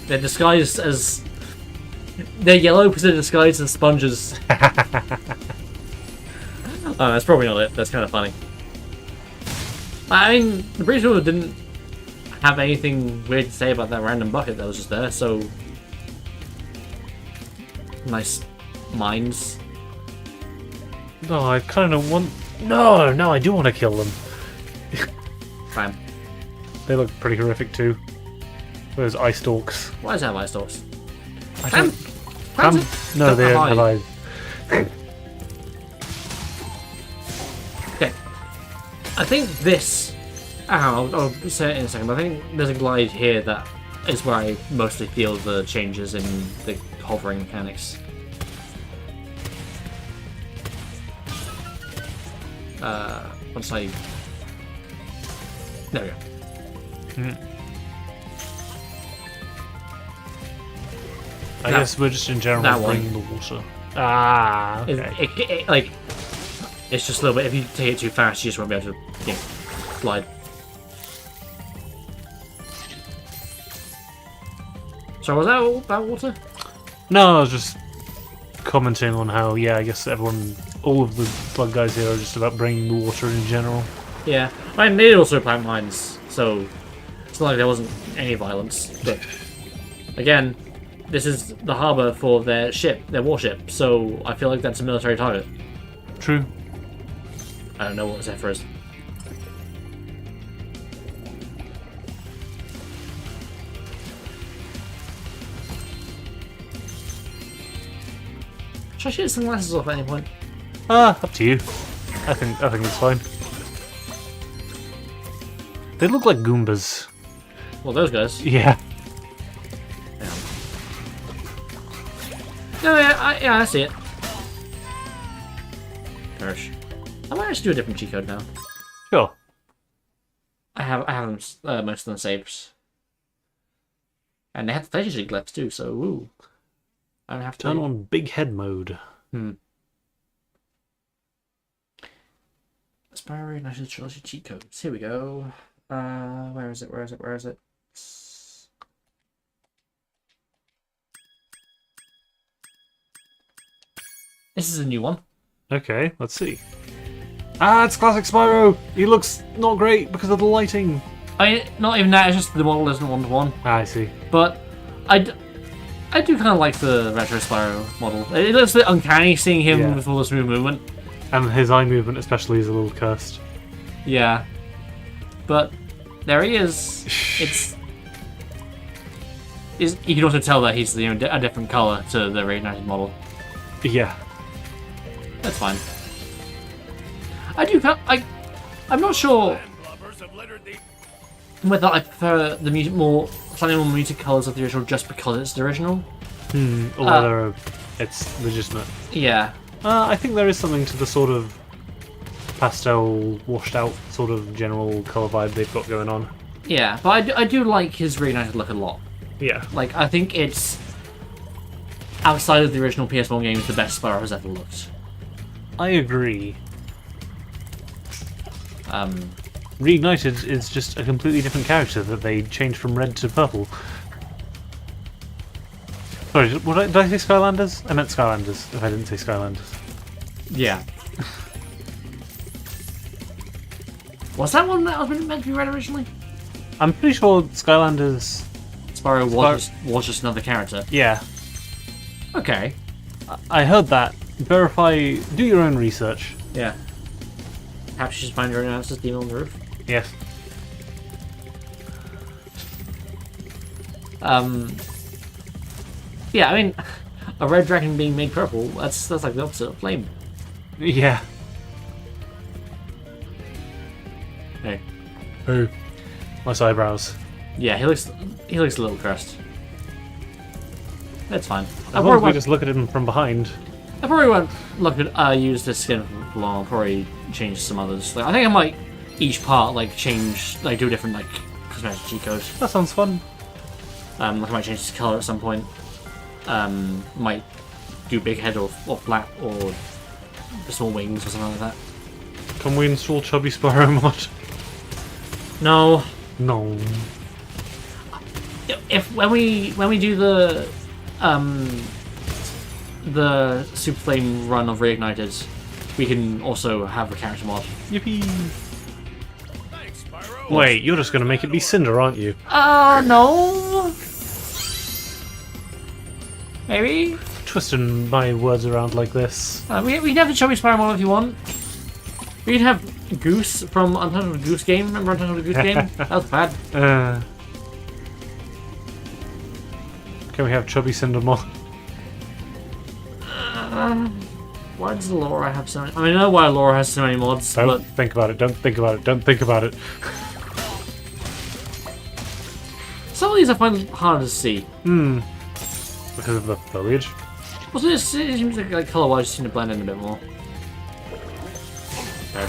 They're disguised as... They're yellow because they're disguised as sponges. Oh, that's probably not it. That's kind of funny. I mean, the British people didn't have anything weird to say about that random bucket that was just there, so... Nice minds. No, I kind of want... No, I do want to kill them. Fine. They look pretty horrific too. Those ice stalks. Why does it have ice stalks? I don't... No, they're alive. Okay. I think this... I'll say it in a second, but I think there's a glide here that is where I mostly feel the changes in the hovering mechanics. Once I... There we go. I guess we're just in general bringing the water. Ah, okay. It, like, it's just a little bit. If you take it too fast, you just won't be able to glide. So was that all about water? No, I was just commenting on how, yeah, I guess all of the slug guys here are just about bringing the water in general. Yeah, I mean, they also plant mines, so it's not like there wasn't any violence. But again, this is the harbor for their ship, their warship, so I feel like that's a military target. True. I don't know what Zephyr is. Should I shoot sunglasses off at any point? Up to you. I think it's fine. They look like Goombas. Well, those guys. Yeah. No, yeah, I see it. Gosh. I might actually do a different cheat code now. Sure. I have most of them saved. And they have the Fletcher glyphs too, so ooh. I don't have to turn on big head mode. Spyro Reignited Trilogy cheat codes. Here we go. Where is it? This is a new one. Okay, let's see. It's classic Spyro! He looks not great because of the lighting. Not even that, it's just the model isn't one-to-one. I see. But I do kind of like the retro Spyro model. It looks a bit uncanny seeing him with all this smooth movement. And his eye movement especially is a little cursed. Yeah. But there he is. You can also tell that he's a different colour to the Reignited model. Yeah. That's fine. I'm not sure whether I prefer the music more slightly more muted colours of the original just because it's the original. Or whether it's legitimate. Yeah. I think there is something to the sort of pastel, washed out sort of general colour vibe they've got going on. Yeah, but I do like his Reignited look a lot. Yeah. Like, I think it's, outside of the original PS1 games, the best Spyro has ever looked. I agree. Reignited is just a completely different character that they changed from red to purple. Sorry, did I say Skylanders? I meant Skylanders, if I didn't say Skylanders. Yeah. Was that one that was meant to be red originally? I'm pretty sure Skylanders... Spyro was just another character. Yeah. Okay. I heard that. Verify... Do your own research. Yeah. Perhaps you should find your own answers, demon on the roof. Yes. Yeah, I mean, a red dragon being made purple, that's like the opposite of flame. Yeah. Hey. Who? My eyebrows. Yeah, he looks a little cursed. That's fine. As long as we just look at him from behind. I probably won't look at use this skin for long. I'll probably change some others. Like, I think I might each part do a different like cosmetic cheat code. That sounds fun. Like I might change his color at some point. Might do big head or flat or small wings or something like that. Can we install Chubby Spyro mod? No. No. If when we do the Super Flame run of Reignited, we can also have a character mod. Yippee! Wait, you're just gonna make it be Cinder, aren't you? No. Maybe? Twisting my words around like this. We can have the Chubby Spyro mod if you want. We can have Goose from Untitled Goose Game. Remember Untitled Goose Game? That was bad. Can we have Chubby Cinder mod? Why does Laura have so many? I mean, I know why Laura has so many mods, Don't think about it, don't think about it, don't think about it. Some of these I find harder to see. Because of the foliage? Also, it seems like color-wise just seem to blend in a bit more. Okay.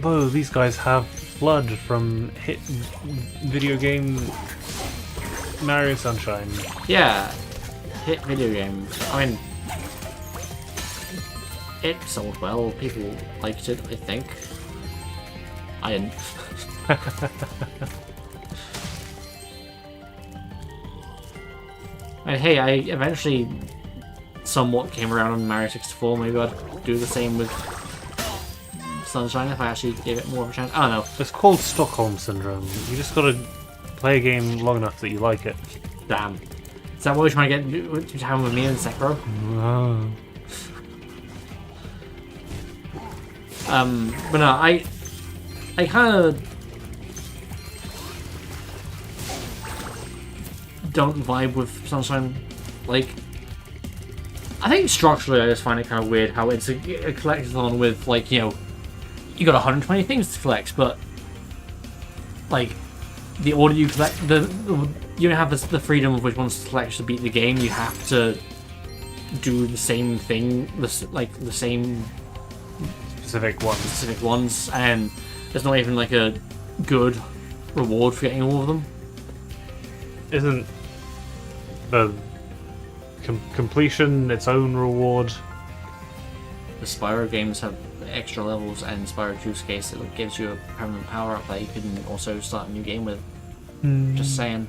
Whoa, these guys have blood from hit video game Mario Sunshine. Yeah, hit video game. I mean, it sold well. People liked it, I think. I didn't. And hey, I eventually somewhat came around on Mario 64. Maybe I'd do the same with Sunshine if I actually gave it more of a chance. I don't know. It's called Stockholm Syndrome. You just gotta play a game long enough that you like it. Damn. Is that what we're trying to get to happen with me and Sekiro? But no, I kind of don't vibe with Sunshine. Like, I think structurally I just find it kind of weird how it's a collectathon with, like, you know, you got 120 things to collect, but like the order you collect, you don't have the freedom of which ones to collect to beat the game. You have to do the same thing, the same specific ones, and there's not even like a good reward for getting all of them. Isn't the completion its own reward? The Spyro games have extra levels, and Spyro 2's case, it gives you a permanent power-up that you can also start a new game with. Just saying.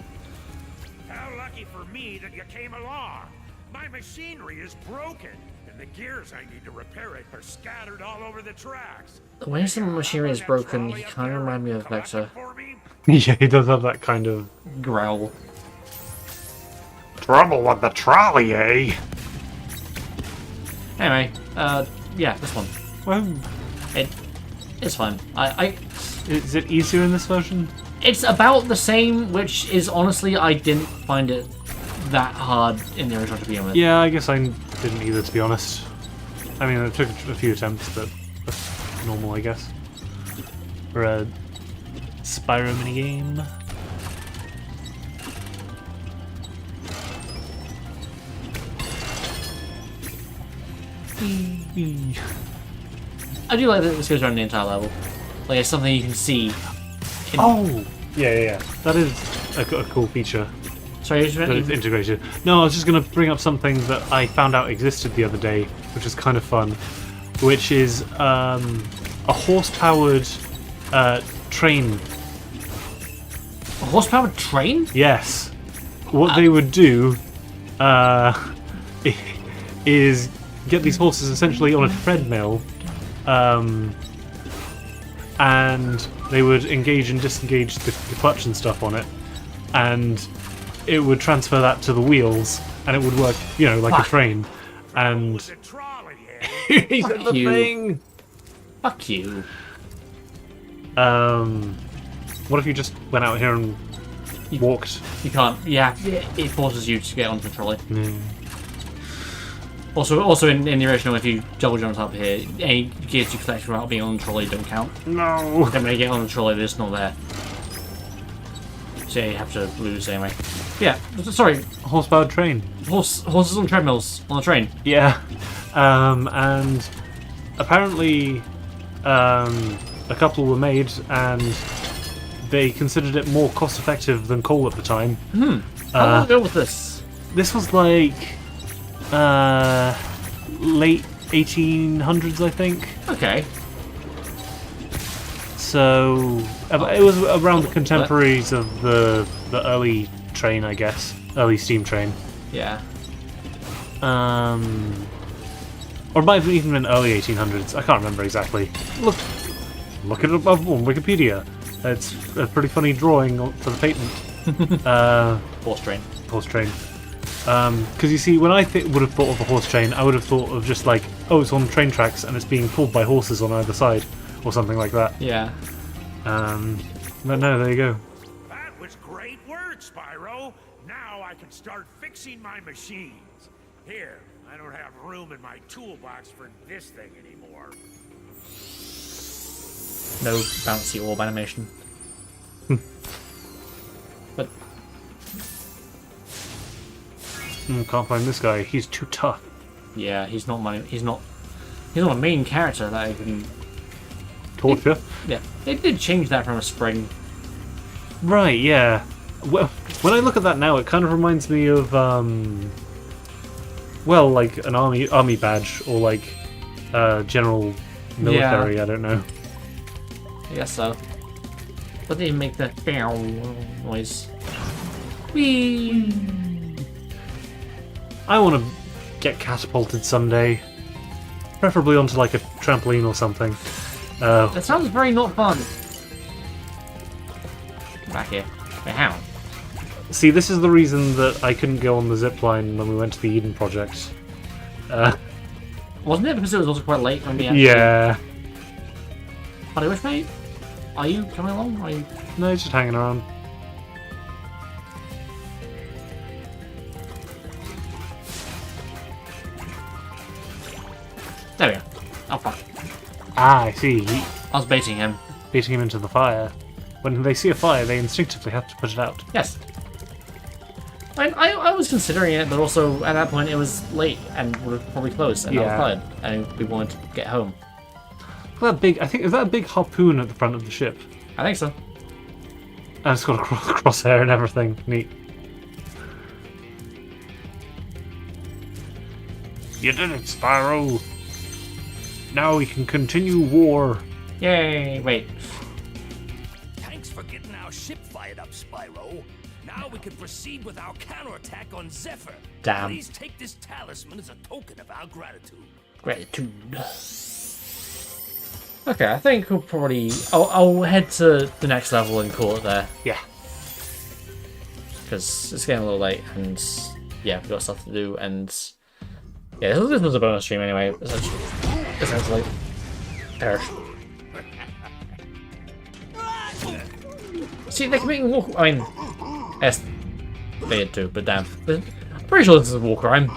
How lucky for me that you came along. My machinery is broken, and the gears I need to repair it are scattered all over the tracks. The way some machinery is broken, he kind of reminds me of Vector. Yeah, he does have that kind of growl. Trouble with the trolley, eh? Anyway, yeah, this one. Well, it's fine. Is it easier in this version? It's about the same, which is honestly, I didn't find it that hard in the original to begin with. Yeah, I guess I didn't either, to be honest. I mean, it took a few attempts, but that's normal, I guess. For a Spyro minigame. I do like that this goes around the entire level. Like, it's something you can see. Oh! Yeah. That is a cool feature. Sorry, That it's integrated. No, I was just going to bring up something that I found out existed the other day, which is kind of fun, which is a horse-powered train. A horse-powered train? Yes. What they would do is get these horses essentially on a treadmill, and they would engage and disengage the clutch and stuff on it, and it would transfer that to the wheels, and it would work, you know, like a train. And he said the thing. Fuck you. What if you just went out here and walked? You can't. Yeah, it forces you to get onto the trolley. Mm. Also in the original, if you double jump up here, any gears you collect without being on the trolley don't count. No. Then when you get on the trolley, they're just not there. So yeah, you have to lose anyway. Yeah, sorry. Horse-powered train. Horses on treadmills on the train. Yeah. And apparently a couple were made, and they considered it more cost-effective than coal at the time. How long ago was this? This was like late 1800s, I think. Okay. So it was around the contemporaries of the early train, I guess, early steam train. Yeah. Or it might have even been early 1800s. I can't remember exactly. Look it up on Wikipedia. It's a pretty funny drawing for the patent. Horse train. Horse train. Because you see, when I would have thought of a horse train, I would have thought of just like, oh, it's on train tracks and it's being pulled by horses on either side, or something like that. Yeah. But no, there you go. That was great work, Spyro. Now I can start fixing my machines. Here, I don't have room in my toolbox for this thing anymore. No bouncy orb animation. But Can't find this guy. He's too tough. yeah, he's not a main character that I can Torture. Yeah, they did change that from a spring. Right. Yeah. Well, when I look at that now, it kind of reminds me of well, like an army badge, or like general military. I don't know. I guess so. But they make the noise. Whee! I want to get catapulted someday, preferably onto like a trampoline or something. That sounds very not fun. Back here. Wait, how? See, this is the reason that I couldn't go on the zipline when we went to the Eden Project. Wasn't it because it was also quite late when we actually... Yeah. Buddy Wish, mate? Are you coming along? Or are you... No, just hanging around. There we go. Oh, fuck. Ah, I see. I was baiting him. Beating him into the fire. When they see a fire, they instinctively have to put it out. Yes. I was considering it, but also at that point it was late and would have probably closed, and I was tired, and we wanted to get home. That big, I think, is that a big harpoon at the front of the ship? I think so. And it's got a crosshair and everything. Neat. You did it, Spyro! Now we can continue war. Yay! Wait. Thanks for getting our ship fired up, Spyro. Now we can proceed with our counterattack on Zephyr. Damn. Please take this talisman as a token of our gratitude. Gratitude. Okay, I think we'll probably... I'll head to the next level and call it there. Yeah. Because it's getting a little late, and yeah, we've got stuff to do, and yeah, this was a bonus stream anyway, essentially. Perish. See, they can make walk... I mean, yes, they did too, but damn. I'm pretty sure this is a war crime.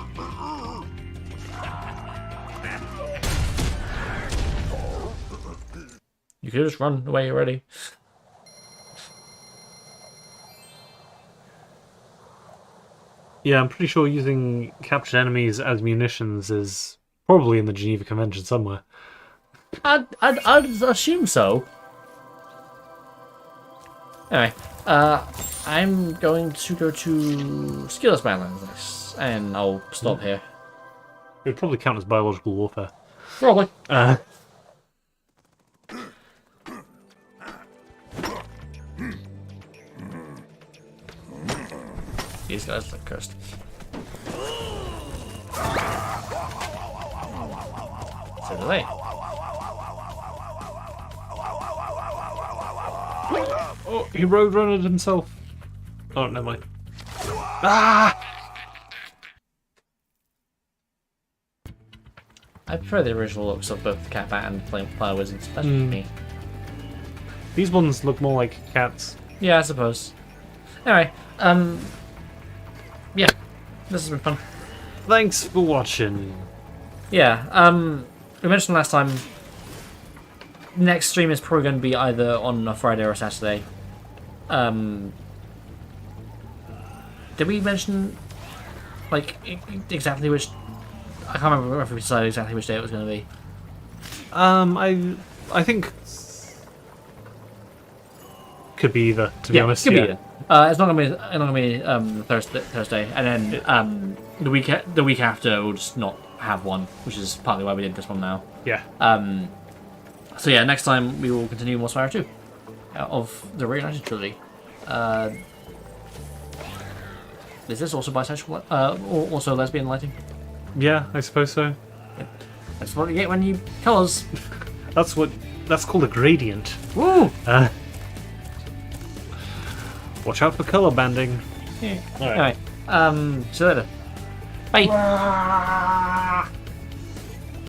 You could just run away already. Yeah, I'm pretty sure using captured enemies as munitions is probably in the Geneva Convention somewhere. I'd assume so. Anyway, I'm going to go to Skillless Badlands next, and I'll stop here. It would probably count as biological warfare. Probably. These guys look cursed. So do they. Oh, he roadrunnered himself. Oh, never mind. Ah! I prefer the original looks of both the Cat Bat and Fire Wizards. That's me. These ones look more like cats. Yeah, I suppose. Anyway, yeah, this has been fun. Thanks for watching. Yeah, we mentioned last time, next stream is probably going to be either on a Friday or a Saturday. Did we mention, like, exactly which... I can't remember if we decided exactly which day it was going to be. I think... Could be either, to be honest. Could be either. It's not gonna be Thursday, and then the week after we'll just not have one, which is partly why we did this one now. Yeah. So yeah, next time we will continue more Spyro 2 of the Reignited Trilogy. Is this also bisexual? Or also lesbian lighting? Yeah, I suppose so. That's what you get when you colours. That's called a gradient. Woo! Watch out for colour banding. Yeah. All right. Anyway, see you later. Bye.